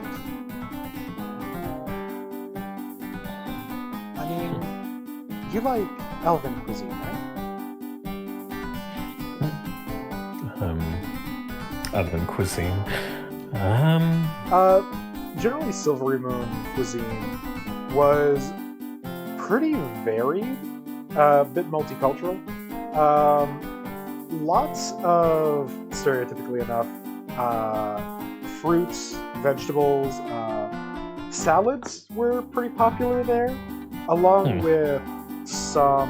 I mean, you like elven cuisine, right?
Elven cuisine.
Generally Silvery Moon cuisine was pretty varied, a bit multicultural. Lots of, stereotypically enough, fruits, vegetables, salads were pretty popular there, along with some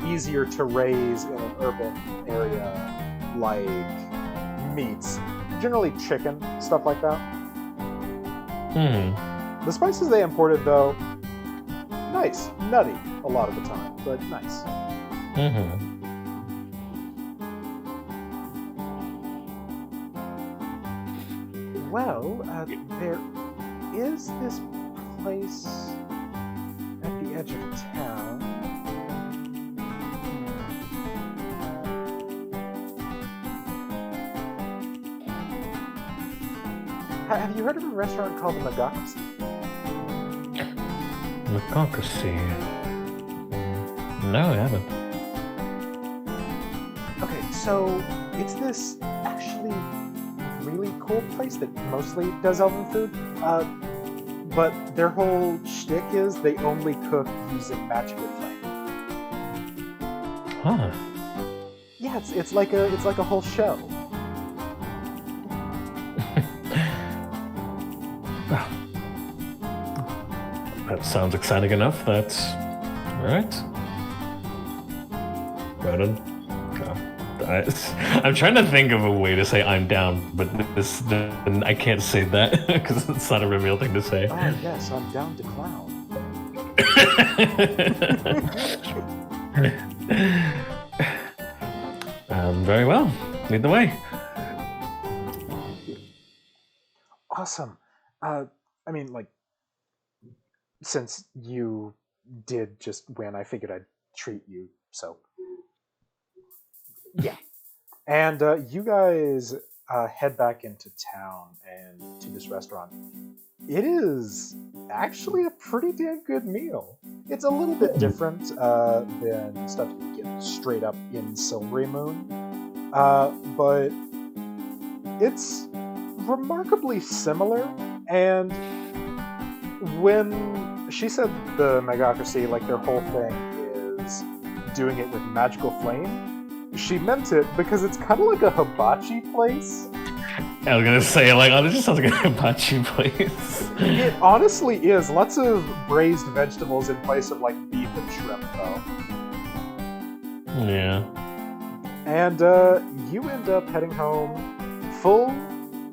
easier to raise in an urban area, like meats, generally chicken, stuff like that. The spices they imported, though, nice, nutty a lot of the time, but nice. Well, there is this place at the edge of town. Have you heard of a restaurant called the Magocracy?
Magocracy? No, I haven't.
Okay, so it's this actually really cool place that mostly does elven food, but their whole shtick is they only cook using magical flame.
Huh.
Yeah, it's like a whole show.
That sounds exciting enough. That's right. Ronan. I'm trying to think of a way to say I'm down, but I can't say that because it's not a Ramiel thing to say.
Oh yes, I'm down to clown.
Very well. Lead the way.
Awesome. I mean, since you did just win, I figured I'd treat you, so. Yeah. And you guys head back into town and to this restaurant. It is actually a pretty damn good meal. It's a little bit different than stuff you get straight up in Silvery Moon, but it's remarkably similar. And when she said the Magocracy, their whole thing is doing it with magical flame, she meant it because it's kind of like a hibachi place.
I was gonna say, it just sounds like a hibachi place.
It honestly is. Lots of braised vegetables in place of beef and shrimp, though.
Yeah.
And you end up heading home full,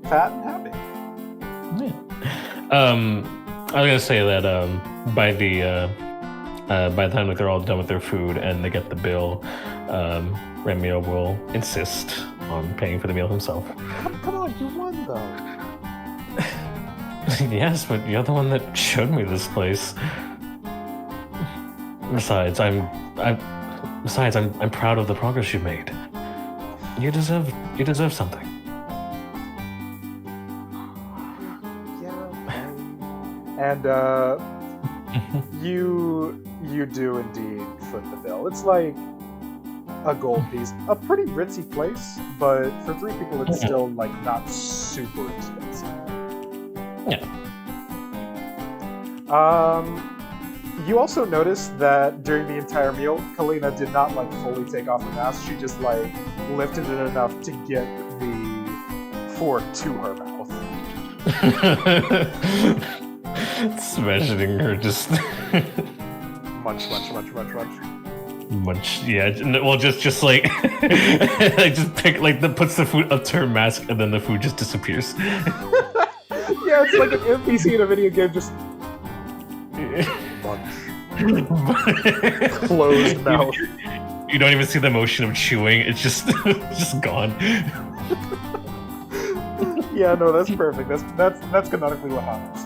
fat, and happy.
Yeah. I was gonna say that by the time they're all done with their food and they get the bill, Ramiel will insist on paying for the meal himself.
Come on, you won though.
Yes, but you're the one that showed me this place. Besides, I'm proud of the progress you made. You deserve something.
Yeah, okay. And you do indeed foot the bill. It's like a gold piece. A pretty ritzy place, but for 3 people it's still like not super expensive.
Yeah.
You also notice that during the entire meal, Kalina did not like fully take off her mask. She just like lifted it enough to get the fork to her mouth.
It's imagining her just
Munch.
munch. Yeah. Well, just like like just pick like puts the food up to her mask, and then the food just disappears.
Yeah, it's like an NPC in a video game, just munch. Closed mouth.
You don't even see the motion of chewing. It's just just gone.
Yeah, no, that's perfect. That's canonically what happens.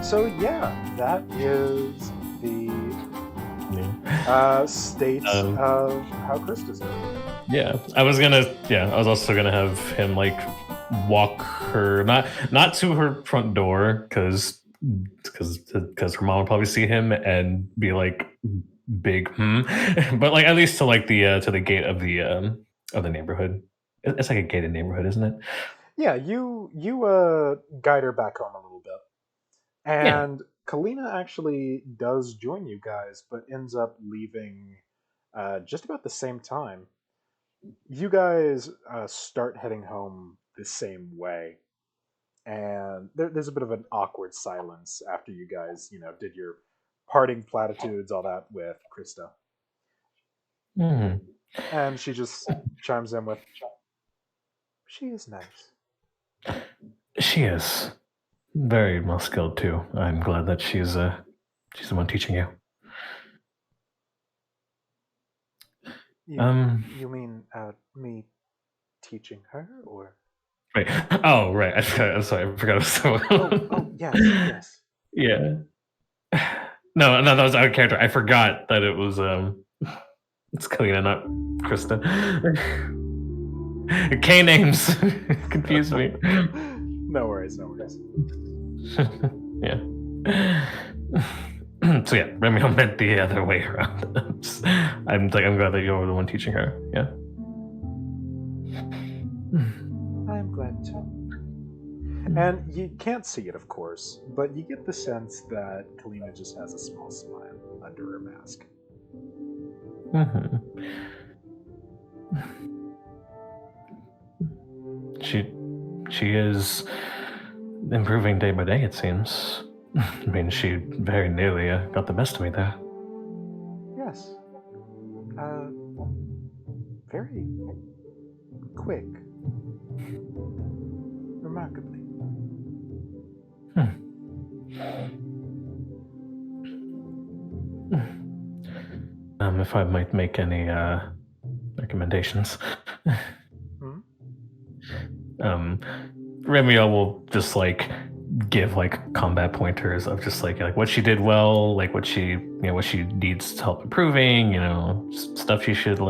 So yeah, that is the state of how Krista's doing.
Yeah, I was also gonna have him like walk her not to her front door because her mom would probably see him and be like big but like at least to like the gate of the neighborhood. It's like a gated neighborhood, isn't it?
Yeah, you guide her back home a little bit, and Kalina actually does join you guys, but ends up leaving just about the same time. You guys start heading home the same way, and there's a bit of an awkward silence after you guys, did your parting platitudes, all that with Krista. And she just chimes in with, "She is nice."
She is very well skilled too. I'm glad that she's the one teaching you.
You mean me teaching her, or?
Wait. Oh, right. I'm sorry. I forgot.
Yes.
Yeah. No, that was out of character. I forgot that it was it's Kalina, not Krista. K names confused me.
No worries.
Yeah. So yeah, Ramiel meant the other way around. I'm glad that you're the one teaching her. Yeah.
I'm glad too. And you can't see it, of course, but you get the sense that Kalina just has a small smile under her mask.
She is improving day by day, it seems. I mean, she very nearly got the best of me there.
Yes. Very quick. Remarkably.
If I might make any recommendations. Ramiel will just like give like combat pointers of just like what she did well, like what she needs help improving, stuff she should do,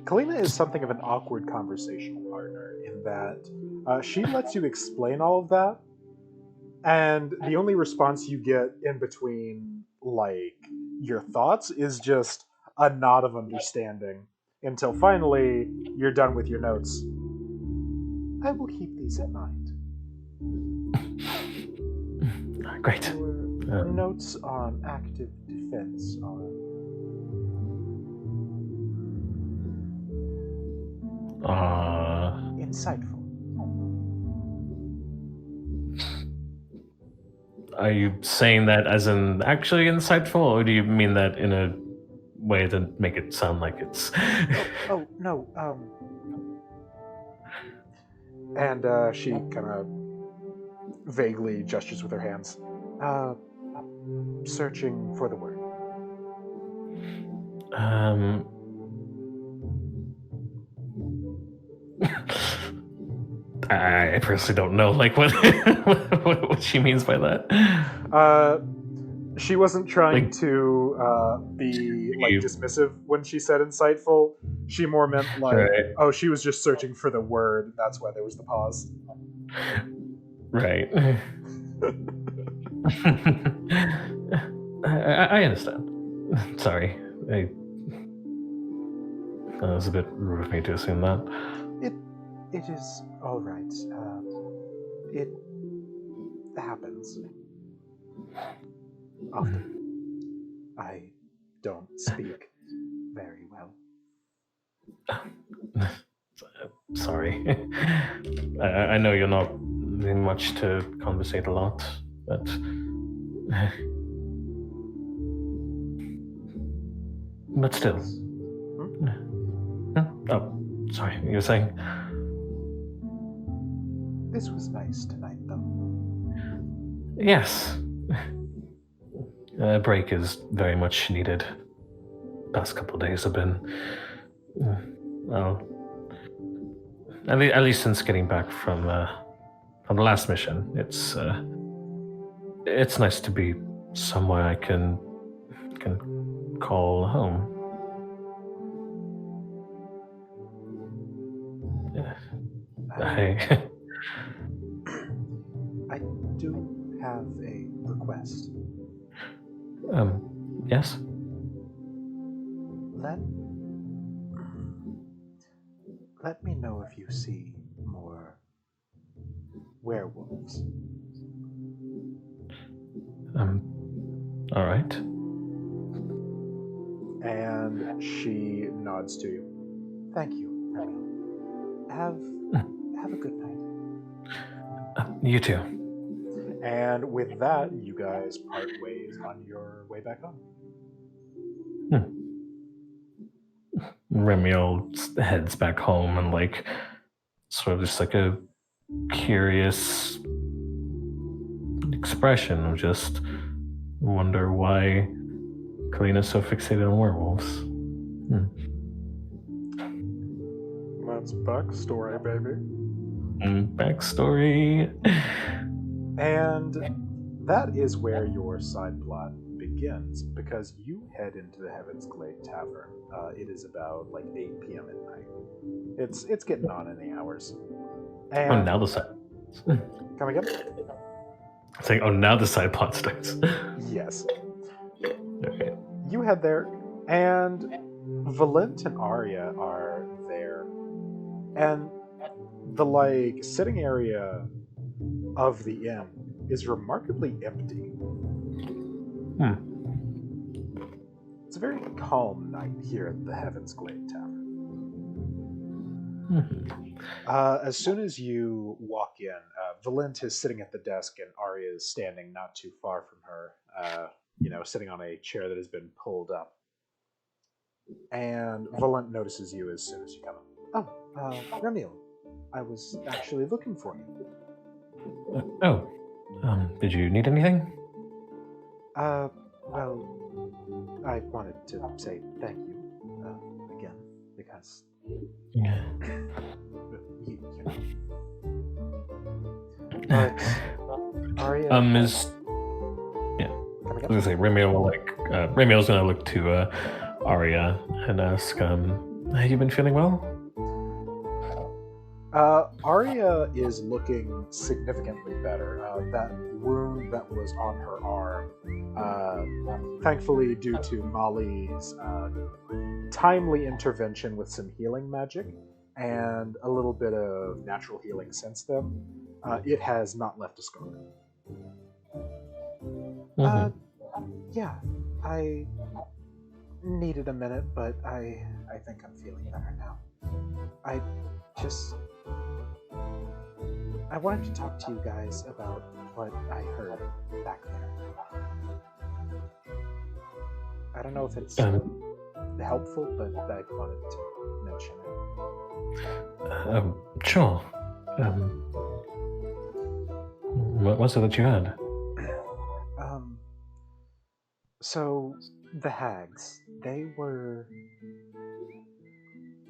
Kalina is something of an awkward conversational partner in that she lets you explain all of that, and the only response you get in between like your thoughts is just a nod of understanding until finally you're done with your notes. I will keep these in mind.
Great.
Your notes on active defense are insightful.
Are you saying that as in actually insightful, or do you mean that in a way to make it sound like it's...
Oh, no. And she kind of vaguely gestures with her hands. Searching for the word.
I personally don't know, like what what she means by that.
She wasn't trying
Like-
to be like
You-
dismissive when she said insightful. She more meant like,
Right.
oh, she was just searching for the word. That's why there was the pause.
Right. I understand. Sorry. That was a bit rude of me to assume that.
It is all right. It happens often. I don't speak very well.
Sorry. I know you're not doing much to conversate a lot, but still. Oh, sorry. You were saying?
This was nice tonight, though.
Yes. A break is very much needed. Past couple of days have been, well, at least since getting back from the last mission, it's nice to be somewhere I can call home. I
I do have a request.
yes.
Let me know if you see more werewolves.
All right.
And she nods to you. Thank you, Ramiel. Have a good night.
You too.
And with that, you guys part ways on your way back home.
Ramiel heads back home and like sort of just like a curious expression of just wonder why Kalina's so fixated on werewolves.
That's backstory, baby.
Backstory.
And that is where your side plot begins, because you head into the Heaven's Glade Tavern. It is about like 8 p.m. at night. It's getting on in the hours. And
Now the side.
come again?
Saying, now the side plot starts.
Yes.
Okay.
You head there, and Valent and Arya are there. And the like sitting area of the inn is remarkably empty. It's a very calm night here at the Heaven's Glade Tavern. As soon as you walk in, Valent is sitting at the desk, and Arya is standing not too far from her, sitting on a chair that has been pulled up. And Valent notices you as soon as you come in. Oh, Ramiel, I was actually looking for you.
Did you need anything?
Well, I wanted to say thank you, again, because,
Yeah.
you know. But, Arya...
is... Yeah.
Come
I was
again?
gonna say, Ramiel's gonna look to Arya and ask, have you been feeling well?
Arya is looking significantly better. That wound that was on her arm, thankfully due to Molly's timely intervention with some healing magic and a little bit of natural healing since then, it has not left a scar. Yeah, I needed a minute, but I think I'm feeling better now. I wanted to talk to you guys about what I heard back there. I don't know if it's helpful, but I wanted to mention it.
Sure. What was it that you had?
So, the hags, they were,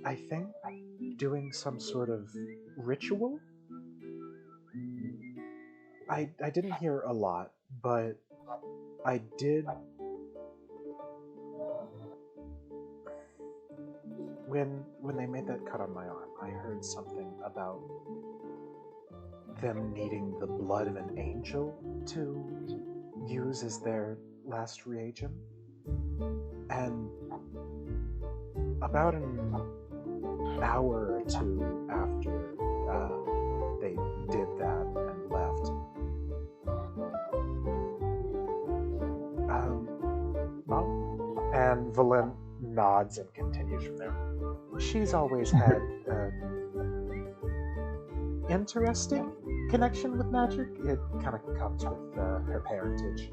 I think, doing some sort of ritual? I didn't hear a lot, but I did. When they made that cut on my arm, I heard something about them needing the blood of an angel to use as their last reagent. And about an hour or two after they did that and left, and Valen nods and continues from there. She's always had interesting connection with magic. It kind of comes with her parentage.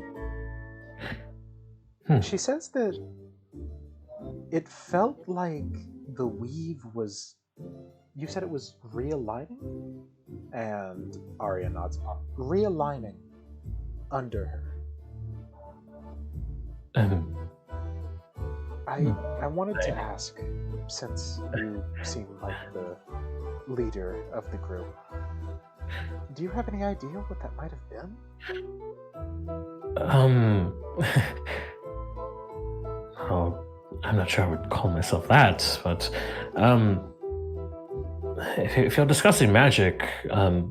She says that it felt like the weave was... You said it was realigning? And Arya nods. Realigning under her. I wanted to ask, since you seem like the leader of the group, do you have any idea what that might have been?
Oh, I'm not sure I would call myself that, but if you're discussing magic,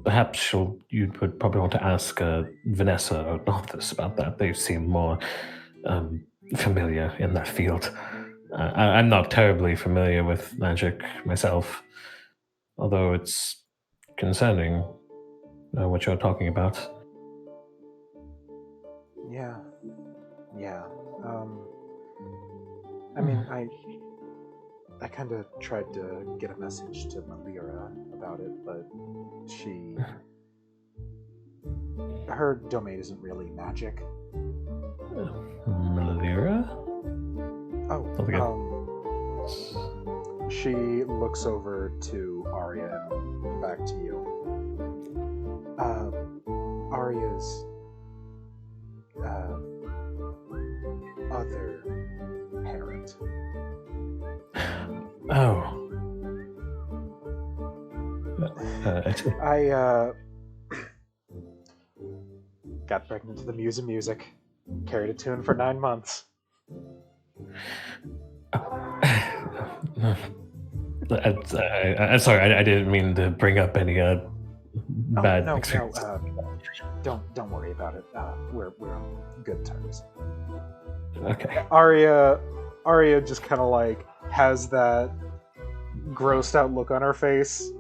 perhaps you would probably want to ask Vanessa or Nothus about that. They seem more familiar in that field. I'm not terribly familiar with magic myself, although it's concerning what you're talking about.
Yeah. I mean, I kind of tried to get a message to Malira about it, but her domain isn't really magic.
Malira?
Oh, she looks over to Arya and back to you. Arya's other parent.
Oh.
I got pregnant to the muse of music. Carried a tune for 9 months.
I'm sorry, I didn't mean to bring up any bad experience.
Don't worry about it. We're on good terms.
Okay.
Arya just kind of like has that grossed out look on her face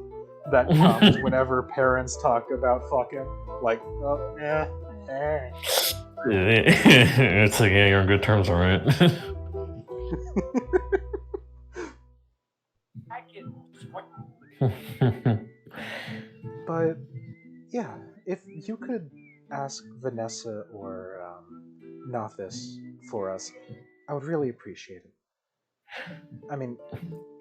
that comes whenever parents talk about fucking. Like, oh, yeah.
It's like, yeah, you're on good terms, all right.
But yeah, if you could ask Vanessa or Nothus for us, I would really appreciate it. I mean,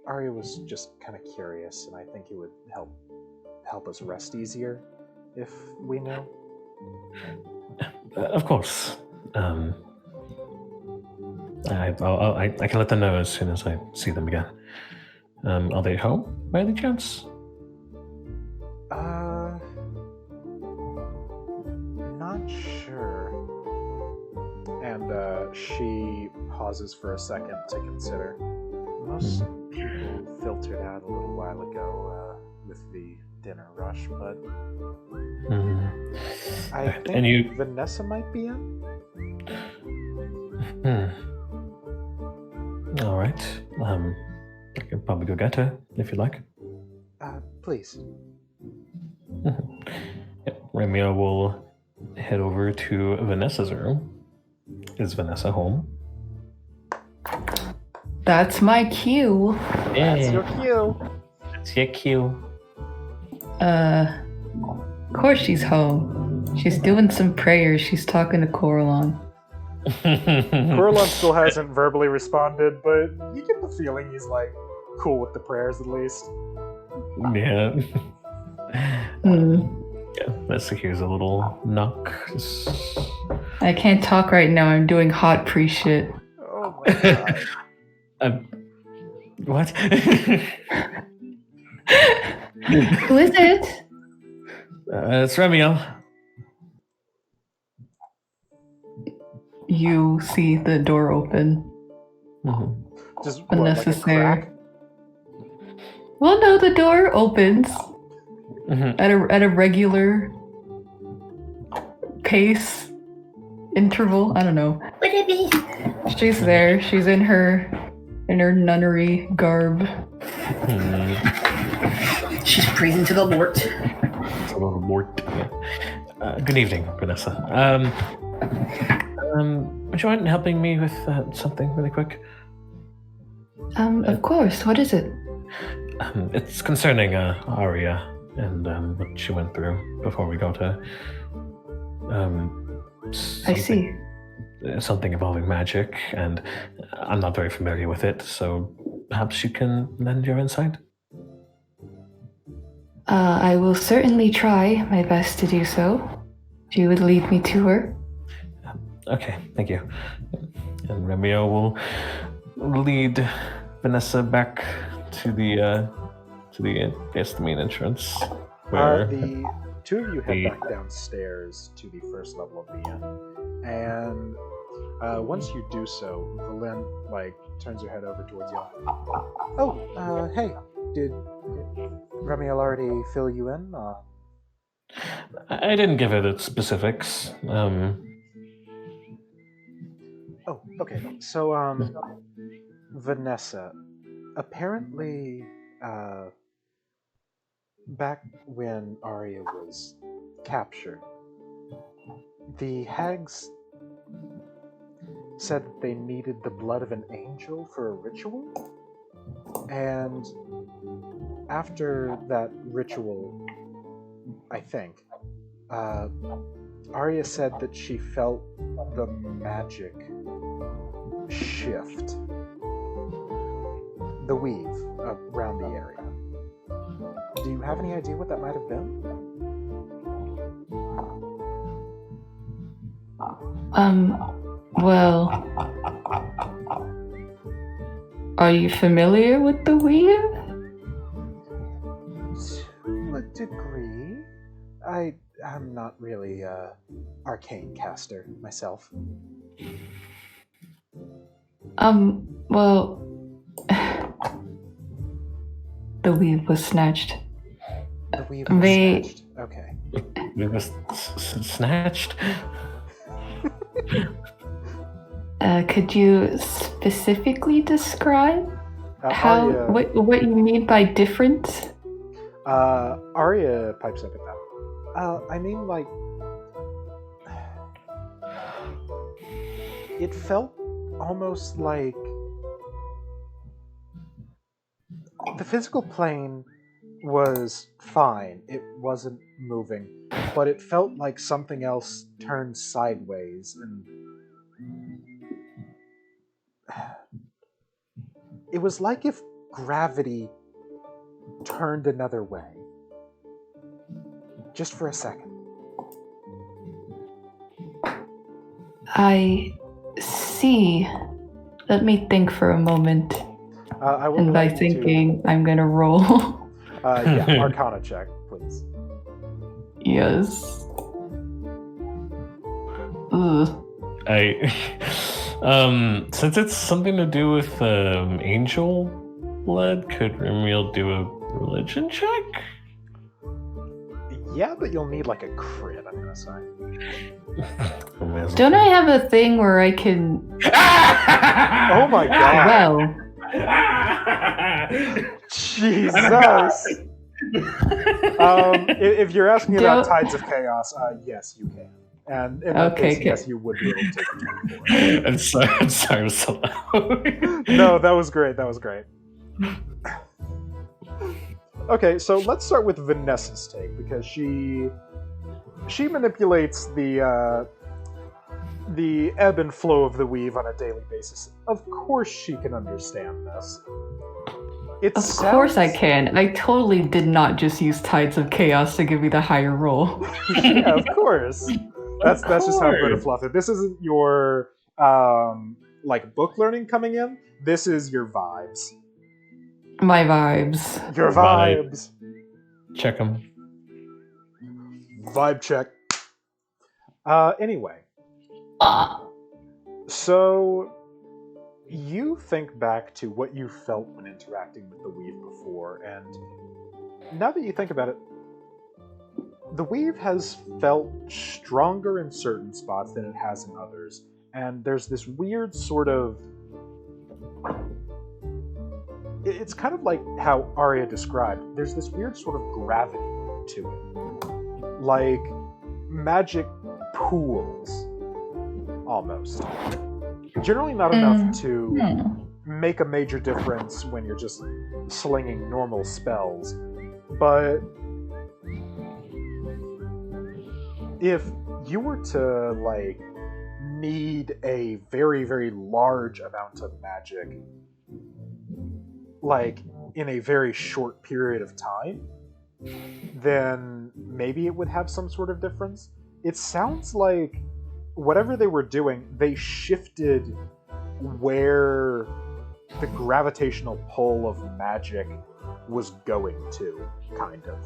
Arya was just kind of curious, and I think it would help us rest easier if we knew.
Of course. I can let them know as soon as I see them again. Are they home by any chance?
Not sure. And she pauses for a second to consider. Most people filtered out a little while ago with the dinner rush, but I think Vanessa might be in.
All right. I can probably go get her if you like.
Please.
Ramiel will head over to Vanessa's room. Is Vanessa home?
That's my cue.
That's your cue.
That's your cue.
Of course she's home. She's doing some prayers. She's talking to Coralon.
Coralon still hasn't verbally responded, but you get the feeling he's like cool with the prayers at least.
Yeah. Yeah, Vanessa hears a little knock.
I can't talk right now. I'm doing hot pre-shit.
Oh my god.
What?
Who is it?
It's Ramiel.
you see the door open.
Mhm.
Just what, like a
Unnecessary.
crack?
Well, no, the door opens
Mhm.
at a regular pace interval. I don't know.
Would it be?
She's there. She's in her nunnery garb.
Hmm.
She's praising to the Lord.
It's a little more. Good evening, Vanessa. Would you mind helping me with something really quick?
Of course. What is it?
It's concerning Arya and what she went through before we got her.
I see.
Something involving magic, and I'm not very familiar with it, so perhaps you can lend your insight?
I will certainly try my best to do so. If you would lead me to her.
Okay, thank you. And Ramiel will lead Vanessa back to the main entrance. Where
The two of you head
the-
back downstairs to the first level of the inn, and once you do so, Valen turns her head over towards you. Oh, hey, did Ramiel already fill you in?
I didn't give her the specifics.
Oh, okay. So, Vanessa, apparently, back when Arya was captured, the hags said they needed the blood of an angel for a ritual, and after that ritual, I think, Arya said that she felt the magic shift, the weave around the area. Do you have any idea what that might have been?
Well, are you familiar with the weave?
To a degree. I'm not really a arcane caster myself.
Well, the weave was snatched.
The weave was
They-
snatched. Okay.
We was snatched.
Could you specifically describe how
Arya,
what you mean by different?
Arya pipes up at that. I mean, it felt almost like the physical plane was fine. It wasn't moving, but it felt like something else turned sideways, and it was like if gravity turned another way. Just for a second.
I see. Let me think for a moment.
I will
And by
like you to-
thinking, I'm gonna roll.
yeah, Arcana check, please.
Yes. Ugh.
Since it's something to do with angel blood, could Ramiel do a religion check?
Yeah, but you'll need like a crit, I'm gonna say.
Don't I have a thing where I can?
Oh my god!
Well,
Jesus! If you're asking about
Don't-
Tides of Chaos, yes, you can. And in that
Okay,
case,
good.
yes, you would be able to take a 24.
I'm sorry, it was so loud.
No, that was great. That was great. Okay, so let's start with Vanessa's take because she manipulates the ebb and flow of the weave on a daily basis. Of course, she can understand this.
of course I can. I totally did not just use Tides of Chaos to give me the higher roll.
Yeah, of course. That's just how good of fluff it. This isn't your book learning coming in. This is your vibes.
My vibes.
Your
Vibe.
vibes.
Check them.
Vibe check. Anyway, So, you think back to what you felt when interacting with the weave before, and now that you think about it, the weave has felt stronger in certain spots than it has in others, and there's this weird sort of. It's kind of like how Arya described. There's this weird sort of gravity to it. Like magic pools, almost. Generally not enough to make a major difference when you're just slinging normal spells, but if you were to, like, need a very, very large amount of magic, like, in a very short period of time, then maybe it would have some sort of difference. It sounds like whatever they were doing, they shifted where the gravitational pull of magic was going to, kind of.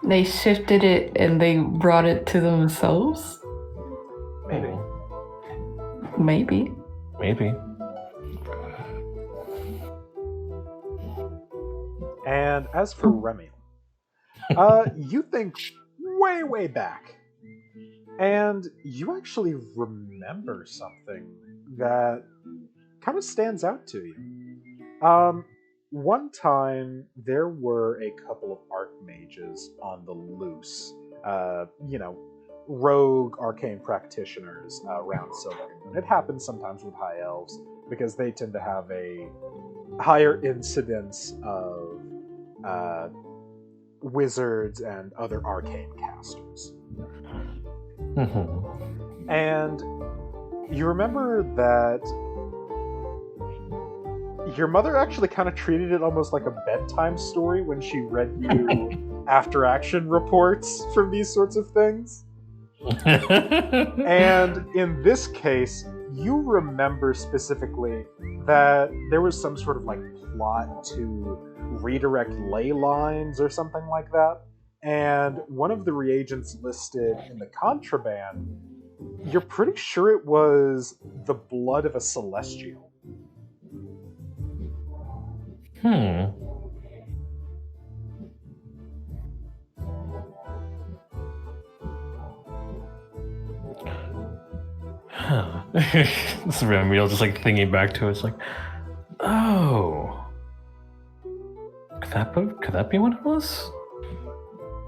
They shifted it and they brought it to themselves?
Maybe.
Maybe.
Maybe.
And as for Ramiel, you think way, way back, and you actually remember something that kind of stands out to you. One time, there were a couple of archmages on the loose, rogue arcane practitioners around Silver. It happens sometimes with high elves, because they tend to have a higher incidence of wizards and other arcane casters. And you remember that your mother actually kind of treated it almost like a bedtime story when she read you after action reports from these sorts of things. And in this case, you remember specifically that there was some sort of like plot to redirect ley lines or something like that. And one of the reagents listed in the contraband, you're pretty sure it was the blood of a celestial.
This is Ramiel just like thinking back to it. It's like, oh, could that be what it was?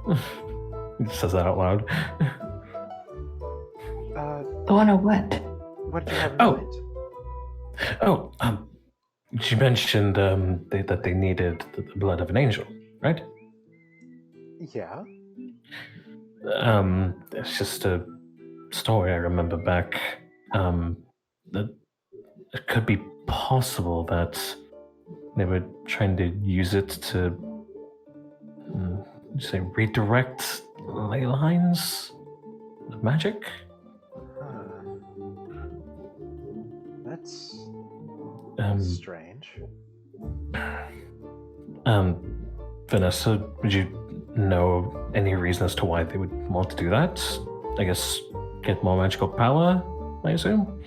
He just says that out loud.
The one of what?
What did you have in mind?
You mentioned that they needed the blood of an angel, right?
Yeah.
It's just a story I remember back. That it could be possible that they were trying to use it to say redirect ley lines of magic.
That's strange.
Vanessa, would you know any reason as to why they would want to do that? I guess get more magical power, I assume?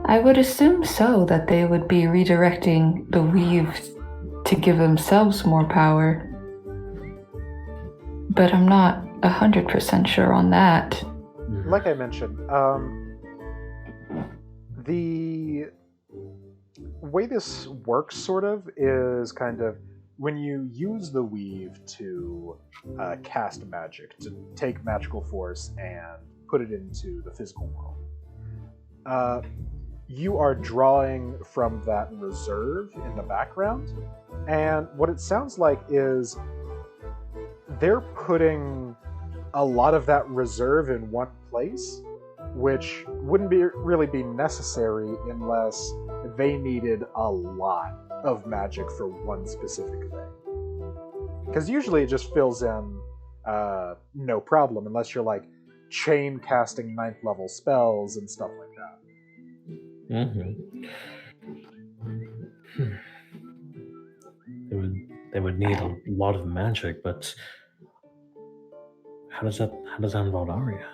I would assume so, that they would be redirecting the weave to give themselves more power. But I'm not 100% sure on that.
Like I mentioned, the way this works sort of is kind of when you use the weave to cast magic, to take magical force and put it into the physical world, you are drawing from that reserve in the background, and what it sounds like is they're putting a lot of that reserve in one place, which wouldn't really be necessary unless they needed a lot of magic for one specific thing. Because usually it just fills in no problem, unless you're like chain casting 9th level spells and stuff like that.
They would need a lot of magic, but how does that involve Arya?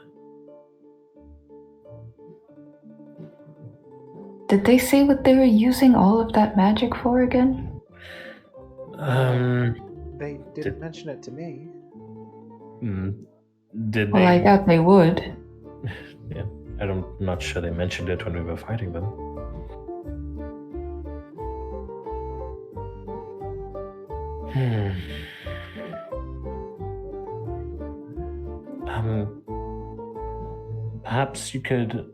Did they say what they were using all of that magic for again?
They didn't mention it to me.
Did
Well,
they?
I thought they would.
Yeah, I'm not sure they mentioned it when we were fighting them. Perhaps you could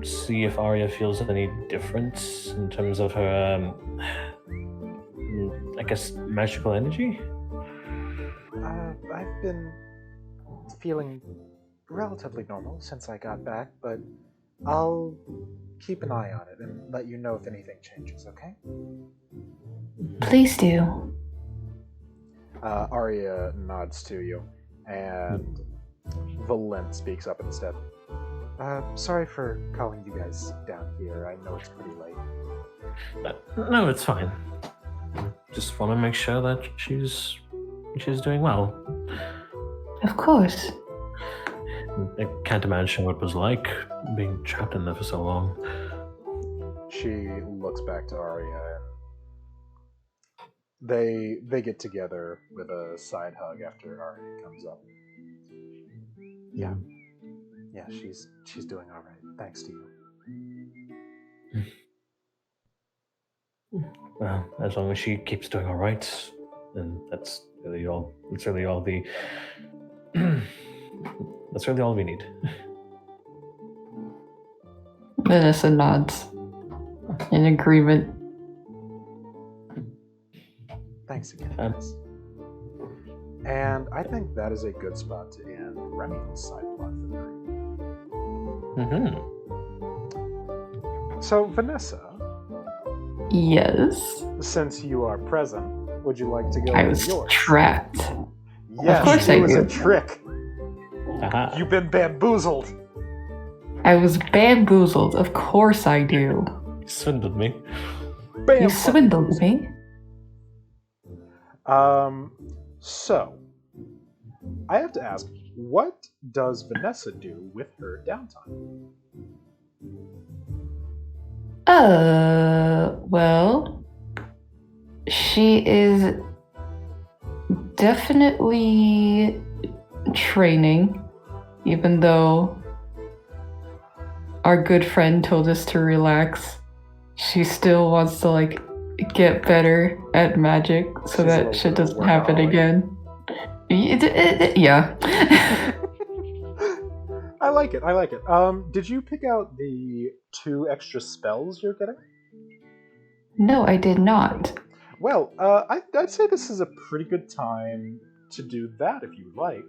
see if Arya feels any difference in terms of her, I guess, magical energy?
I've been feeling relatively normal since I got back, but I'll keep an eye on it and let you know if anything changes, okay?
Please do.
Arya nods to you, and Valent speaks up instead. Sorry for calling you guys down here. I know it's pretty late.
No, it's fine. Just want to make sure that she's doing well.
Of course.
I can't imagine what it was like being trapped in there for so long.
She looks back to Arya, and they get together with a side hug after Arya comes up. Yeah, she's doing all right. Thanks to you.
Well, as long as she keeps doing all right, then that's really all. That's really all the. That's really all we need.
Vanessa nods in agreement.
Thanks again, guys. And I think that is a good spot to end Ramiel's side plot for the night. So, Vanessa,
Yes.
since you are present, would you like to go
I
with
was
yours?
trapped.
Yes,
Of course
it
I
was
do.
a trick.
Aha.
You've been bamboozled.
I was bamboozled. Of course I do.
You swindled me.
Bam.
You swindled me.
So I have to ask, what does Vanessa do with her downtime?
Well, she is definitely training, even though our good friend told us to relax. She still wants to, like, get better at magic so
She's a
that
little
shit
bit of
doesn't happen
workaholic.
again. Yeah.
I like it. Did you pick out the 2 extra spells you're getting?
No, I did not.
Well, I'd say this is a pretty good time to do that if you would like.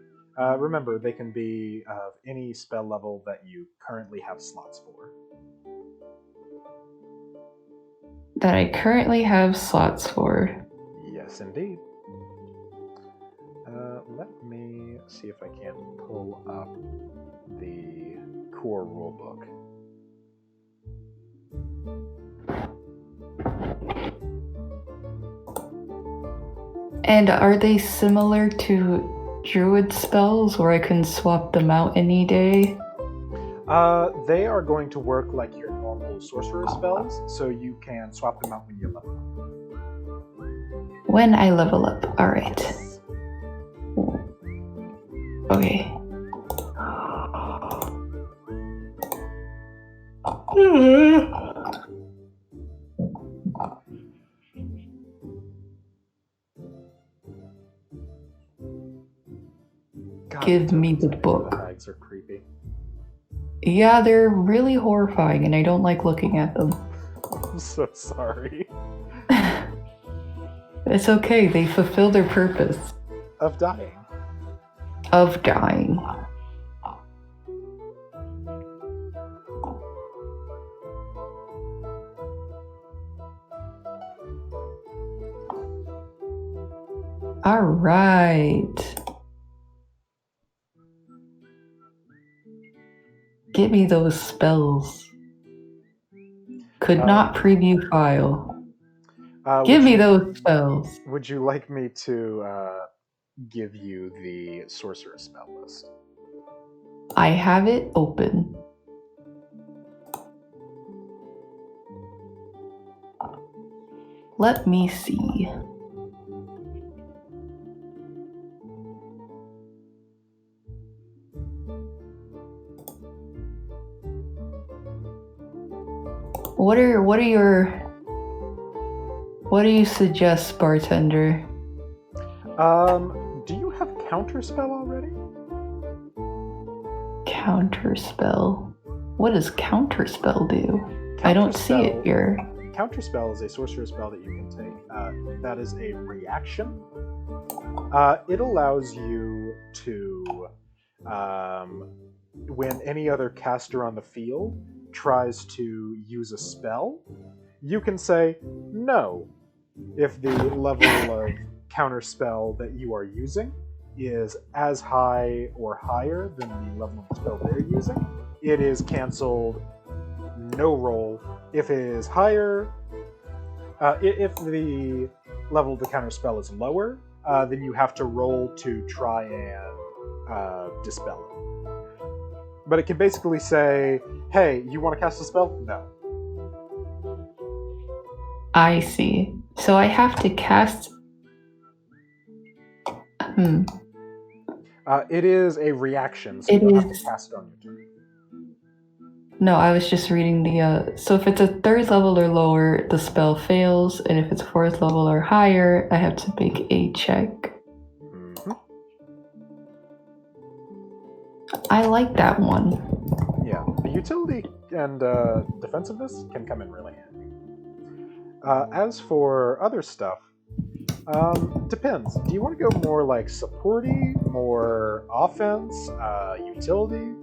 Remember, they can be of any spell level that you currently have slots for.
That I currently have slots for.
Yes, indeed. Let me see if I can pull up the core rulebook.
And are they similar to druid spells where I can swap them out any day?
They are going to work like your normal sorcerer spells, so you can swap them out when you level up.
When I level up. Alright. Okay.
God,
Give me the
the
book.
hags are creepy.
Yeah, they're really horrifying and I don't like looking at them.
I'm so sorry.
It's okay, they fulfill their purpose
Of dying.
of dying. Alright. Give me those spells. Could not preview file. Give me those spells.
Would you like me to give you the sorcerer spell list.
I have it open. Let me see. What do you suggest, bartender?
Do you have counterspell already?
Counterspell. What does counterspell do? I don't see it here.
Counterspell is a sorcerer spell that you can take. That is a reaction. It allows you to, when any other caster on the field tries to use a spell, you can say no if the level of counterspell that you are using is as high or higher than the level of the spell they're using. It is cancelled, no roll. If it is higher, if the level of the counterspell is lower, then you have to roll to try and dispel it. But it can basically say, hey, you want to cast a spell? No.
I see. So I have to cast...
It is a reaction, so
It
you don't have
is-
to cast it on your turn.
No, I was just reading the... So if it's a 3rd level or lower, the spell fails, and if it's 4th level or higher, I have to make a check.
Mm-hmm.
I like that one.
Yeah, the utility and defensiveness can come in really handy. As for other stuff, depends. Do you want to go more like supporty, more offense, utility?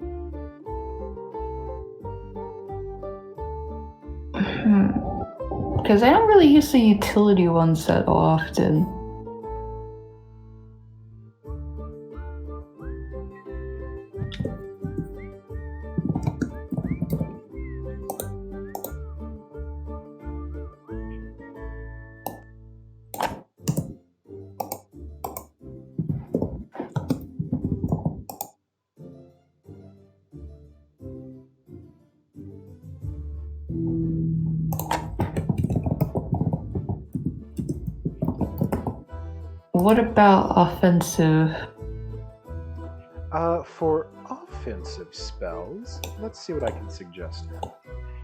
Because I don't really use the utility ones that often. What about offensive?
For offensive spells, let's see what I can suggest here.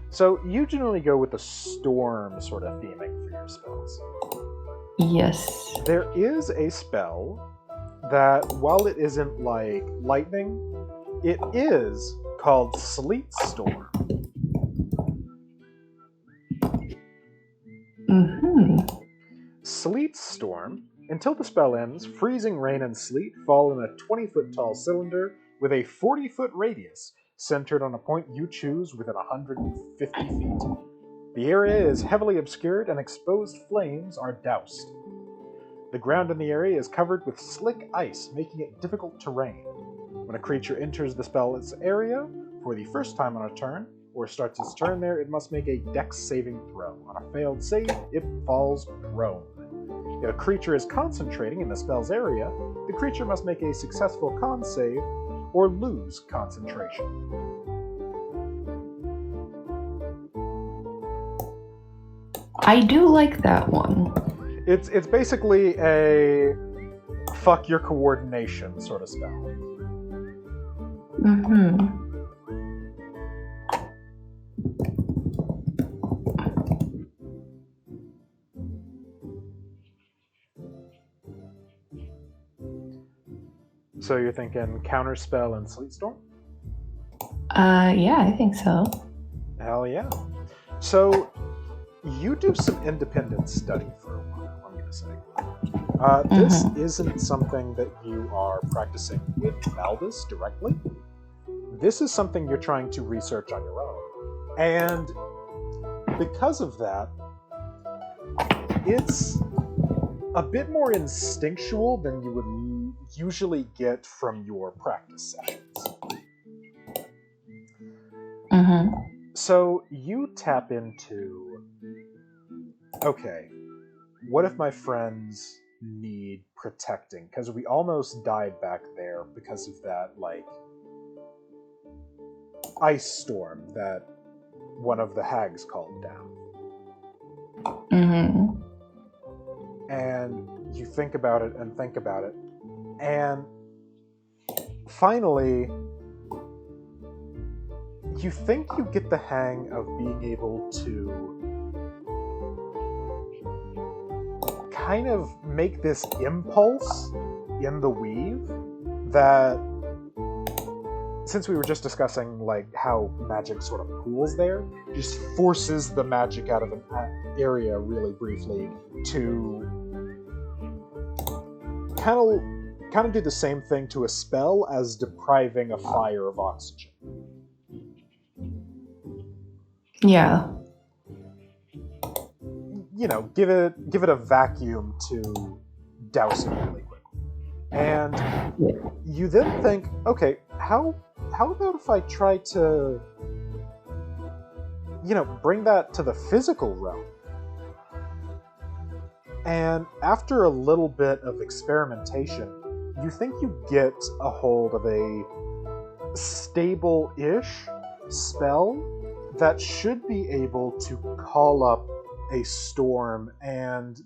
So you generally go with the storm sort of theming for your spells.
Yes.
There is a spell that, while it isn't like lightning, it is called Sleet Storm. Sleet Storm. Until the spell ends, freezing rain and sleet fall in a 20-foot tall cylinder with a 40-foot radius, centered on a point you choose within 150 feet. The area is heavily obscured and exposed flames are doused. The ground in the area is covered with slick ice, making it difficult terrain. When a creature enters the spell's area for the first time on a turn, or starts its turn there, it must make a dex saving throw. On a failed save, it falls prone. If a creature is concentrating in the spell's area, the creature must make a successful con save or lose concentration.
I do like that one.
It's basically a fuck your coordination sort of spell. So you're thinking Counterspell and Sleet Storm?
Yeah, I think so.
Hell yeah. So you do some independent study for a while, I'm going to say. This isn't something that you are practicing with Valdis directly. This is something you're trying to research on your own. And because of that, it's a bit more instinctual than you would usually get from your practice sessions. So you tap into, okay, what if my friends need protecting, because we almost died back there because of that, like, ice storm that one of the hags called down.
Mm-hmm.
And you think about it and think about it, and finally, you think you get the hang of being able to kind of make this impulse in the weave that, since we were just discussing like how magic sort of pools there, just forces the magic out of an area really briefly to kind of do the same thing to a spell as depriving a fire of oxygen.
Yeah.
You know, give it a vacuum to douse it really quickly. And you then think, okay, how about if I try to, you know, bring that to the physical realm? And after a little bit of experimentation, you think you get a hold of a stable-ish spell that should be able to call up a storm and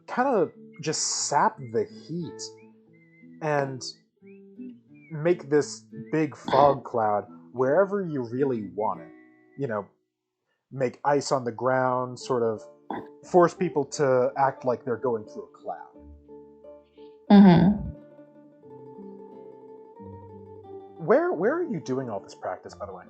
kind of just sap the heat and make this big fog cloud wherever you really want it. You know, make ice on the ground, sort of force people to act like they're going through a cloud.
Mm-hmm.
Where are you doing all this practice, by the way?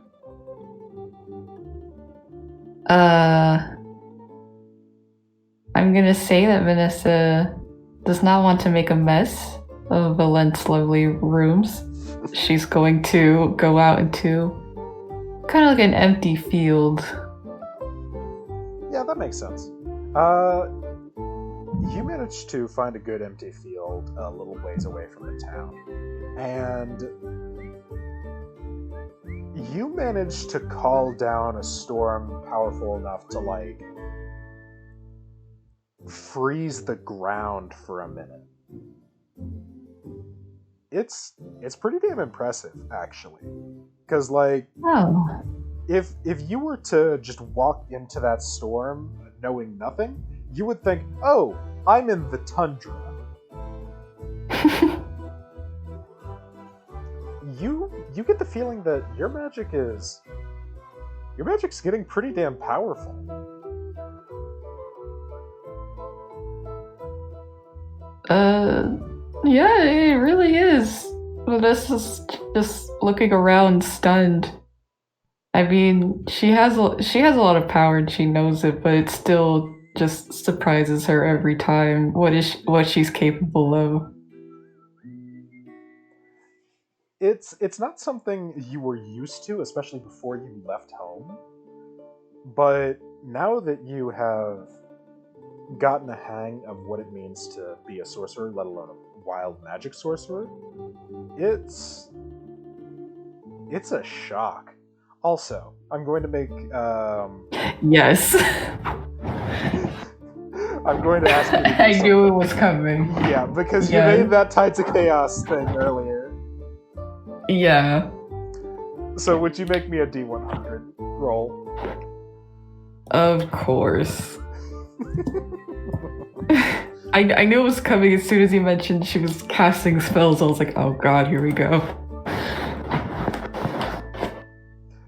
I'm gonna say that Vanessa does not want to make a mess of Valent's lovely rooms. She's going to go out into kind of like an empty field.
Yeah, that makes sense. You managed to find a good empty field a little ways away from the town. And you managed to call down a storm powerful enough to, like, freeze the ground for a minute. It's pretty damn impressive, actually. Because, like,
Oh.
if you were to just walk into that storm knowing nothing, you would think, oh, I'm in the tundra. You get the feeling that your magic's getting pretty damn powerful.
Yeah, it really is. Vanessa's just looking around stunned. I mean, she has a lot of power and she knows it, but it still just surprises her every time what she's capable of.
It's not something you were used to, especially before you left home. But now that you have gotten a hang of what it means to be a sorcerer, let alone a wild magic sorcerer, it's a shock. Also, I'm going to make
Yes.
I'm going to ask you to do
I
something.
knew it was coming.
Yeah, because you
Yeah.
made that Tides of Chaos thing earlier.
Yeah.
So would you make me a D100 roll?
Of course. I knew it was coming as soon as you mentioned she was casting spells. I was like, oh god, here we go.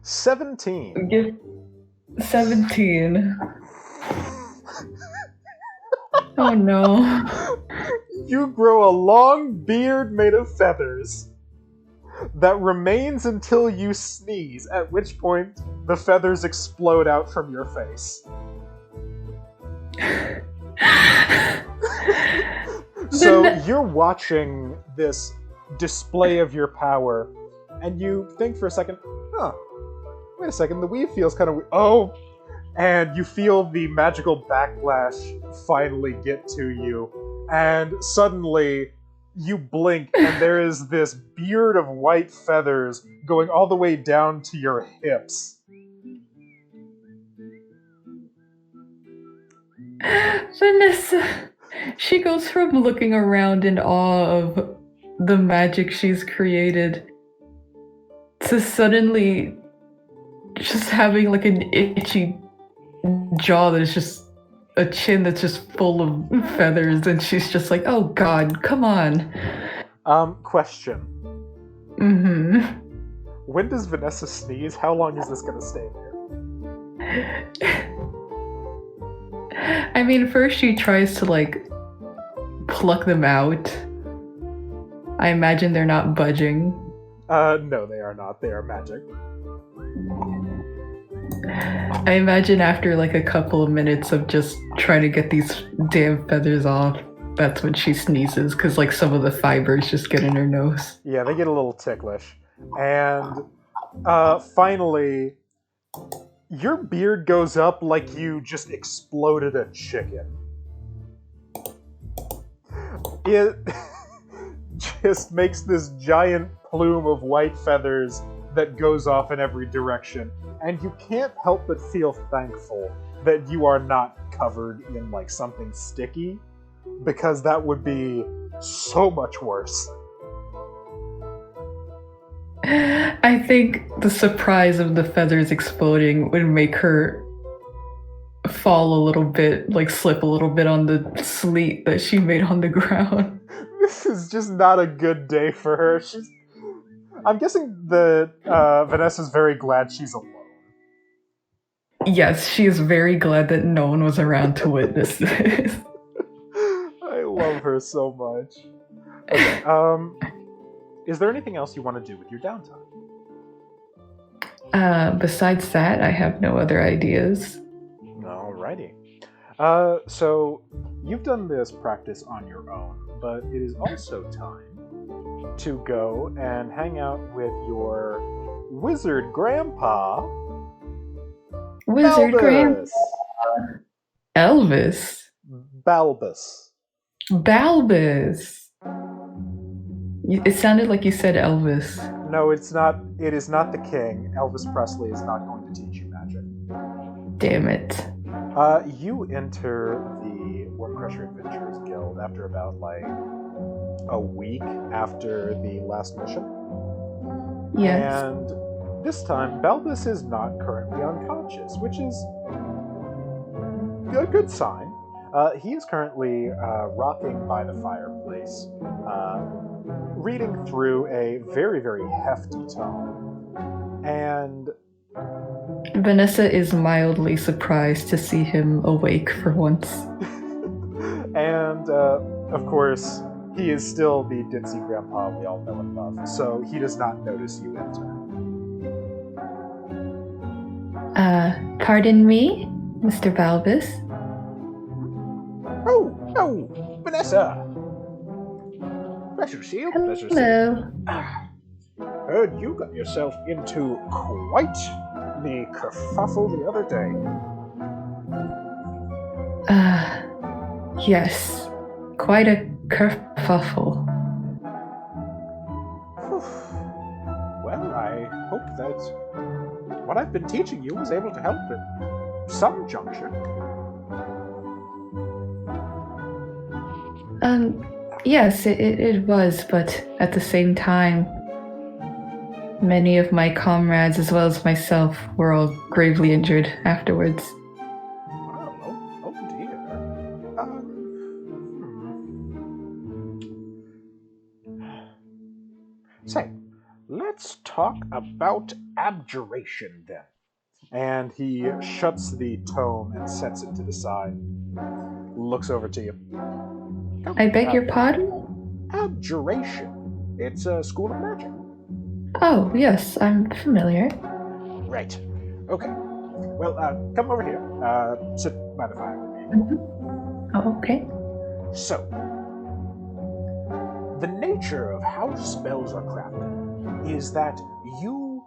17.
Give 17. Oh no.
You grow a long beard made of feathers that remains until you sneeze, at which point the feathers explode out from your face. So you're watching this display of your power, and you think for a second, wait a second, the weave feels kind of oh, and you feel the magical backlash finally get to you, and suddenly you blink, and there is this beard of white feathers going all the way down to your hips.
Vanessa, She goes from looking around in awe of the magic she's created to suddenly just having like an itchy jaw that's just a chin that's just full of feathers, and she's just like, oh god, come on.
Question.
Mm-hmm.
When does Vanessa sneeze? How long is this gonna stay there?
I mean, first she tries to like pluck them out. I imagine they're not budging.
No, they are not. They are magic.
I imagine after like a couple of minutes of just trying to get these damn feathers off, that's when she sneezes, because like some of the fibers just get in her nose.
Yeah, they get a little ticklish. And finally, your beard goes up like you just exploded a chicken. It just makes this giant plume of white feathers that goes off in every direction. And you can't help but feel thankful that you are not covered in like something sticky, because that would be so much worse.
I think the surprise of the feathers exploding would make her fall a little bit, like slip a little bit on the sleet that she made on the ground.
This is just not a good day for her. I'm guessing that Vanessa's very glad she's alone.
Yes, she is very glad that no one was around to witness this.
I love her so much. Okay, is there anything else you want to do with your downtime?
Besides that, I have no other ideas.
Alrighty. So, you've done this practice on your own, but it is also time to go and hang out with your wizard grandpa,
Wizard
Balbus.
Elvis?
Balbus.
Balbus! It sounded like you said Elvis.
No, it's not. It is not the king. Elvis Presley is not going to teach you magic.
Damn it.
You enter the Wormcrusher Adventurers Guild after about like a week after the last mission.
Yes.
And this time, Balbus is not currently unconscious, which is a good sign. He is currently rocking by the fireplace, reading through a very, very hefty tome. And
Vanessa is mildly surprised to see him awake for once.
and, of course, he is still the ditzy grandpa we all know and love, so he does not notice you enter.
Pardon me, Mr. Balbus?
Oh, Vanessa! Pleasure to see you. Pleasure to see you.
Hello.
Heard you got yourself into quite the kerfuffle the other day.
Yes. Quite a kerfuffle.
Well, I hope that what I've been teaching you was able to help at some juncture.
Yes, it was, but at the same time, many of my comrades, as well as myself, were all gravely injured afterwards.
Oh dear. Say, let's talk about abjuration then.
And he shuts the tome and sets it to the side. Looks over to you.
I beg your pardon?
Abjuration. It's a school of magic.
Oh, yes, I'm familiar.
Right. Okay. Well, come over here. Sit by the fire with me.
Mm-hmm. Oh, okay.
So, the nature of how spells are crafted is that you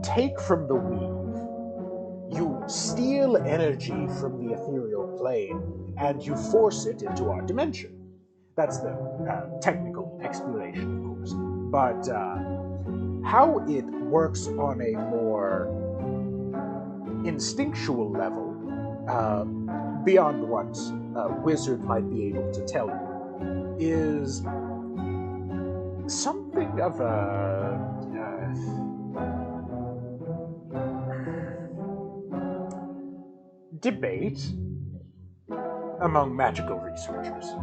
take from the weave, you steal energy from the ethereal plane, and you force it into our dimension. That's the technical explanation, of course. But how it works on a more instinctual level, beyond what a wizard might be able to tell you is something of a debate among magical researchers.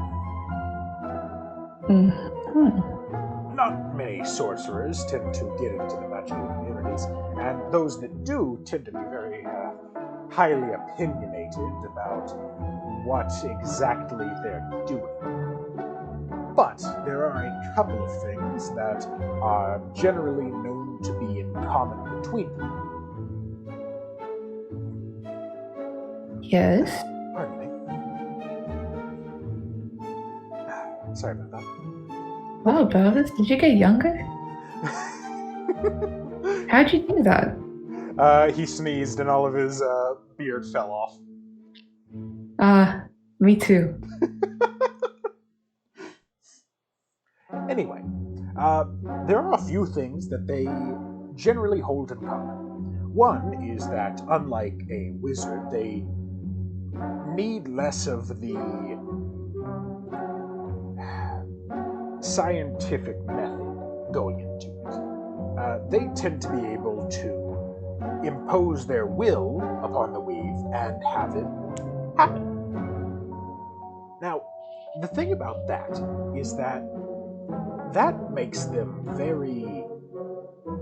Not many sorcerers tend to get into the magical communities, and those that do tend to be very highly opinionated about what exactly they're doing. But there are a couple of things that are generally known to be in common between them.
Yes.
Pardon me. Sorry about that.
Wow, Travis, did you get younger? How'd you do that?
He sneezed and all of his beard fell off.
Me too.
Anyway, there are a few things that they generally hold in common. One is that, unlike a wizard, they need less of the scientific method going into it. They tend to be able to impose their will upon the weave and have it happen. Now, the thing about that is that makes them very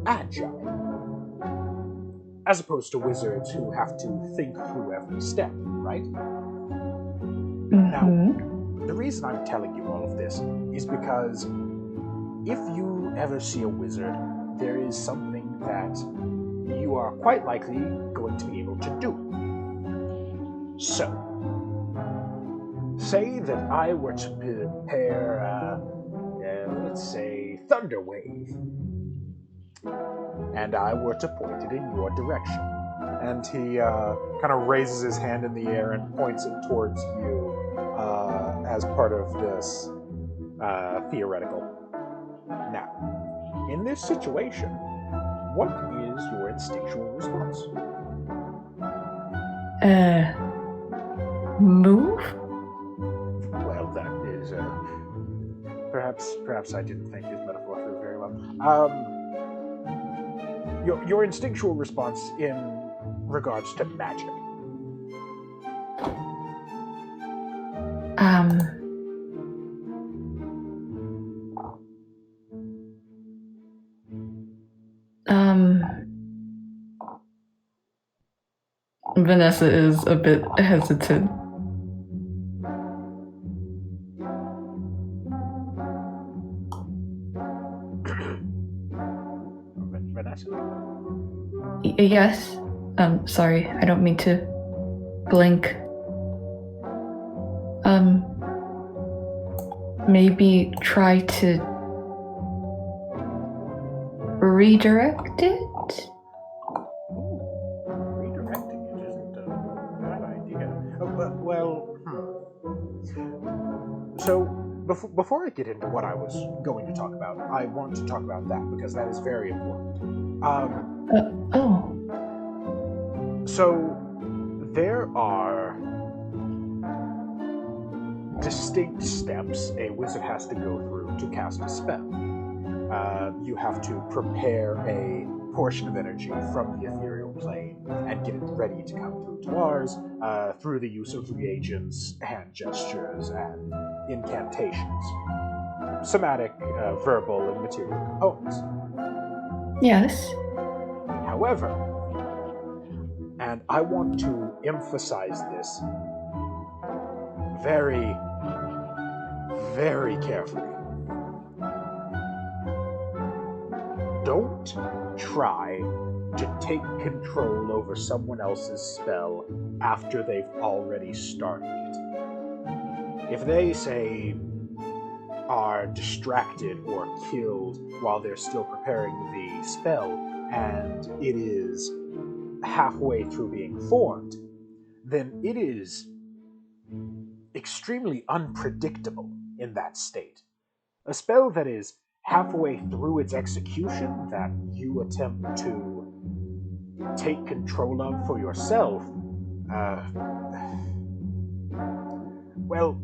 agile, as opposed to wizards who have to think through every step, right? Now, the reason I'm telling you all of this is because if you ever see a wizard, there is something that you are quite likely going to be able to do. So, say that I were to prepare, let's say, Thunder Wave, and I were to point it in your direction.
And he kind of raises his hand in the air and points it towards you as part of this theoretical. Now, in this situation, what is your instinctual response?
Move?
Well, that is, perhaps I didn't think his metaphor through very well. Your instinctual response in regards to magic.
Vanessa is a bit hesitant.
Vanessa?
Yes. Sorry, I don't mean to blink. Maybe try to redirect it?
Redirecting it isn't a bad idea. So, before I get into what I was going to talk about, I want to talk about that because that is very important. So, there are distinct steps a wizard has to go through to cast a spell. You have to prepare a portion of energy from the ethereal plane and get it ready to come through to ours through the use of reagents, hand gestures, and incantations. Somatic, verbal, and material components.
Yes.
However, and I want to emphasize this very, very carefully. Don't try to take control over someone else's spell after they've already started it. If they, say, are distracted or killed while they're still preparing the spell, and it is halfway through being formed, then it is extremely unpredictable in that state. A spell that is halfway through its execution that you attempt to take control of for yourself, Well,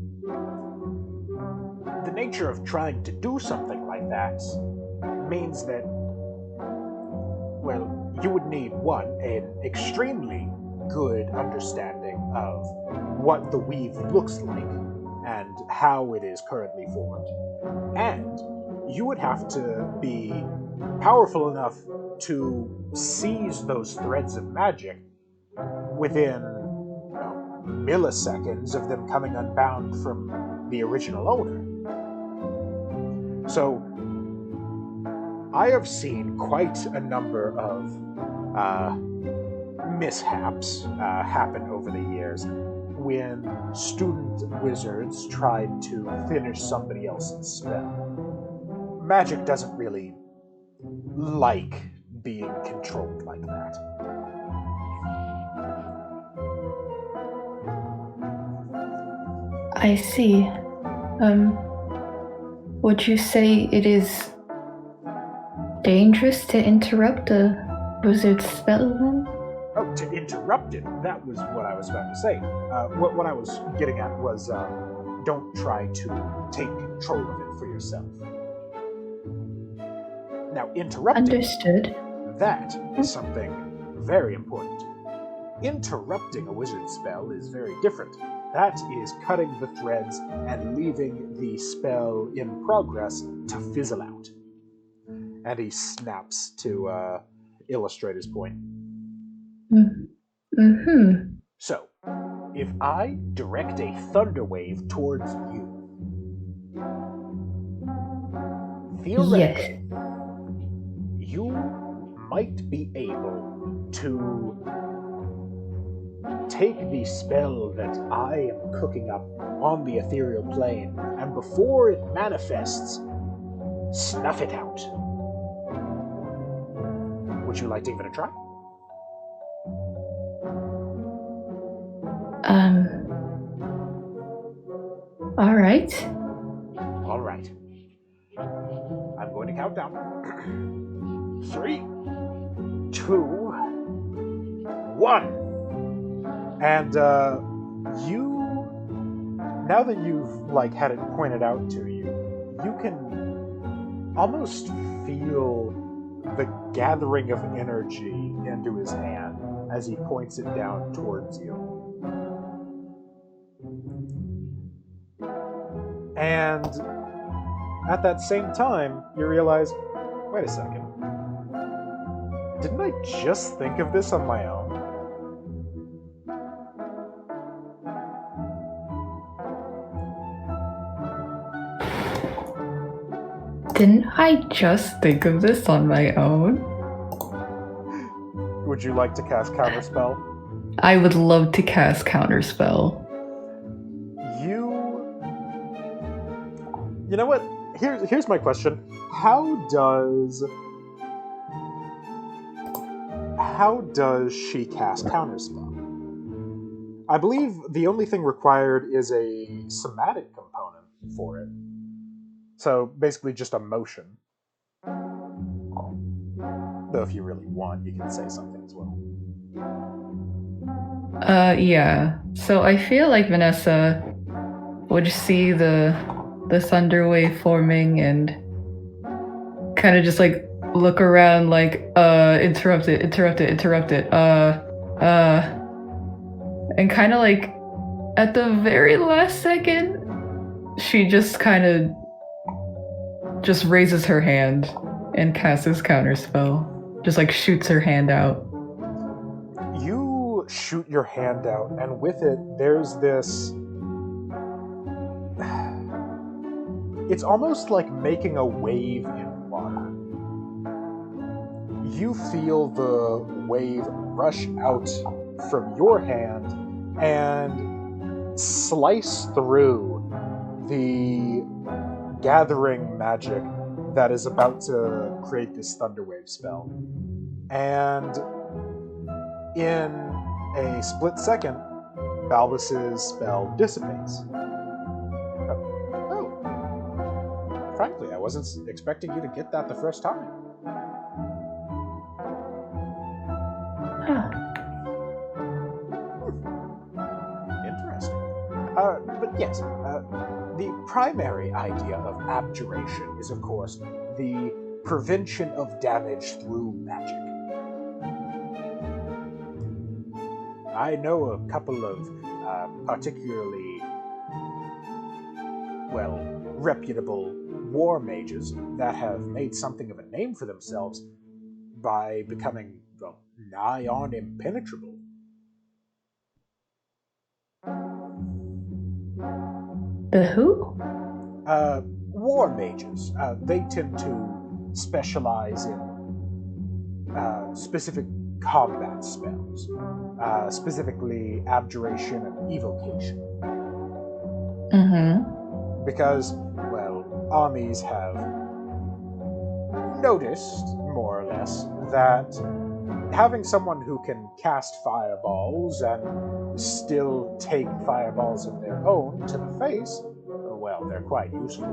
the nature of trying to do something like that means that, well, you would need one, an extremely good understanding of what the weave looks like and how it is currently formed, and you would have to be powerful enough to seize those threads of magic within milliseconds of them coming unbound from the original owner. So, I have seen quite a number of mishaps happen over the years when student wizards tried to finish somebody else's spell. Magic doesn't really like being controlled like that.
I see. Would you say it is dangerous to interrupt a wizard's spell then?
Oh, to interrupt it, that was what I was about to say. What I was getting at was don't try to take control of it for yourself. Now, interrupting
Understood.
that is something very important. Interrupting a wizard spell is very different. That is cutting the threads and leaving the spell in progress to fizzle out. And he snaps to illustrate his point.
Mm-hmm.
So, if I direct a thunder wave towards you, theoretically, you might be able to take the spell that I am cooking up on the ethereal plane, and before it manifests, snuff it out. Would you like to give it a try?
All right.
All right. I'm going to count down. 3, 2, 1. And you, now that you've had it pointed out to you, you can almost feel the gathering of energy into his hand as he points it down towards you. And at that same time, you realize, wait a second. Didn't I just think of this on my own?
Didn't I just think of this on my own?
Would you like to cast Counterspell?
I would love to cast Counterspell.
You know what? Here's my question. How does she cast Counterspell? I believe the only thing required is a somatic component for it. So basically just a motion. Though if you really want, you can say something as well.
Yeah. So I feel like Vanessa would see the thunder wave forming and kind of just look around interrupt it, and kind of at the very last second, she just kind of just raises her hand and casts this counterspell. Just shoots her hand out.
You shoot your hand out, and with it, there's this... It's almost like making a wave in water. You feel the wave rush out from your hand and slice through the gathering magic that is about to create this Thunderwave spell. And in a split second, Balbus's spell dissipates. Oh. Frankly, I wasn't expecting you to get that the first time.
Huh.
Interesting. But Yes, the primary idea of abjuration is, of course, the prevention of damage through magic. I know a couple of particularly, well, reputable war mages that have made something of a name for themselves by becoming, well, nigh on impenetrable.
The who?
War mages. They tend to specialize in specific combat spells, specifically abjuration and evocation.
Mm-hmm.
Because, well, armies have noticed, more or less, that having someone who can cast fireballs and still take fireballs of their own to the face, well, they're quite useful.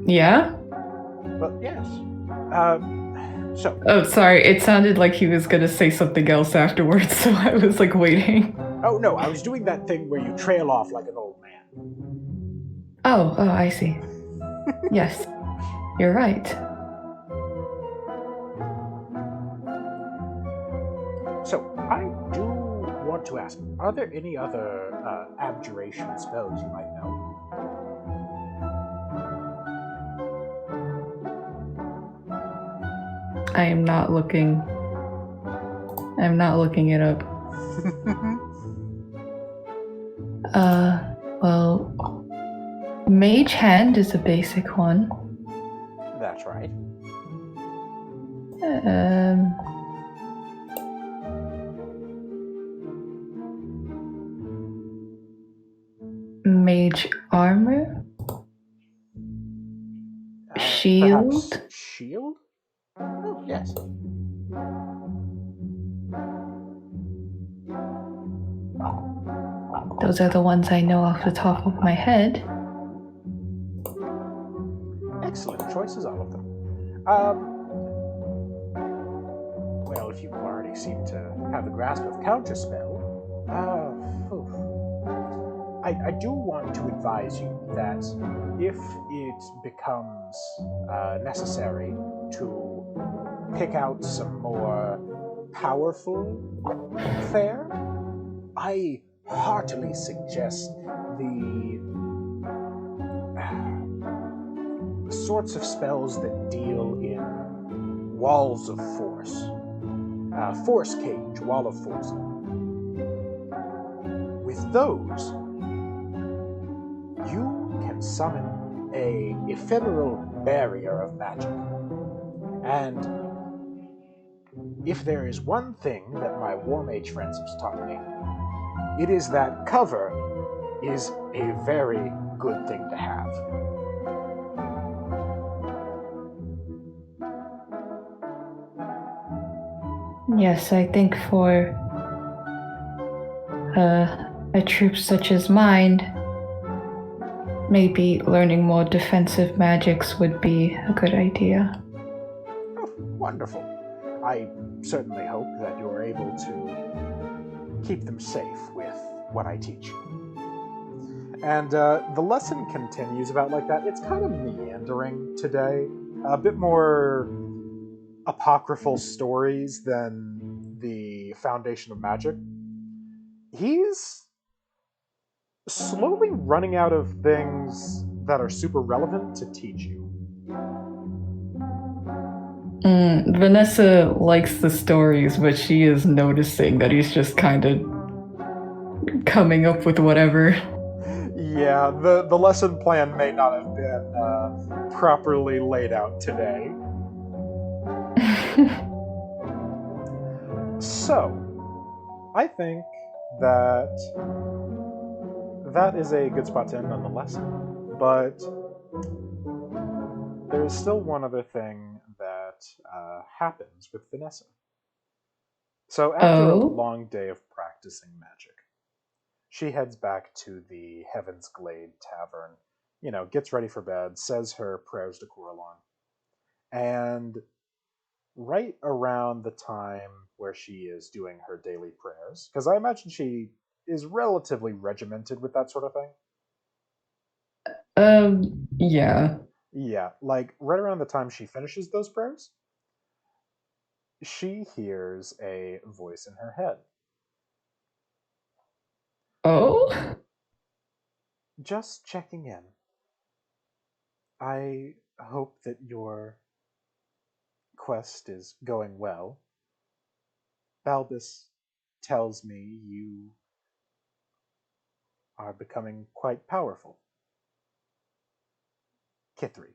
Yeah?
But yes. So.
Oh, sorry. It sounded like he was gonna say something else afterwards, so I was like waiting.
Oh no, I was doing that thing where you trail off like an old man.
Oh, I see. Yes, you're right.
So, I do want to ask, are there any other abjuration spells you might know?
I am not looking. I'm not looking it up. Well, Mage Hand is a basic one.
That's right.
Mage Armor? Shield?
Perhaps shield? Oh, yes.
Those are the ones I know off the top of my head.
Excellent choices, all of them. Well, if you already seem to have a grasp of Counterspell, I do want to advise you that if it becomes necessary to pick out some more powerful fare, I heartily suggest the sorts of spells that deal in walls of force. Force Cage, Wall of Force. With those, you can summon a ephemeral barrier of magic. And if there is one thing that my war mage friends have taught me, it is that cover is a very good thing to have.
Yes, I think for a troop such as mine, maybe learning more defensive magics would be a good idea.
Oh, wonderful. I certainly hope that you're able to keep them safe with what I teach. And the lesson continues about like that. It's kind of meandering today. A bit more apocryphal stories than the foundation of magic. He's slowly running out of things that are super relevant to teach you.
Vanessa likes the stories, but she is noticing that he's just kind of coming up with whatever.
Yeah, the lesson plan may not have been properly laid out today. So, I think that is a good spot to end on the lesson. But there is still one other thing that happens with Vanessa. So after a long day of practicing magic, She heads back to the Heaven's Glade Tavern, gets ready for bed, says her prayers to Coralon. And right around the time where she is doing her daily prayers, because I imagine she is relatively regimented with that sort of thing.
Yeah.
Yeah, like right around the time she finishes those prayers, she hears a voice in her head.
Oh?
Just checking in. I hope that your quest is going well. Balbus tells me you are becoming quite powerful. Kithri.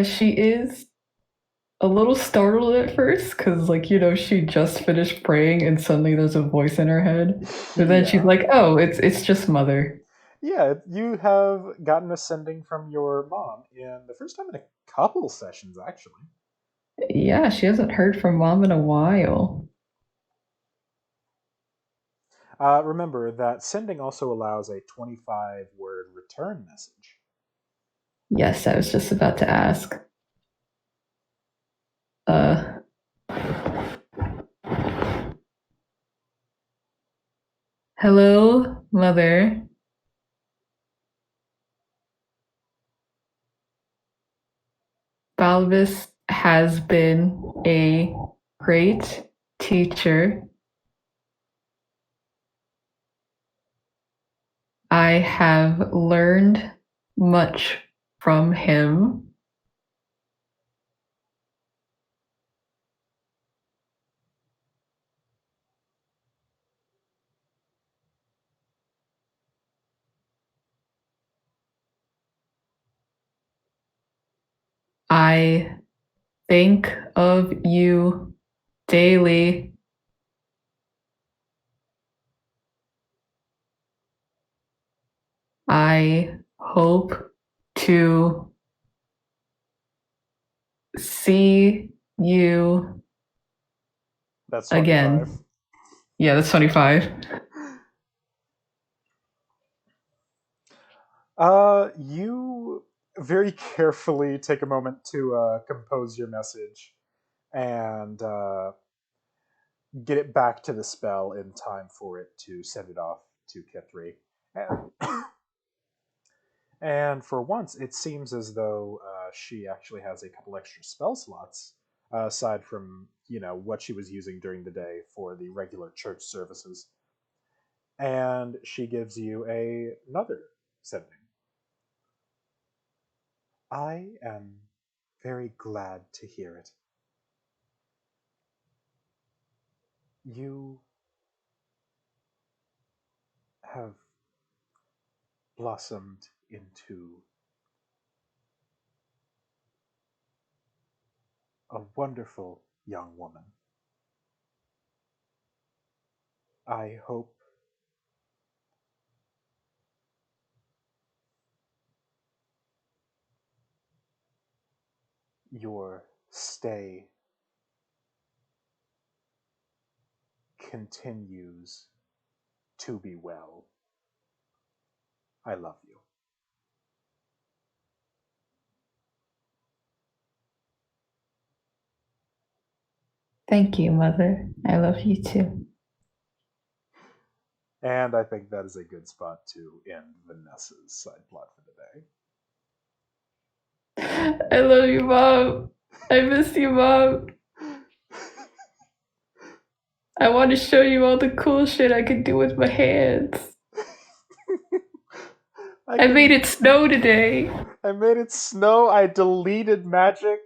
She is a little startled at first because, like, she just finished praying and suddenly there's a voice in her head. But then she's
Yeah.
like, "Oh, it's just Mother."
Yeah, you have gotten a sending from your mom in the first time in a couple sessions, actually.
Yeah, she hasn't heard from Mom in a while.
Remember that sending also allows a 25-word return message.
Yes, I was just about to ask. Uh, Hello, Mother. Balbus has been a great teacher. I have learned much from him. I think of you daily. I hope to see you
That's 25.
again. Yeah, that's 25.
You very carefully take a moment to compose your message and get it back to the spell in time for it to send it off to Kithri. And, and for once, it seems as though she actually has a couple extra spell slots aside from what she was using during the day for the regular church services. And she gives you another sending. I am very glad to hear it. You have blossomed into a wonderful young woman. I hope your stay continues to be well. I love you.
Thank you, Mother. I love you too.
And I think that is a good spot to end Vanessa's side plot for the
I love you, Mom. I miss you, Mom. I want to show you all the cool shit I can do with my hands.
day.
I made it snow today.
I made it snow. I deleted magic.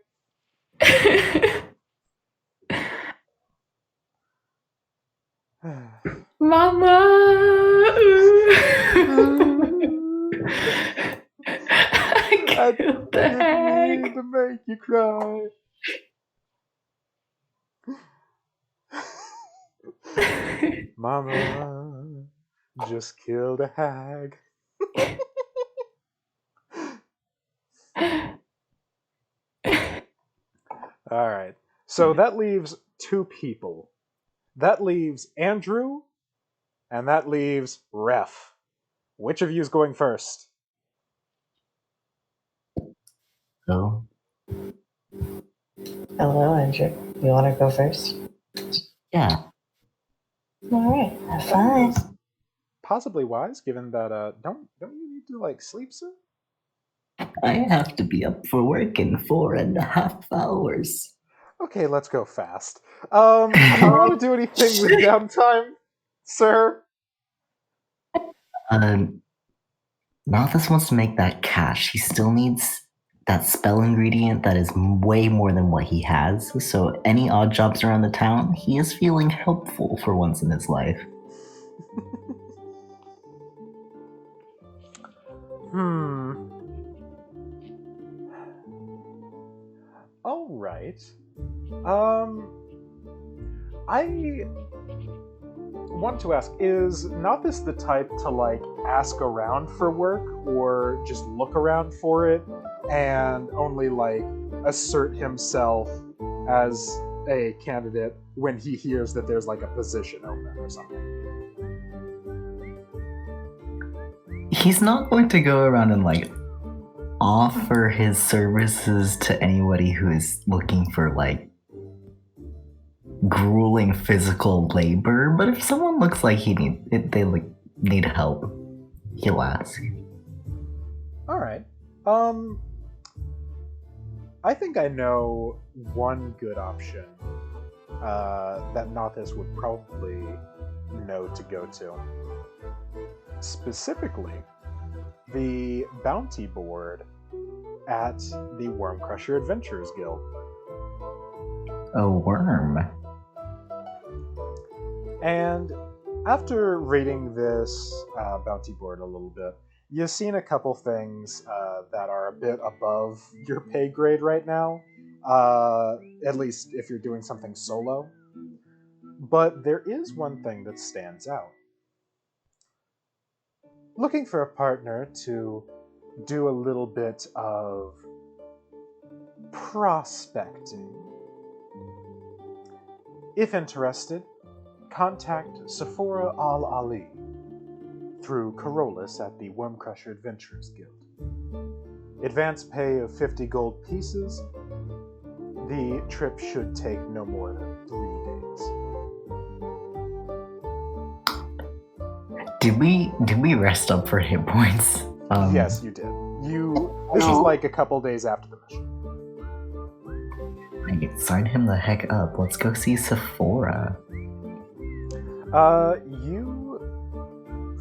Mama! I killed the
didn't
hag.
mean to make you cry. Mama just killed a hag. All right. So that leaves two people That leaves Andrew, and that leaves Ref. Which of you is going first?
So,
Hello, Andrew. You want to go first?
yeah.
All right. Have fun.
Possibly wise, given that don't you need to like sleep soon?
I have to be up for work in 4.5 hours.
Okay, let's go fast. Do you want to do anything with downtime, sir?
Nothus wants to make that cash. He still needs that spell ingredient that is way more than what he has. So any odd jobs around the town, he is feeling helpful for once in his life.
All right. I want to ask, is Nothus the type to like ask around for work or just look around for it and only like assert himself as a candidate when he hears that there's like a position open or something?
He's not going to go around and like offer his services to anybody who is looking for like grueling physical labor, but if someone looks like they like need help, he'll ask.
All right. I think I know one good option that Nothus would probably know to go to. Specifically, the bounty board at the Wormcrusher Adventurers Guild.
A worm.
And after reading this bounty board a little bit, you've seen a couple things that are a bit above your pay grade right now, at least if you're doing something solo. But there is one thing that stands out. Looking for a partner to do a little bit of prospecting. If interested, contact Sephora Al-Ali through Carolus at the Wormcrusher Adventurers Guild. Advance pay of 50 gold pieces. The trip should take no more than 3 days.
Did we rest up for hit points?
Yes, you did. This is like a couple days after the mission.
Right, sign him the heck up. Let's go see Sephora.
You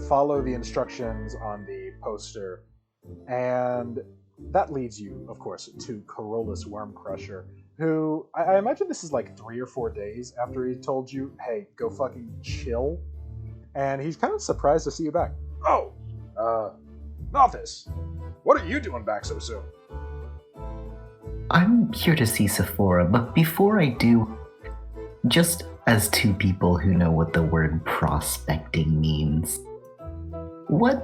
follow the instructions on the poster, and that leads you, of course, to Carolus Wormcrusher, who I imagine this is like 3 or 4 days after he told you, hey, go fucking chill. And he's kind of surprised to see you back.
Oh, Nothus, what are you doing back so soon?
I'm here to see Sephora, but before I do, just as two people who know what the word prospecting means, what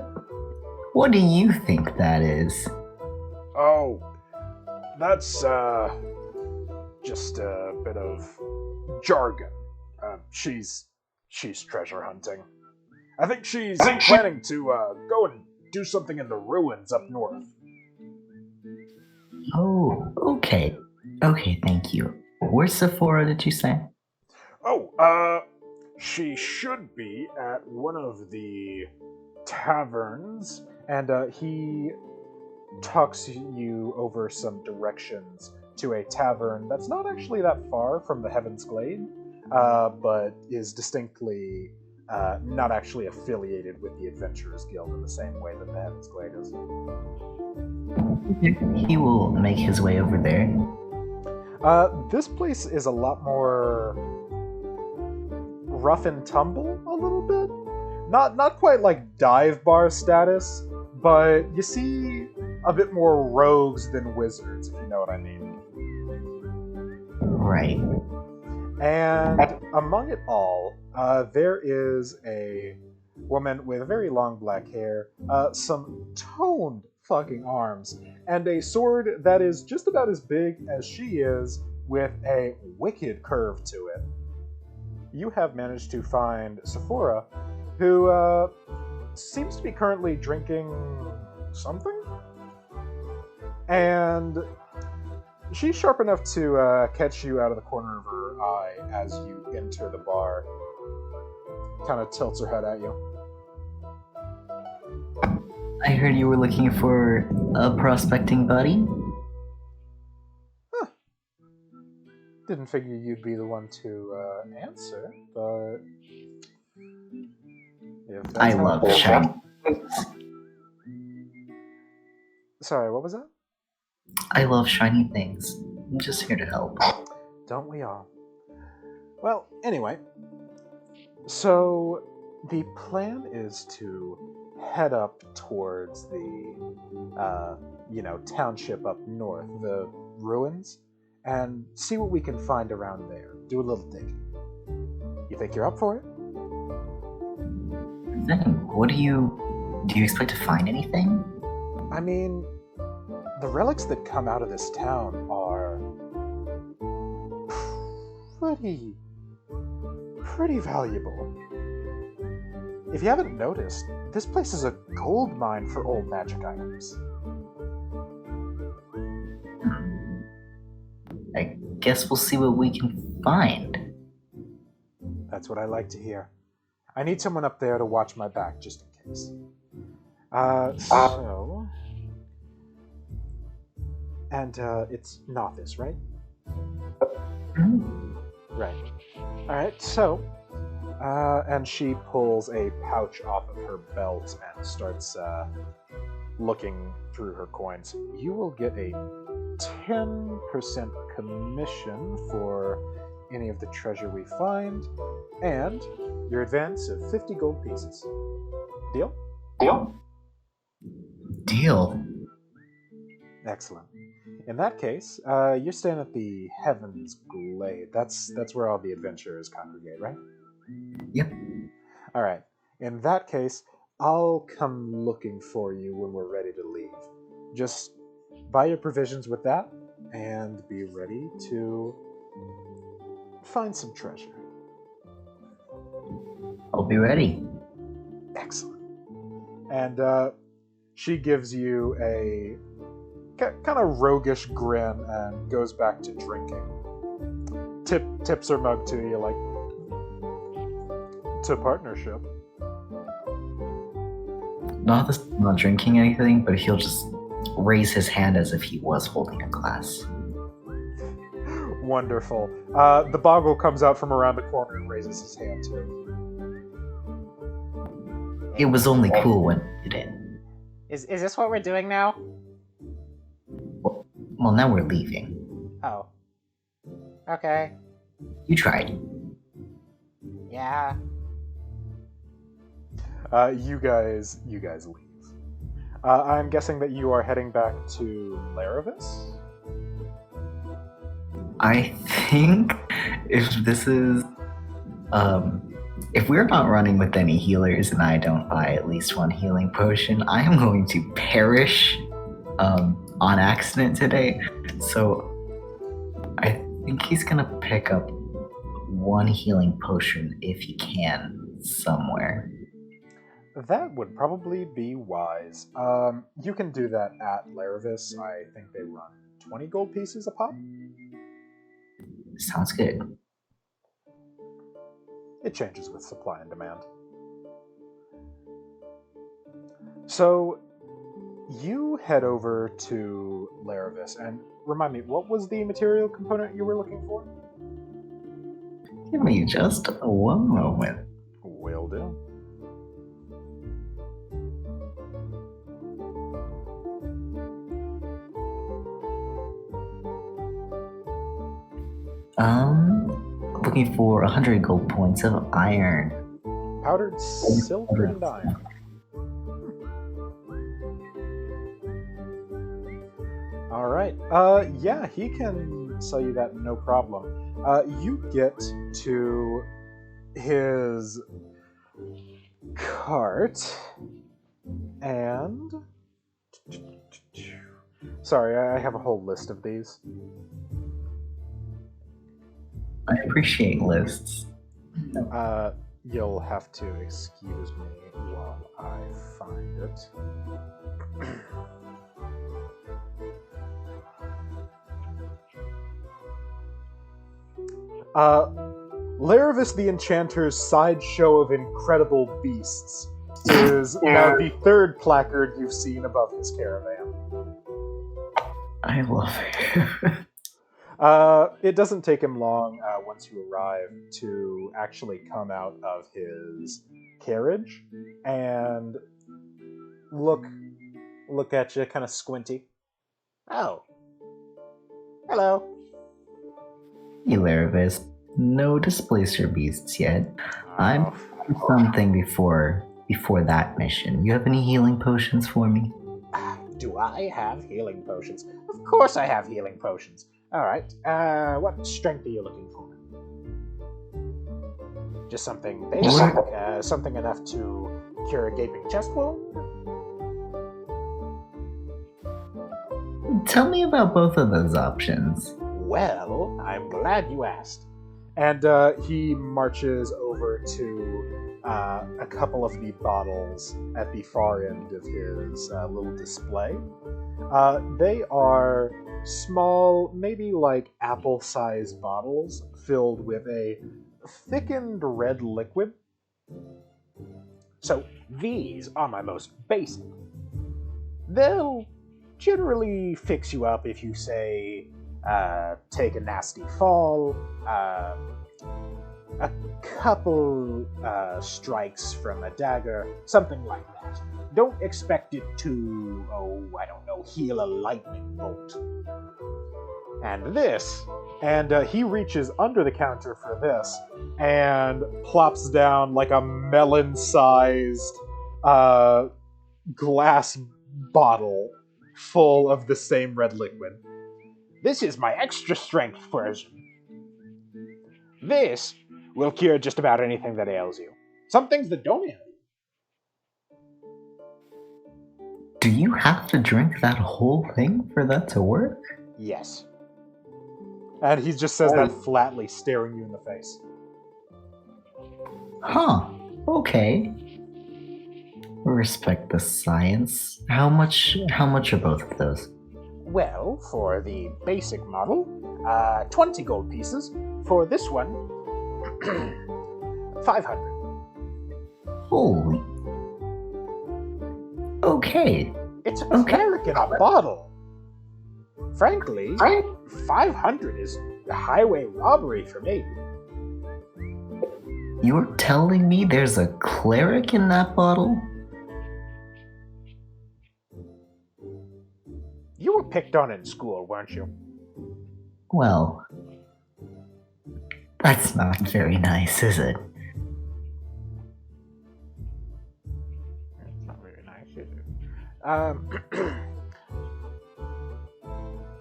do you think that is?
Oh, that's, just a bit of jargon. She's treasure hunting. I think she's planning to, go and do something in the ruins up north.
Oh, okay. Okay, thank you. Where's Sephora, did you say?
Oh, she should be at one of the taverns.
And he talks you over some directions to a tavern that's not actually that far from the Heaven's Glade, but is distinctly not actually affiliated with the Adventurers Guild in the same way that the Heaven's Glade is.
He will make his way over there.
This place is a lot more rough and tumble a little bit. Not quite like dive bar status, but you see a bit more rogues than wizards, if you know what I mean.
Right.
And among it all, there is a woman with very long black hair, some toned fucking arms, and a sword that is just about as big as she is, with a wicked curve to it. you have managed to find Sephora, who seems to be currently drinking something. And she's sharp enough to catch you out of the corner of her eye as you enter the bar. Kind of tilts her head at you.
I heard you were looking for a prospecting buddy.
Didn't figure you'd be the one to answer, but if that's
I
how
love
it goes-
shiny.
Sorry, what was that?
I love shiny things. I'm just here to help.
Don't we all? Well, anyway, so the plan is to head up towards the, township up north, the ruins, and see what we can find around there. Do a little digging. You think you're up for it?
Then, do you expect to find anything?
I mean, the relics that come out of this town are pretty valuable. If you haven't noticed, this place is a gold mine for old magic items.
I guess we'll see what we can find.
That's what I like to hear. I need someone up there to watch my back, just in case. It's Nothus, right? Right. Alright, so, and she pulls a pouch off of her belt and starts looking through her coins. You will get a 10% commission for any of the treasure we find, and your advance of 50 gold pieces. Deal?
Deal.
Excellent. In that case, you're staying at the Heaven's Glade. That's where all the adventurers congregate, right?
Yep.
All right. In that case, I'll come looking for you when we're ready to leave. Just buy your provisions with that, and be ready to find some treasure.
I'll be ready.
Excellent. And she gives you a kind of roguish grin and goes back to drinking. Tips her mug to you like, to partnership.
Nothus not drinking anything, but he'll just raise his hand as if he was holding a glass.
Wonderful. The Boggle comes out from around the corner and raises his hand too.
It was only cool when you did.
Is this what we're doing now?
Well, now we're leaving.
Oh. Okay.
You tried.
Yeah.
You guys leave. I'm guessing that you are heading back to Laravis?
I think if this is, if we're not running with any healers and I don't buy at least one healing potion, I am going to perish on accident today. So I think he's gonna pick up one healing potion if he can somewhere.
That would probably be wise. You can do that at Laravis. I think they run 20 gold pieces a pop.
Sounds good.
It changes with supply and demand. So, you head over to Laravis, and remind me, what was the material component you were looking for?
Give me just one moment.
Will do.
Looking for 100 gold points of iron.
Powdered silver and iron. Alright. Yeah, he can sell you that, no problem. You get to his cart, and... Sorry, I have a whole list of these.
I appreciate lists.
You'll have to excuse me while I find it. Larivus the Enchanter's Sideshow of Incredible Beasts is now the third placard you've seen above his caravan.
I love it.
It doesn't take him long once you arrive to actually come out of his carriage and look at you, kind of squinty. Oh, hello.
Larivus, no displacer beasts yet. I'm something before that mission. You have any healing potions for me?
Do I have healing potions? Of course I have healing potions. Alright, what strength are you looking for? Just something basic? Something enough to cure a gaping chest wound?
Tell me about both of those options.
Well, I'm glad you asked.
And he marches over to a couple of the bottles at the far end of his little display. They are small, maybe like apple-sized bottles filled with a thickened red liquid.
So, these are my most basic. They'll generally fix you up if you, say, take a nasty fall, a couple strikes from a dagger, something like that. Don't expect it to, heal a lightning bolt. And this,
and he reaches under the counter for this and plops down like a melon-sized glass bottle full of the same red liquid.
This is my extra strength version. This will cure just about anything that ails you. Some things that don't ail you.
Do you have to drink that whole thing for that to work?
Yes.
And he just says that flatly, staring you in the face.
Huh. Okay. Respect the science. How much are both of those?
Well, for the basic model, 20 gold pieces. For this one, 500.
Holy. Okay.
It's a cleric in a bottle. Frankly, 500 is highway robbery for me.
You're telling me there's a cleric in that bottle?
You were picked on in school, weren't you?
Well, that's not very nice, is it?
It's not very nice, is it?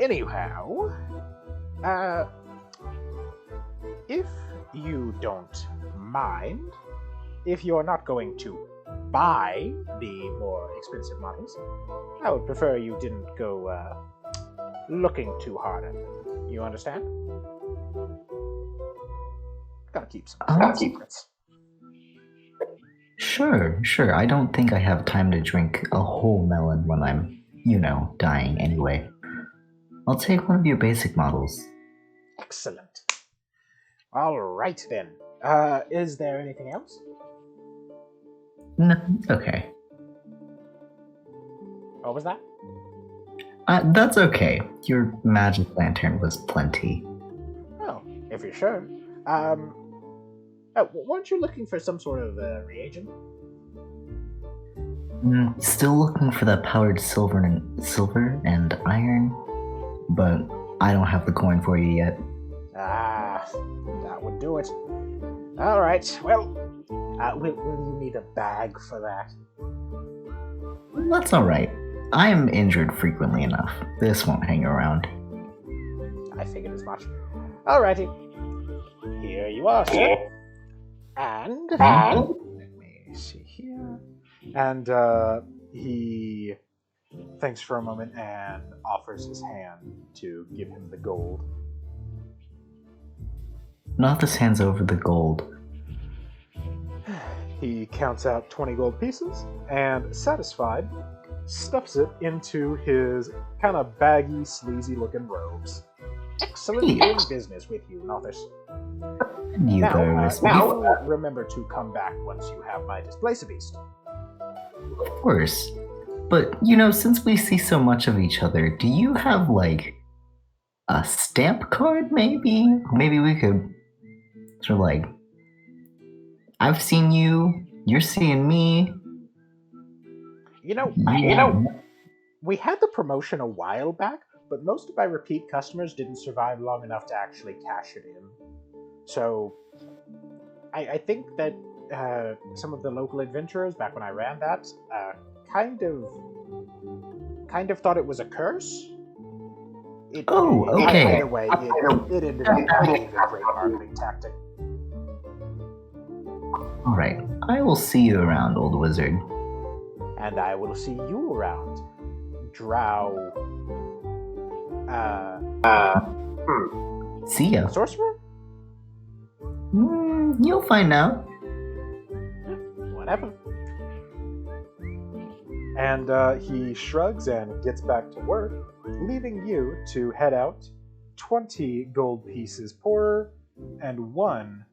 Anyhow, if you don't mind, if you're not going to buy the more expensive models, I would prefer you didn't go looking too hard at them. You understand? Gotta keep some secrets.
Sure. I don't think I have time to drink a whole melon when I'm, dying anyway. I'll take one of your basic models.
Excellent. All right then. Is there anything else?
No, okay.
What was that?
That's okay. Your magic lantern was plenty.
Oh, if you're sure. Weren't you looking for some sort of reagent?
Still looking for that powdered silver and iron, but I don't have the coin for you yet.
That would do it. All right. Well, will you need a bag for that?
That's all right. I am injured frequently enough. This won't hang around.
I figured as much. Alrighty. Here you are, sir. And let me see here.
And he thinks for a moment and offers his hand to give him the gold.
Nothus hands over the gold.
counts out 20 gold pieces and, satisfied, stuffs it into his kind of baggy, sleazy-looking robes.
Excellent doing business with you, Nothus.
You
Now, remember to come back once you have my Displacer Beast.
Of course. But, since we see so much of each other, do you have, a stamp card, maybe? Maybe we could sort of, I've seen you, you're seeing me.
We had the promotion a while back, but most of my repeat customers didn't survive long enough to actually cash it in. So, I think that some of the local adventurers, back when I ran that, kind of thought it was a curse.
Okay.
Either way, it ended up being a great marketing tactic.
Alright, I will see you around, old wizard.
And I will see you around, Drow.
See ya.
Sorcerer?
You'll find out.
Whatever.
And he shrugs and gets back to work, leaving you to head out 20 gold pieces poorer and 1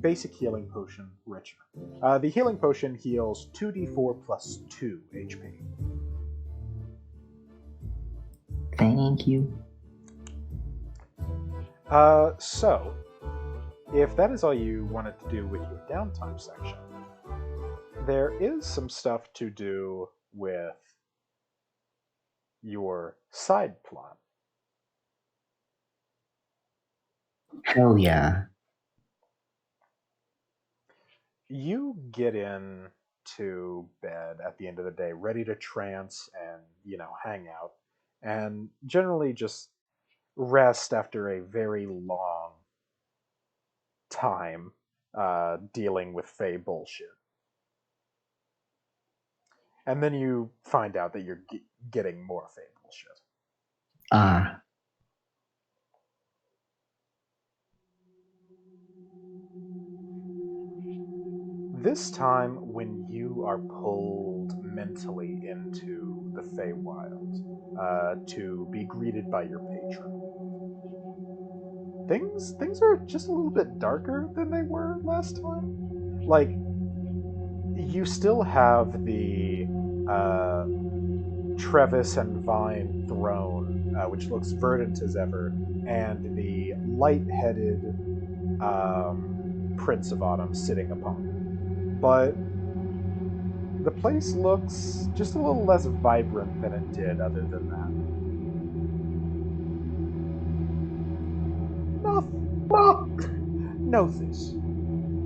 basic healing potion richer. The healing potion heals 2d4 plus 2 HP.
Thank you.
So, if that is all you wanted to do with your downtime section, there is some stuff to do with your side plot.
Hell yeah.
You get in to bed at the end of the day, ready to trance and, hang out, and generally just rest after a very long time dealing with Fae bullshit. And then you find out that you're getting more Fae bullshit. This time, when you are pulled mentally into the Feywild to be greeted by your patron, things are just a little bit darker than they were last time. Like, you still have the Trevis and Vine throne, which looks verdant as ever, and the light-headed Prince of Autumn sitting upon it. But the place looks just a little less vibrant than it did other than that. Nothus.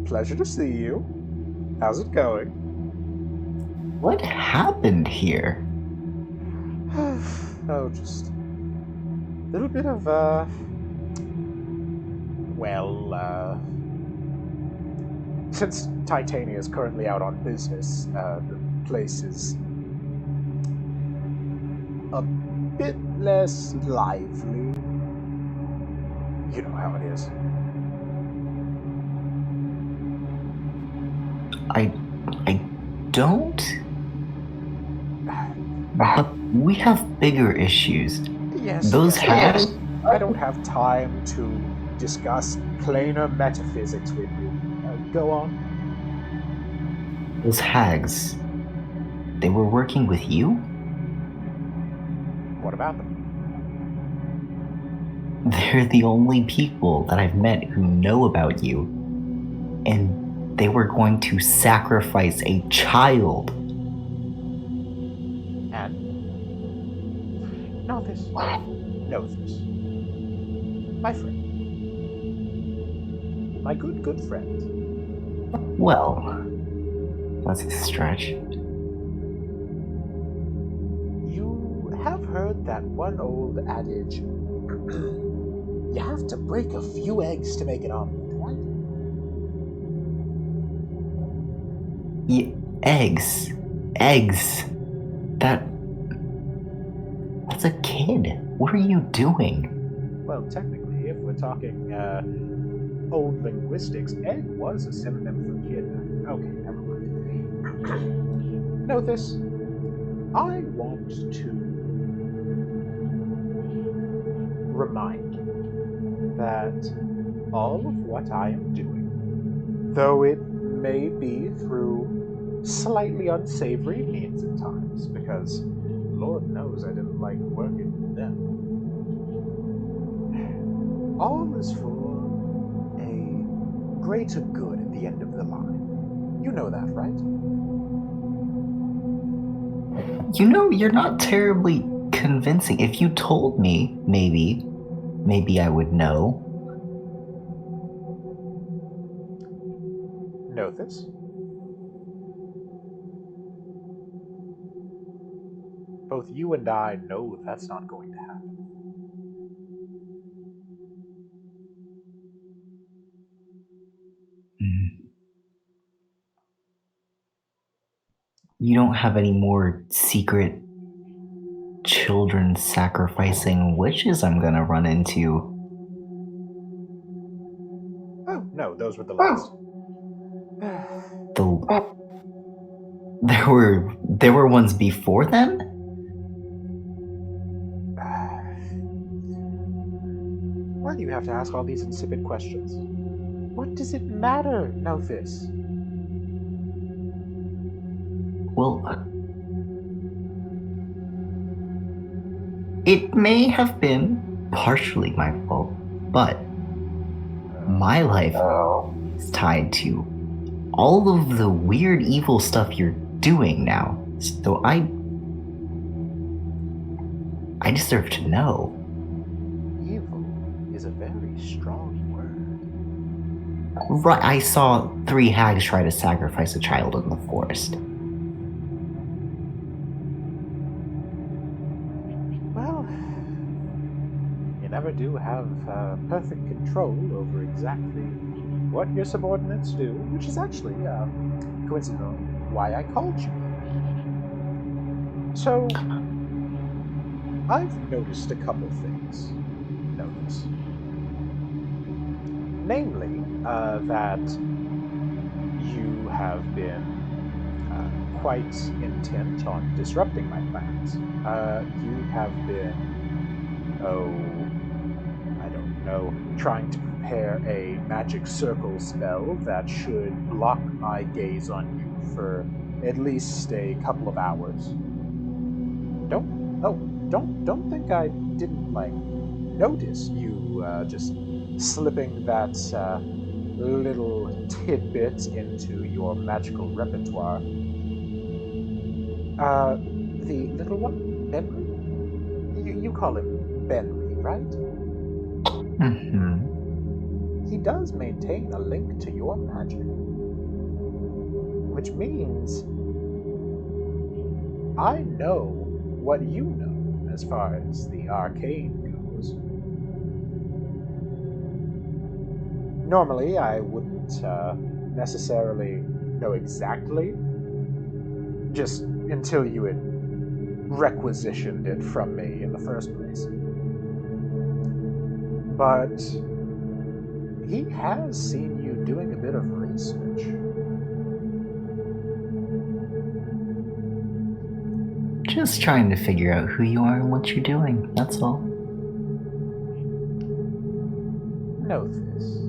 Pleasure to see you. How's it going?
What happened here?
Oh, just a little bit of, since Titania is currently out on business, the place is a bit less lively. You know how it is.
I don't. But we have bigger issues.
Yes.
Those hags.
I don't have time to discuss planar metaphysics with you. Go on.
Those hags. They were working with you?
What about them?
They're the only people that I've met who know about you. And they were going to sacrifice a child.
And? Nothus. My friend. My good friend.
Well, that's a stretch.
You have heard that one old adage. You have to break a few eggs to make an omelet, right?
Eggs. That's a kid. What are you doing?
Well, technically, if we're talking old linguistics, egg was a synonym for kid. Okay, never mind. Nothus, I want to remind you that all of what I am doing, though it may be through slightly unsavory means at times, because Lord knows I didn't like working with them, all is for a greater good at the end of the line. You know that, right?
You know, you're not terribly convincing. If you told me, maybe I would know.
Nothus? Both you and I know that's not going to happen.
You don't have any more secret children sacrificing witches I'm gonna run into.
Oh, no, those were the last.
The there were ones before then?
Why do you have to ask all these insipid questions? What does it matter, Nothus?
Well, it may have been partially my fault, but my life is tied to all of the weird evil stuff you're doing now. So I deserve to know.
Evil is a very strong word.
Right, I saw 3 hags try to sacrifice a child in the forest.
Well, you never do have perfect control over exactly what your subordinates do, which is actually, coincidentally, why I called you. So, I've noticed a couple things. Notice. Namely, that you have been quite intent on disrupting my plans. You have been, I don't know, trying to prepare a magic circle spell that should block my gaze on you for at least a couple of hours. Don't think I didn't notice you just slipping that little tidbit into your magical repertoire. The little one, Benry? You call him Benry, right?
Mm-hmm.
He does maintain a link to your magic. Which means I know what you know as far as the arcane goes. Normally, I wouldn't necessarily know exactly, just until you had requisitioned it from me in the first place. But he has seen you doing a bit of research.
Just trying to figure out who you are and what you're doing, that's all.
Nothus.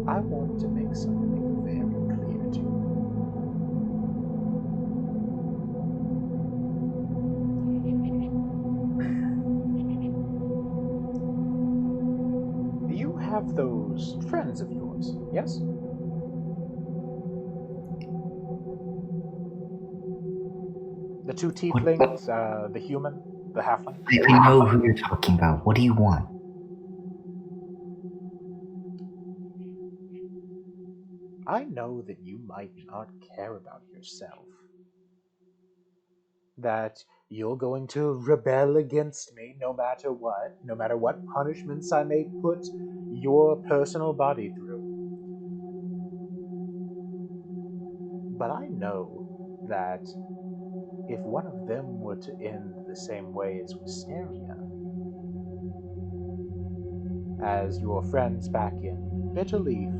I want to make something very clear to you. You have those friends of yours, yes? The 2 tieflings, the human, the halfling?
I know who you're talking about. What do you want?
I know that you might not care about yourself. That you're going to rebel against me no matter what punishments I may put your personal body through. But I know that if one of them were to end the same way as Wisteria, as your friends back in Bitterleaf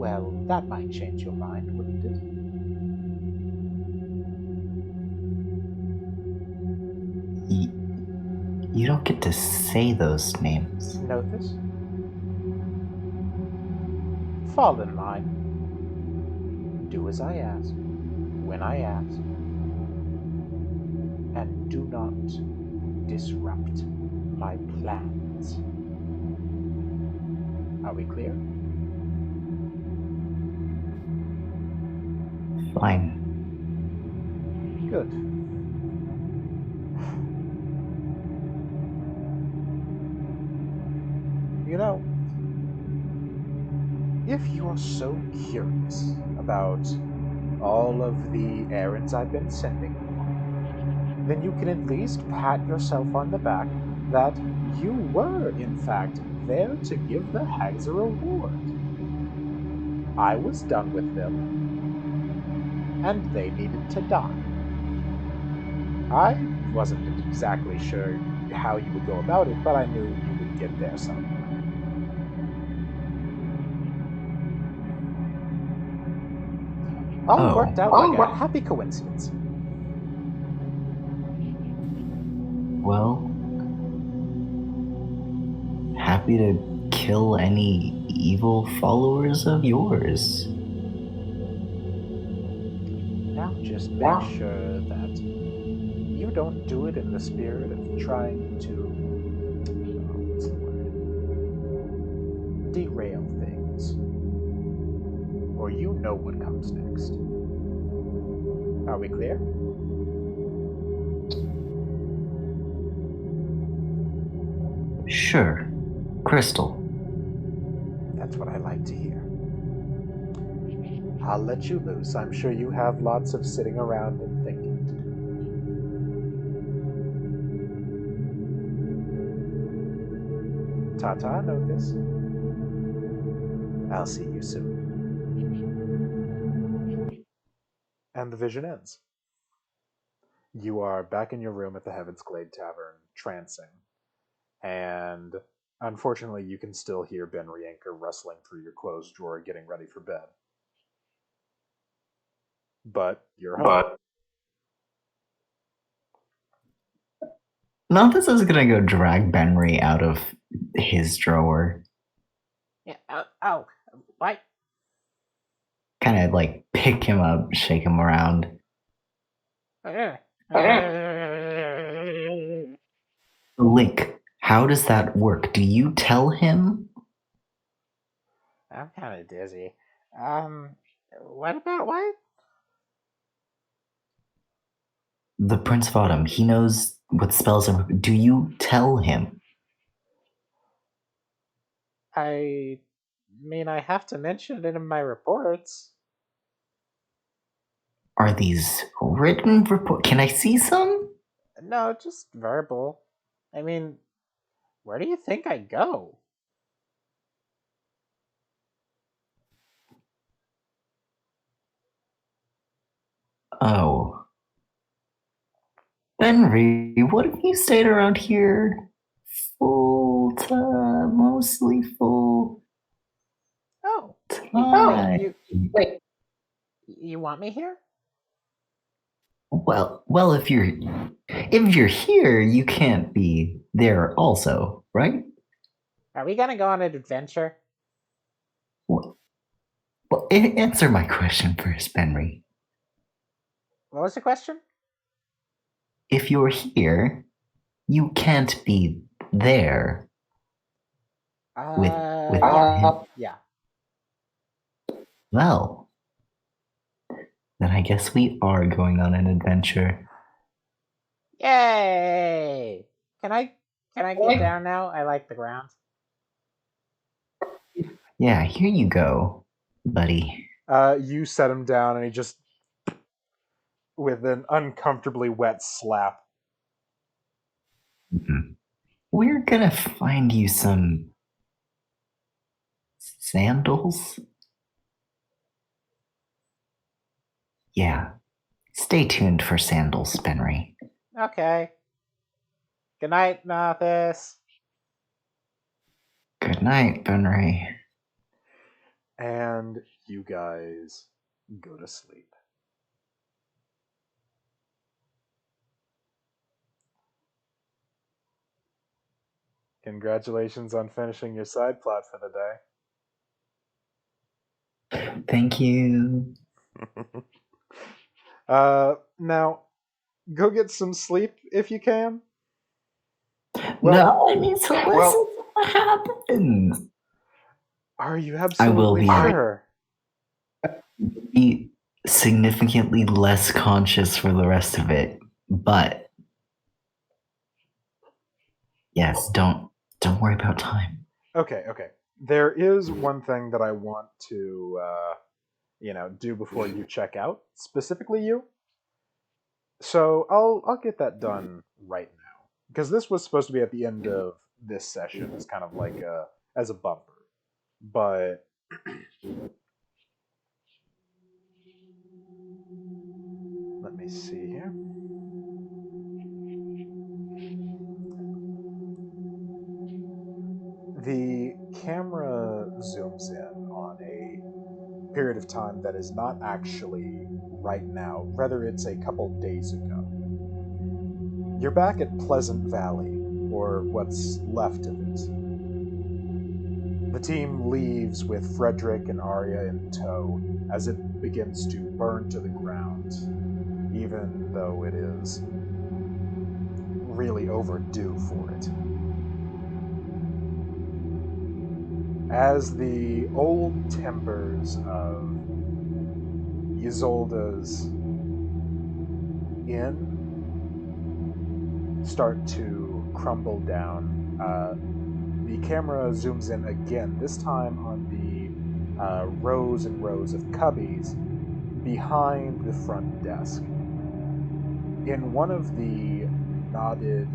Well, that might change your mind, wouldn't it?
You don't get to say those names.
Nothus? Fall in line. Do as I ask, when I ask, and do not disrupt my plans. Are we clear?
Fine.
Good. You know, if you're so curious about all of the errands I've been sending you on, then you can at least pat yourself on the back that you were, in fact, there to give the hags a reward. I was done with them, and they needed to die. I wasn't exactly sure how you would go about it, but I knew you would get there somehow. All worked out like a happy coincidence.
Well, happy to kill any evil followers of yours.
Now just make sure that you don't do it in the spirit of trying to, what's the word? Derail things. Or you know what comes next. Are we clear?
Sure. Crystal.
That's what I like to hear. I'll let you loose. I'm sure you have lots of sitting around and thinking to do. Ta-ta, Nothus. I'll see you soon. And the vision ends. You are back in your room at the Heaven's Glade Tavern, trancing. And unfortunately, you can still hear Ben Rienker rustling through your clothes drawer getting ready for bed. But you're home.
Nothus is gonna go drag Benry out of his drawer.
Yeah, what?
Kind of like pick him up, shake him around. Link, how does that work? Do you tell him?
I'm kind of dizzy. What about what?
The Prince of Autumn, he knows what spells are. Do you tell him?
I mean, I have to mention it in my reports.
Are these written reports? Can I see some?
No, just verbal. I mean, where do you think I go?
Oh. Benry, what if you stayed around here full time, mostly full
Oh,
time?
Wait,
you want me here?
Well, if you're here, you can't be there also, right?
Are we gonna go on an adventure?
Well, answer my question first, Benry.
What was the question?
If you're here, you can't be there with him.
Yeah.
Well, then I guess we are going on an adventure.
Yay! Can I get down now? I like the ground.
Yeah, here you go, buddy.
You set him down, and he just, with an uncomfortably wet slap.
We're gonna find you some sandals. Yeah. Stay tuned for sandals, Benry.
Okay. Good night, Nothus.
Good night, Benry.
and you guys go to sleep. Congratulations on finishing your side plot for the day.
Thank you.
Now, go get some sleep if you can.
No, I need to listen to what happens.
Are you
I will
absolutely
be.
sure?
Be significantly less conscious for the rest of it, but yes, don't worry about time.
Okay. There is one thing that I want to, do before you check out, specifically you. So I'll get that done right now, because this was supposed to be at the end of this session as kind of like as a bumper, but let me see here. The camera zooms in on a period of time that is not actually right now, rather it's a couple days ago. You're back at Pleasant Valley, or what's left of it. The team leaves with Frederick and Arya in tow as it begins to burn to the ground, even though it is really overdue for it. As the old timbers of Isolde's inn start to crumble down, the camera zooms in again, this time on the rows and rows of cubbies behind the front desk. In one of the knotted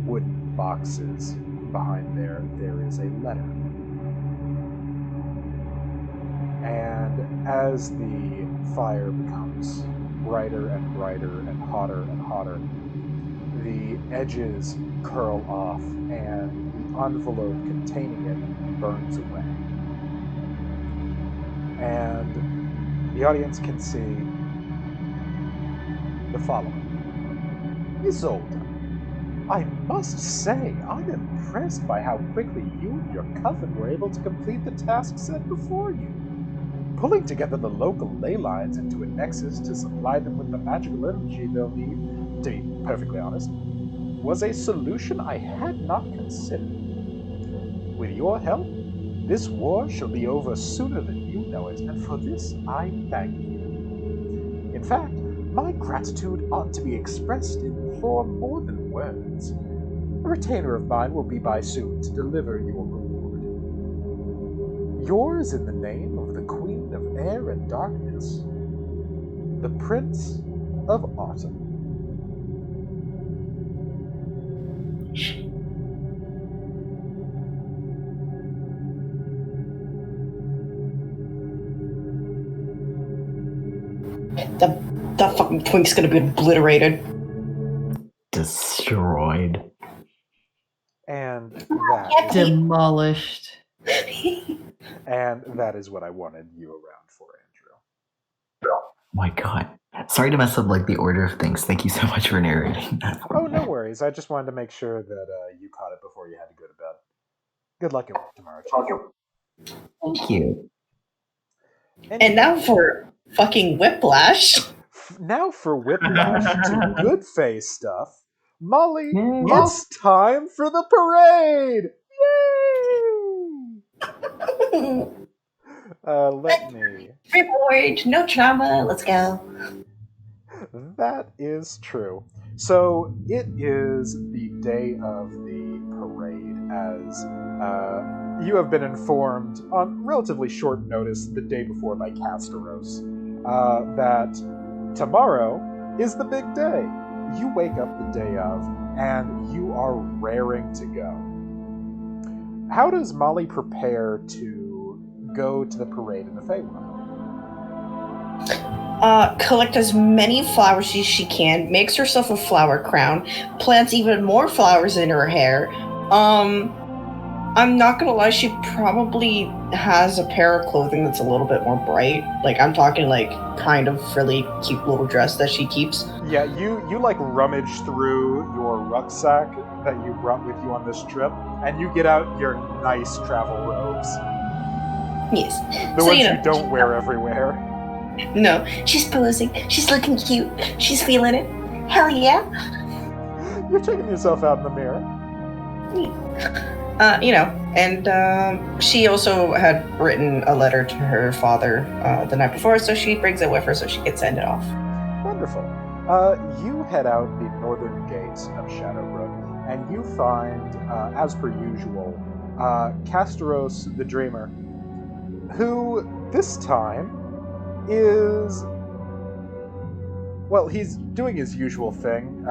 wooden boxes behind there is a letter. And as the fire becomes brighter and brighter and hotter, the edges curl off and the envelope containing it burns away. And the audience can see the following. Isolde, I must say, I'm impressed by how quickly you and your coven were able to complete the task set before you. Pulling together the local ley lines into a nexus to supply them with the magical energy they'll need, to be perfectly honest, was a solution I had not considered. With your help, this war shall be over sooner than you know it, and for this I thank you. In fact, my gratitude ought to be expressed in form more than words. A retainer of mine will be by soon to deliver your reward. Yours in the name of the Queen of Air and Darkness, the Prince of Autumn.
That fucking twink's gonna be obliterated.
Destroyed.
And that is,
Demolished.
and that is what I wanted you around for, Andrew.
Oh my god. Sorry to mess up like the order of things. Thank you so much for narrating that for
Oh,
me.
no worries. I just wanted to make sure that you caught it before you had to go to bed. Good luck at work tomorrow, Chief.
Thank you.
And now for fucking whiplash.
Now for whiplash to good face stuff. Molly,
Yay.
it's time for the parade! Yay! Let me...
Reward, no trauma, let's go.
That is true. So it is the day of the parade, as you have been informed on relatively short notice the day before by Casteros, that tomorrow is the big day. You wake up the day of, and you are raring to go. How does Molly prepare to go to the parade in the Feywild?
Collect as many flowers as she can, makes herself a flower crown, plants even more flowers in her hair, I'm not gonna lie, she probably has a pair of clothing that's a little bit more bright. Like, I'm talking, like, kind of really cute little dress that she keeps.
Yeah, you like rummage through your rucksack that you brought with you on this trip, and you get out your nice travel robes.
Yes.
The
So,
ones
you know,
you don't wear everywhere.
No, she's posing. She's looking cute. She's feeling it. Hell yeah.
You're checking yourself out in the mirror.
And she also had written a letter to her father the night before, so she brings it with her so she can send it off.
Wonderful. You head out the northern gates of Shadowbrooke, and you find, as per usual, Casteros the Dreamer, who this time is... Well, he's doing his usual thing,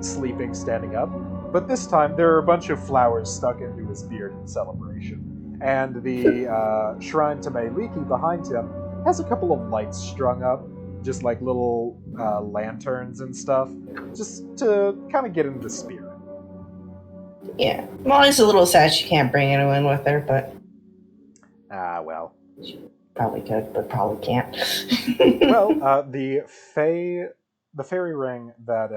sleeping, standing up, but this time there are a bunch of flowers stuck into his beard in celebration. And the shrine to Meiliki behind him has a couple of lights strung up, just like little lanterns and stuff, just to kind of get into the spirit.
Yeah. Molly's a little sad she can't bring anyone with her, but
Well.
she probably could, but probably can't.
Well, the fairy ring that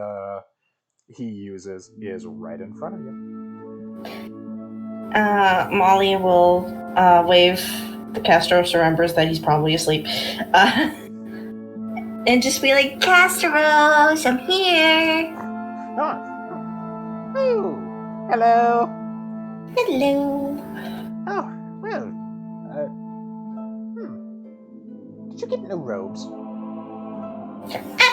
he uses is right in front of you.
Molly will wave the Castros remembers that he's probably asleep. And just be like, Castros, I'm here.
Oh, hello.
Hello.
Oh, well. Did you get new robes?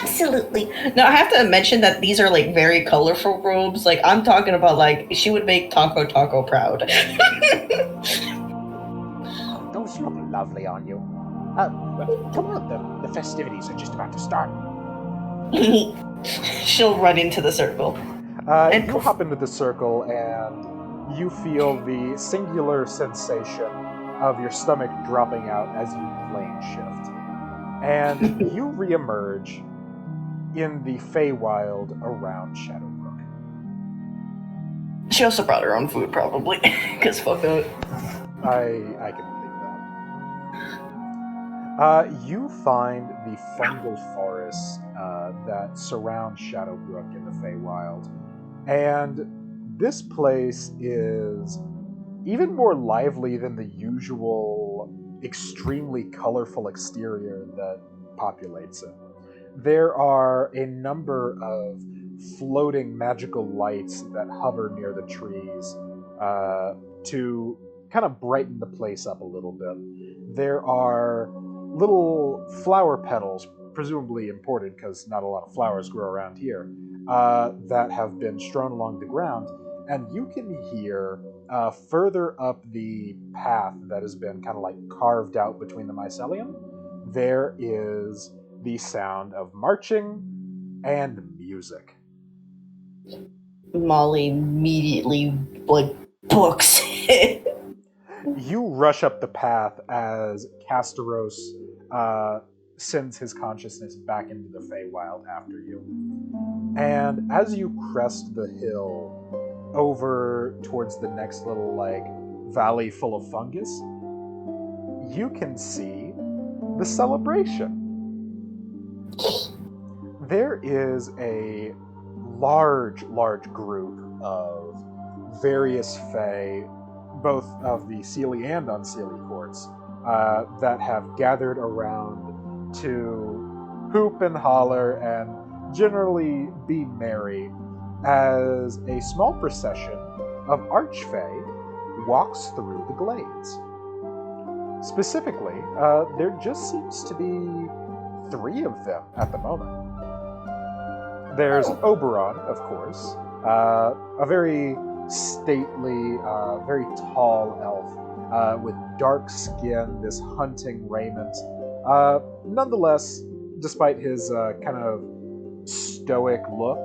Absolutely. No, I have to mention that these are like very colorful robes. Like, I'm talking about, like, she would make Taco proud.
Those look lovely on you. Come on, the festivities are just about to start.
She'll run into the circle.
You hop into the circle and you feel the singular sensation of your stomach dropping out as you plane shift. And you reemerge in the Feywild around Shadowbrooke.
She also brought her own food, probably. Because fuck that.
I can believe that. You find the fungal forests that surround Shadowbrooke in the Feywild. And this place is even more lively than the usual extremely colorful exterior that populates it. There are a number of floating magical lights that hover near the trees to kind of brighten the place up a little bit. There are little flower petals, presumably imported because not a lot of flowers grow around here, that have been strewn along the ground, and you can hear further up the path that has been kind of like carved out between the mycelium, there is the sound of marching and music.
Molly immediately, like, books it.
You rush up the path as Casteros sends his consciousness back into the Feywild after you. And as you crest the hill over towards the next little, like, valley full of fungus, you can see the celebration. There is a large group of various Fey, both of the Seelie and Unseelie courts, that have gathered around to hoop and holler and generally be merry as a small procession of Archfey walks through the glades. Specifically, there just seems to be 3 of them at the moment. There's Oberon, of course, a very stately, very tall elf with dark skin, this hunting raiment. Nonetheless, despite his kind of stoic look,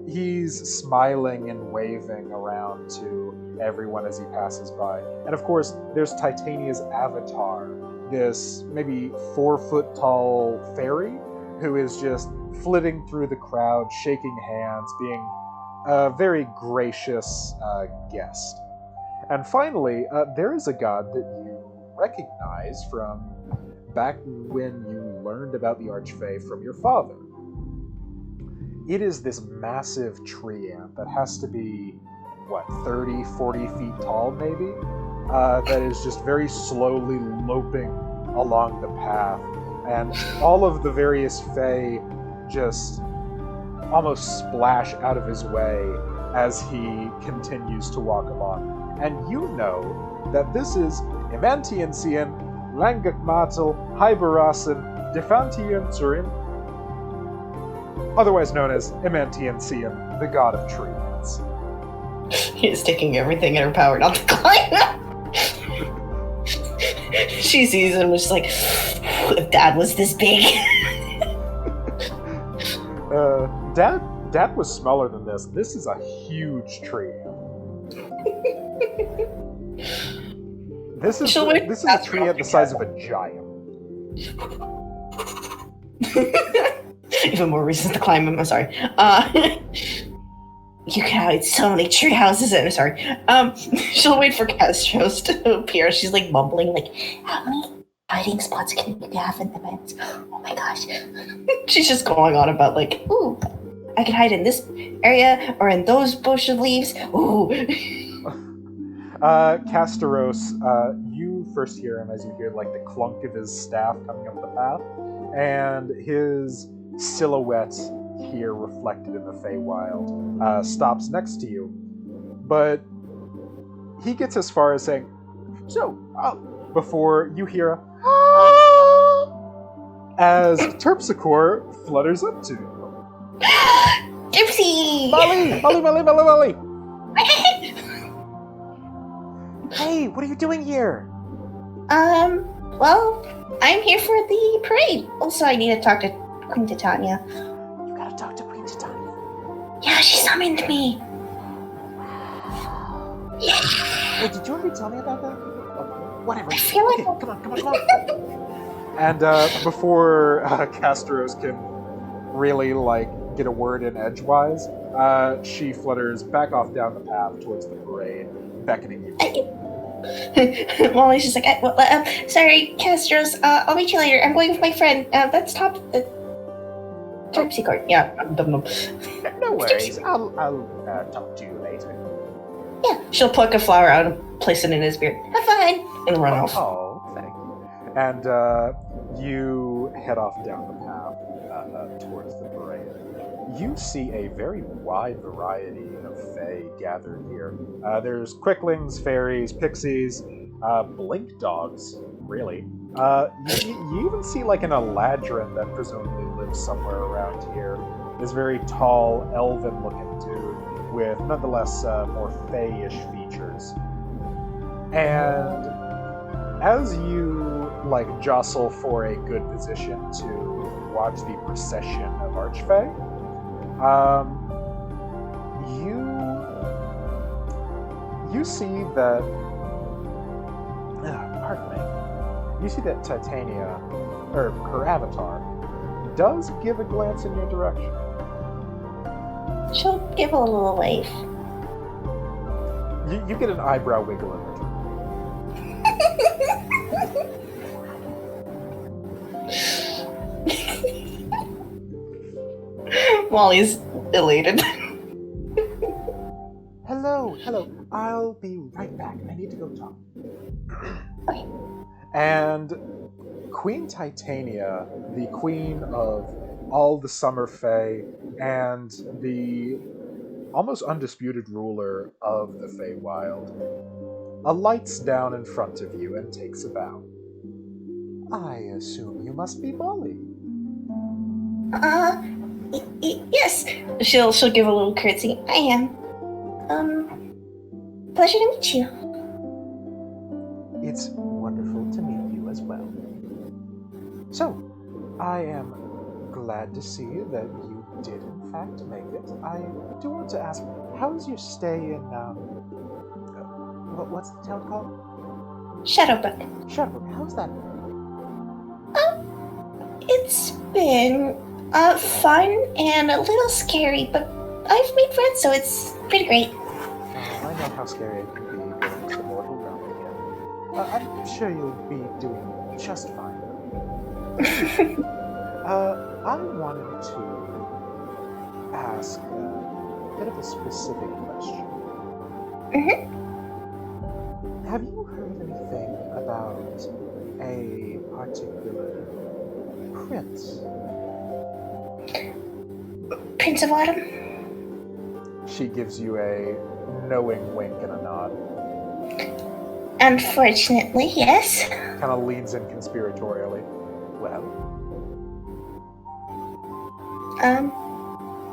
he's smiling and waving around to everyone as he passes by. And of course, there's Titania's avatar, this maybe 4-foot tall fairy who is just flitting through the crowd, shaking hands, being a very gracious guest. And finally, there is a god that you recognize from back when you learned about the Archfey from your father. It is this massive tree ant that has to be, 30, 40 feet tall, maybe? That is just very slowly loping along the path. And all of the various Fey just almost splash out of his way as he continues to walk along. And you know that this is Imantiancian, Langakmatel, Hyberasin, Defantianzurin, otherwise known as Imantiancian, the god of tree ants.
He's taking everything in her power not to climb. She sees him and she's like, if Dad was this big.
Dad was smaller than this. This is a huge tree. This is a tree ant the size of a giant.
Even more reasons to climb him. I'm sorry. You can hide so many tree houses in. I'm sorry. She'll wait for Castros to appear. She's like mumbling, like, how many hiding spots can you have in the vents? Oh my gosh. She's just going on about like, ooh, I can hide in this area or in those bush of leaves. Ooh.
Casteros, you first hear him as you hear like the clunk of his staff coming up the path, and his silhouette here reflected in the Feywild stops next to you, but he gets as far as saying, "So," before you hear a as Terpsichore flutters up to you.
Gypsy!
Molly! Hey, what are you doing here?
Well, I'm here for the parade. Also, I need to talk to Queen Titania.
You gotta talk to Queen Titania.
Yeah, she summoned me. Yeah.
Wait, did you already tell me about that? Whatever.
I feel like...
Okay, come on.
And before Castros can really get a word in edgewise, she flutters back off down the path towards the parade, beckoning you.
Molly's just like, sorry, Castros, I'll meet you later. I'm going with my friend. That's Terpsichore. Yeah, dum.
No worries. I'll talk to you later.
Yeah, she'll pluck a flower out and place it in his beard. Have fun! And run off.
Oh, thank you. And you head off down the path towards the parade. You see a very wide variety of Fae gathered here. There's quicklings, fairies, pixies, blink dogs, really. You even see an Eladrin that presumably lives somewhere around here. This very tall, elven-looking dude with nonetheless more Fae-ish features. And as you jostle for a good position to watch the procession of Archfey, you see that pardon me. You see that Titania, or her avatar, does give a glance in your direction.
She'll give a little wave.
You get an eyebrow wiggle in return.
Molly's elated.
Hello. I'll be right back. I need to go talk.
Okay.
And Queen Titania, the queen of all the Summer Fae and the almost undisputed ruler of the Feywild, alights down in front of you and takes a bow. I assume you must be Molly.
Yes. She'll give a little curtsy. I am. Pleasure to meet you.
It's wonderful to meet you as well. So, I am glad to see that you did in fact make it. I do want to ask, how's your stay in, what's the town called?
Shadowbrooke.
Shadowbrooke, how's that?
It's been, fun and a little scary, but I've made friends, so it's pretty great.
I know how scary it can be, but I'm sure you'll be doing just fine. I wanted to ask a bit of a specific question. Have you heard anything about a particular prince?
Prince of Autumn?
She gives you a knowing wink and a nod.
Unfortunately, yes.
Kind of leans in conspiratorially. Well,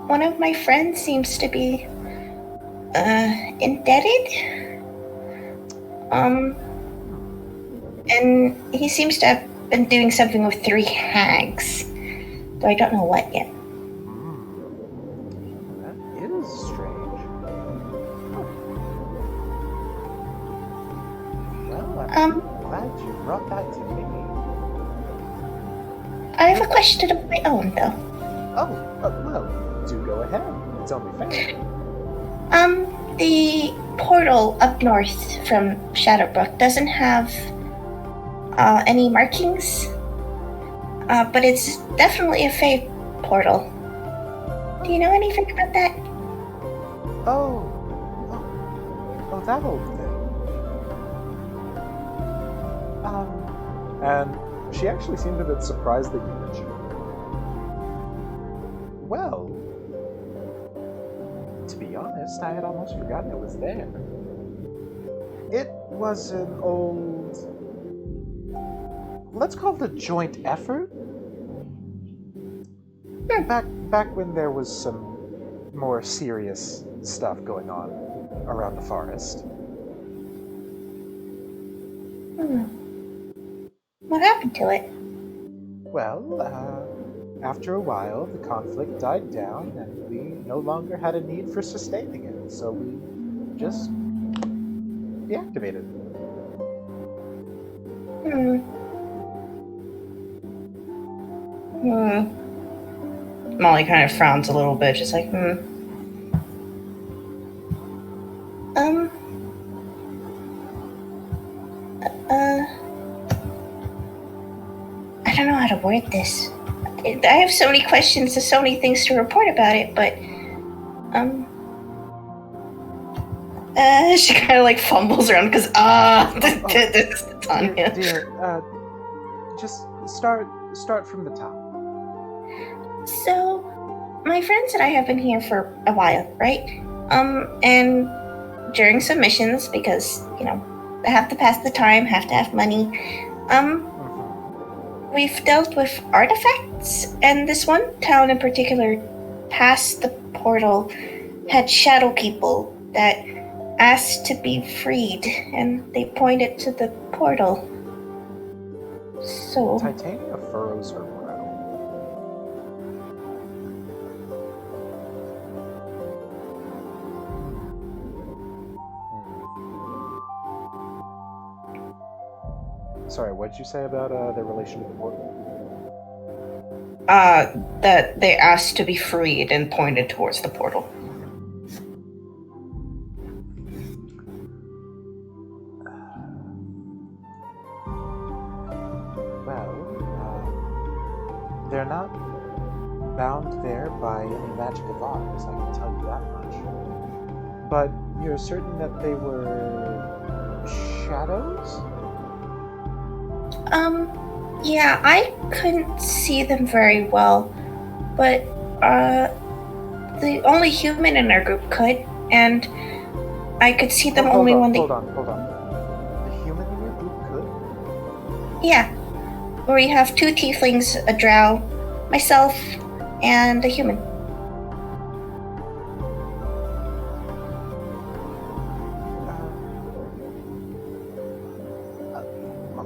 One of my friends seems to be indebted. And he seems to have been doing something with 3 hags. Though I don't know what yet.
that is strange. Well, I'm glad you brought that to me.
I have a question of my own, though.
Oh, well, do go ahead. It's only fair.
The portal up north from Shadowbrooke doesn't have any markings, but it's definitely a Fae portal. Do you know anything about that?
Oh, that old thing. And she actually seemed a bit surprised that you mentioned it. Well, to be honest, I had almost forgotten it was there. It was an old, let's call it a joint effort. Back when there was some more serious stuff going on around the forest.
What happened to it?
Well, after a while, the conflict died down, and we no longer had a need for sustaining it, so we just deactivated it.
Molly kind of frowns a little bit, just like, I don't know how to word this. I have so many questions and so many things to report about it, but, she kind of like fumbles around because, this is Tanya.
Dear, just start from the top.
So, my friends and I have been here for a while, right? And during some missions, because, I have to pass the time, have to have money, we've dealt with artifacts, and this one town in particular, past the portal, had shadow people that asked to be freed, and they pointed to the portal. So...
Titania furrows her brow. Sorry, what did you say about their relation to the portal?
That they asked to be freed and pointed towards the portal.
Well, they're not bound there by any magic of ours, I can tell you that much. But you're certain that they were shadows?
Yeah, I couldn't see them very well, but, the only human in our group could, and I could see them only when they...
Hold on. The human in your group could?
Yeah. We have 2 tieflings, a drow, myself, and a human.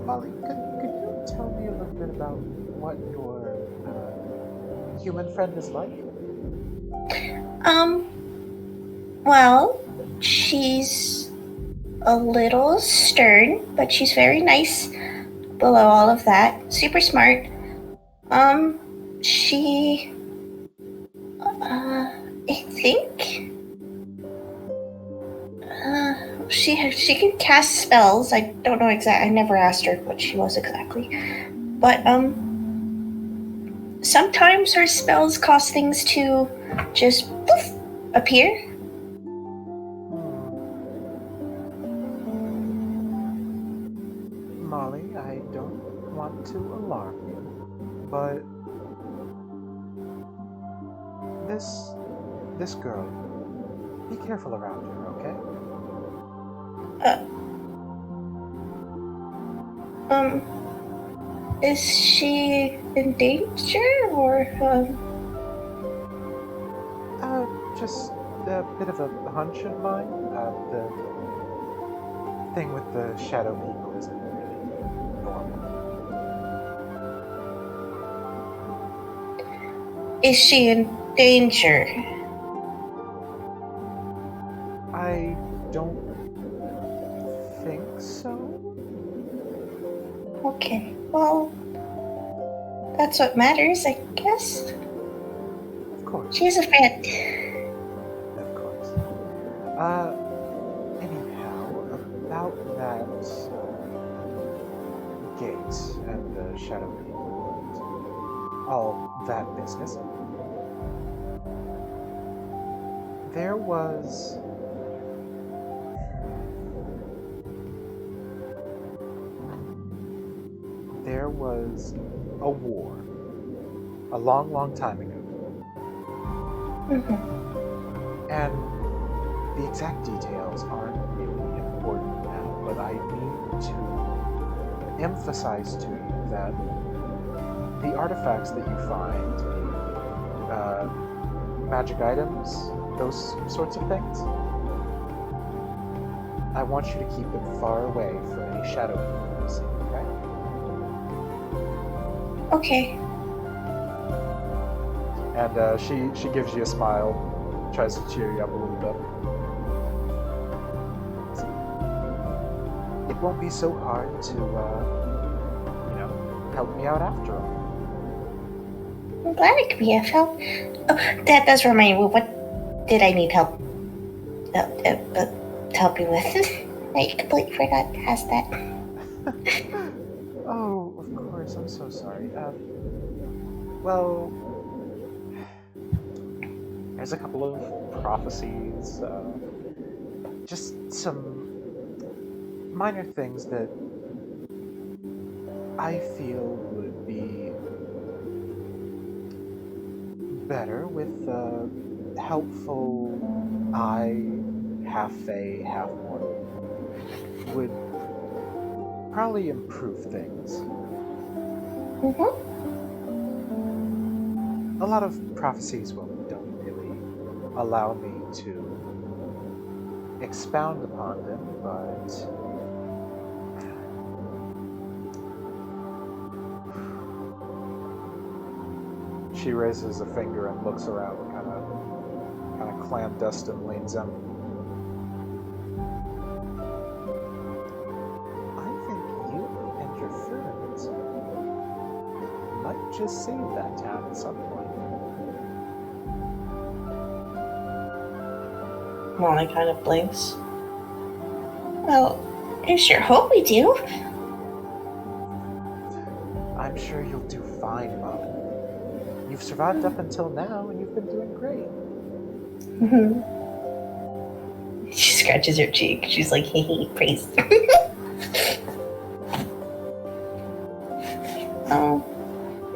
Molly, could you tell me a little bit about what your human friend is like?
Well, she's a little stern, but she's very nice below all of that. Super smart. She... I think... she can cast spells. I don't know exactly. I never asked her what she was exactly, but sometimes her spells cause things to just poof, appear.
Molly, I don't want to alarm you, but this girl, be careful around her, okay?
Is she in danger or
Just a bit of a hunch of mine. The thing with the shadow people isn't really normal.
is she in danger?
I don't think so.
Okay, well, that's what matters, I guess.
Of course.
She's a friend.
Of course. Anyhow, about that gate and the shadow people and all that business, there was a war a long, long time ago. And the exact details aren't really important now, but I need to emphasize to you that the artifacts that you find, magic items, those sorts of things, I want you to keep them far away from any shadow people you see, okay?
Okay.
And she gives you a smile, tries to cheer you up a little bit. It won't be so hard to, help me out after all.
I'm glad I could be of help. Oh, that does remind me. What did I need help? Help you with? I completely forgot to ask that.
Oh, of course. I'm so sorry. Well, there's a couple of prophecies, just some minor things that I feel would be better with a helpful eye, half fae, half mortal. Would probably improve things. A lot of prophecies don't really allow me to expound upon them, but she raises a finger and looks around, kind of clandestine, leans in. I think you and your friends might just save that town at some point.
Molly kind of blinks. Well, I sure hope we do.
I'm sure you'll do fine, Mom. You've survived up until now, and you've been doing great.
She scratches her cheek. She's like, hey, praise.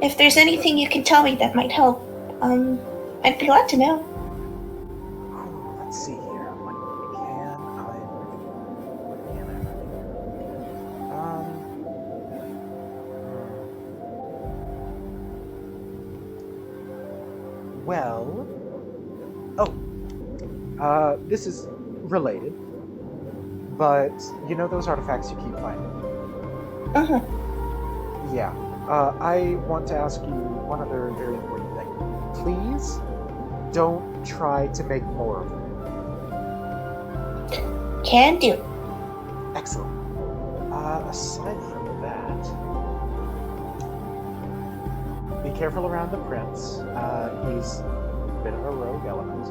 If there's anything you can tell me that might help, I'd be glad to know.
Let's see here. What can I this is related, but you know those artifacts you keep finding? Yeah. I want to ask you one other very important thing. Please don't try to make more of them.
Can do.
Excellent. Aside from that, be careful around the prince. He's a bit of a rogue element.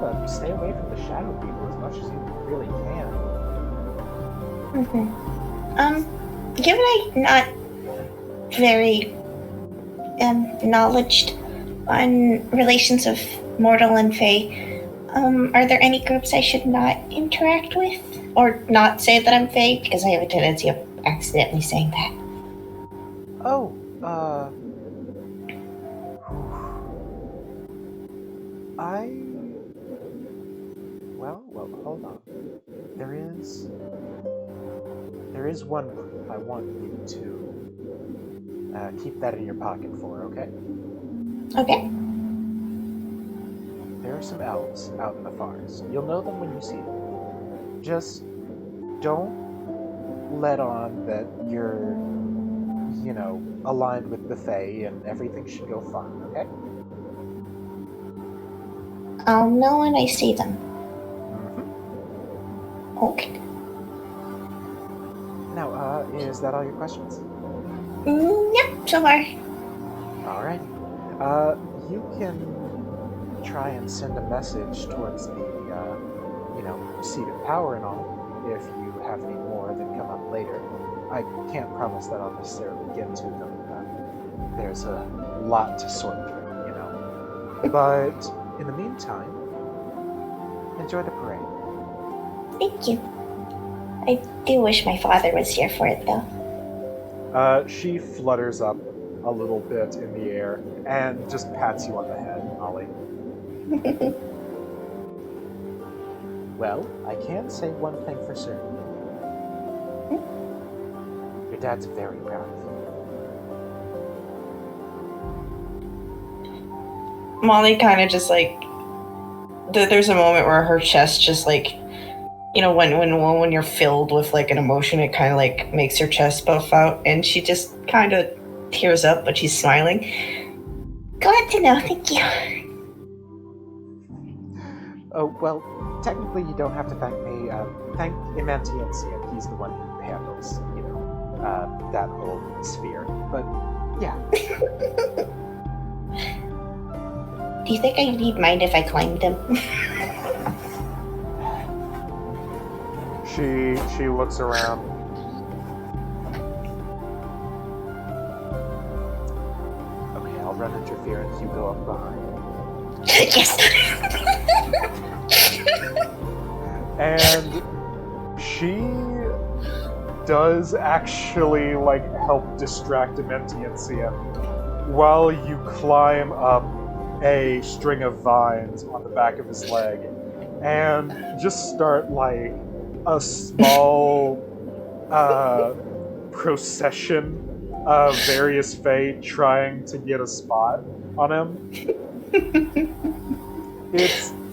well, stay away from the shadow people as much as you really can.
Given I'm not very knowledged on relations of mortal and fae, are there any groups I should not interact with? Or not say that I'm fae, because I have a tendency of accidentally saying that.
Oh, Well, hold on. There is one group I want you to keep that in your pocket for, okay?
Okay.
There are some elves out in the forest. You'll know them when you see them. Just don't let on that you're, aligned with the Fae and everything should go fine, okay?
I'll know when I see them.
Mm-hmm.
Okay.
Now, is that all your questions?
Yep, so far.
Alright. You can try and send a message towards the, seat of power and all, if you have any more that come up later. I can't promise that I'll necessarily get to them. There's a lot to sort through, But in the meantime, enjoy the parade.
Thank you. I do wish my father was here for it, though.
She flutters up a little bit in the air and just pats you on the head, Molly.
Well, I can say one thing for certain. Your dad's very proud of you.
Molly kind of just there's a moment where her chest just when you're filled with an emotion, it kind of makes her chest puff out, and she just kind of tears up, but she's smiling. Glad to know, thank you.
Oh, well, technically you don't have to thank me. Thank Imantiensia. He's the one who handles, that whole sphere. But, yeah.
Do you think I'd mind if I climbed him?
She looks around.
Okay, I'll run interference. You go up behind.
Yes!
And she does actually help distract Imantiensia while you climb up a string of vines on the back of his leg and just start a small procession of various fae trying to get a spot on him.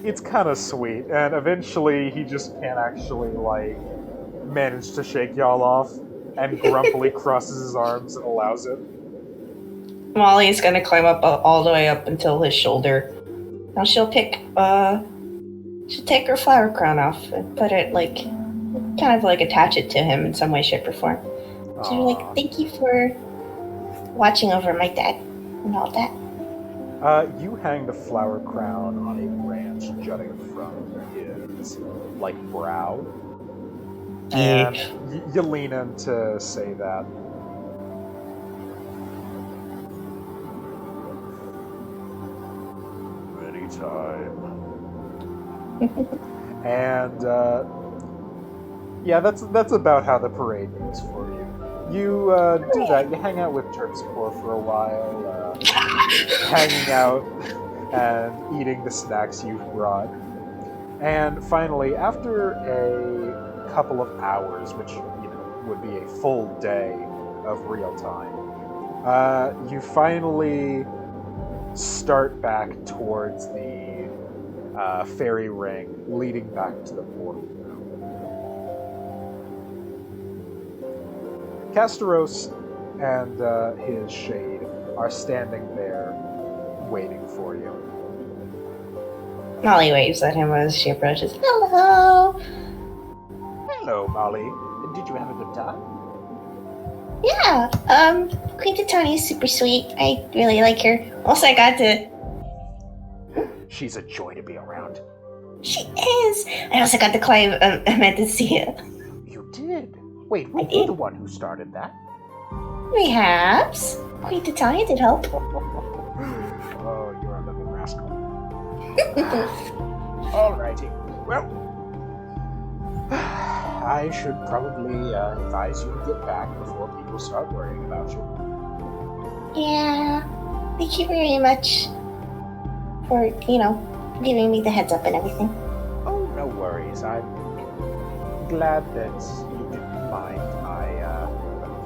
It's kind of sweet, and eventually he just can't actually manage to shake y'all off, and grumpily crosses his arms and allows it.
Molly's gonna climb up all the way up until his shoulder. Now she'll take her flower crown off and put it attach it to him in some way, shape, or form. So thank you for watching over my dad and all that.
You hang the flower crown on a branch jutting from his brow, and you lean in to say that. Anytime. And that's about how the parade goes for you. You do that. You hang out with Terpsichore for a while, hanging out and eating the snacks you've brought. And finally, after a couple of hours, which would be a full day of real time, you finally start back towards the fairy ring leading back to the portal. Castaros and his shade are standing there waiting for you.
Molly waves at him as she approaches. Hello!
Hello, Molly. Did you have a good time?
Yeah, Queen Titania is super sweet. I really like her. Also, I got to...
She's a joy to be around.
She is. I also got to climb Amenthesia.
You did? Wait,
I
were you
did.
the one who started that?
Perhaps. Queen Titania did help.
Oh, you're a little rascal. Alrighty. Well, I should probably advise you to get back before people start worrying about you.
Yeah. Thank you very much for, giving me the heads up and everything.
Oh, no worries. I'm glad that you didn't mind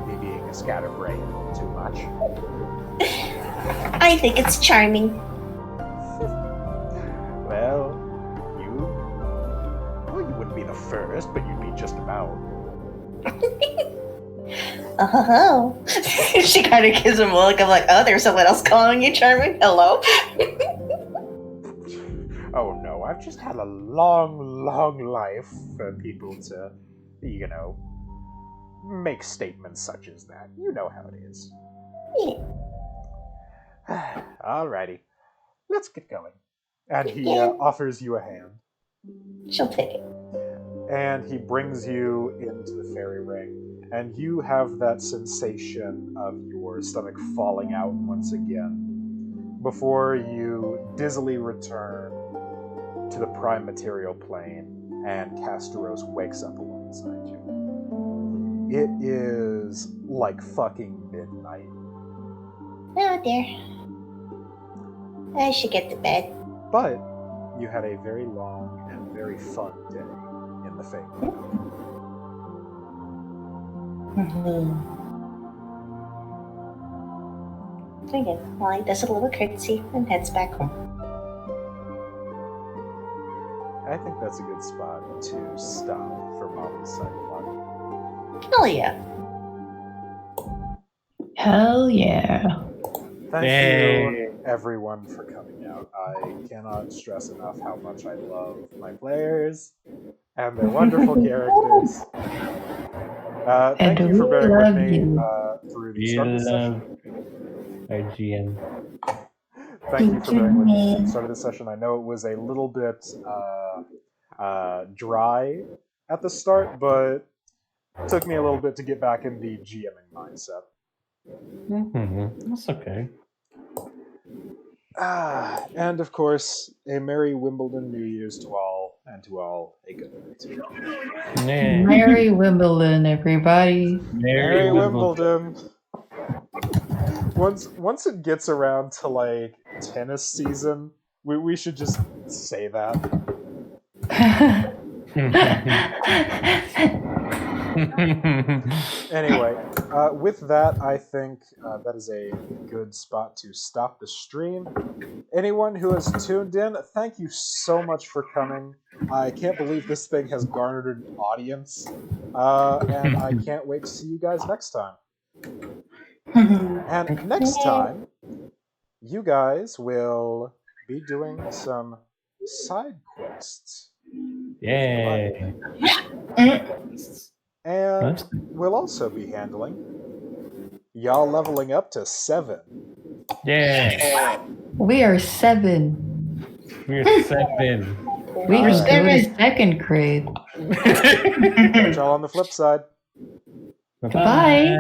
me being a scatterbrain too much.
I think it's charming.
Well, you wouldn't be the first, but you'd be just about.
Oh. She kind of gives him a look of like, oh, there's someone else calling you charming? Hello?
Oh no, I've just had a long, long life for people to, make statements such as that. You know how it is.
Yeah.
Alrighty, let's get going. And he offers you a hand.
She'll take it.
And he brings you into the fairy ring, and you have that sensation of your stomach falling out once again before you dizzily return to the prime material plane, and Casteros wakes up alongside you. It is like fucking midnight.
Oh dear. I should get to bed.
But you had a very long and very fun day in the Fable.
Okay, well, he does a little curtsy and heads back home.
I think that's a good spot to stop for Mama's Sideplot.
Hell yeah.
Hell yeah.
Thank
Yay.
you, everyone, for coming out. I cannot stress enough how much I love my players and their wonderful characters. Thank
And
you for
we
bearing with
love
me
you.
through the
We
start of the
love
session.
our GM.
Thank you for bearing with me through the start of the session. I know it was a little bit dry at the start, but it took me a little bit to get back in the GMing mindset.
That's okay.
And of course, a Merry Wimbledon New Year's to all, and to all a good night.
Yeah.
Merry Wimbledon, everybody.
Merry Wimbledon. Once it gets around to like tennis season, we should just say that. Anyway, with that, I think that is a good spot to stop the stream. Anyone who has tuned in, thank you so much for coming. I can't believe this thing has garnered an audience, and I can't wait to see you guys next time. And next time, you guys will be doing some side quests.
Yay.
And we'll also be handling y'all leveling up to 7.
Yeah.
We are 7.
We're 7.
We
All
just
right.
go to second grade.
Catch y'all on the flip side.
Goodbye.
Bye.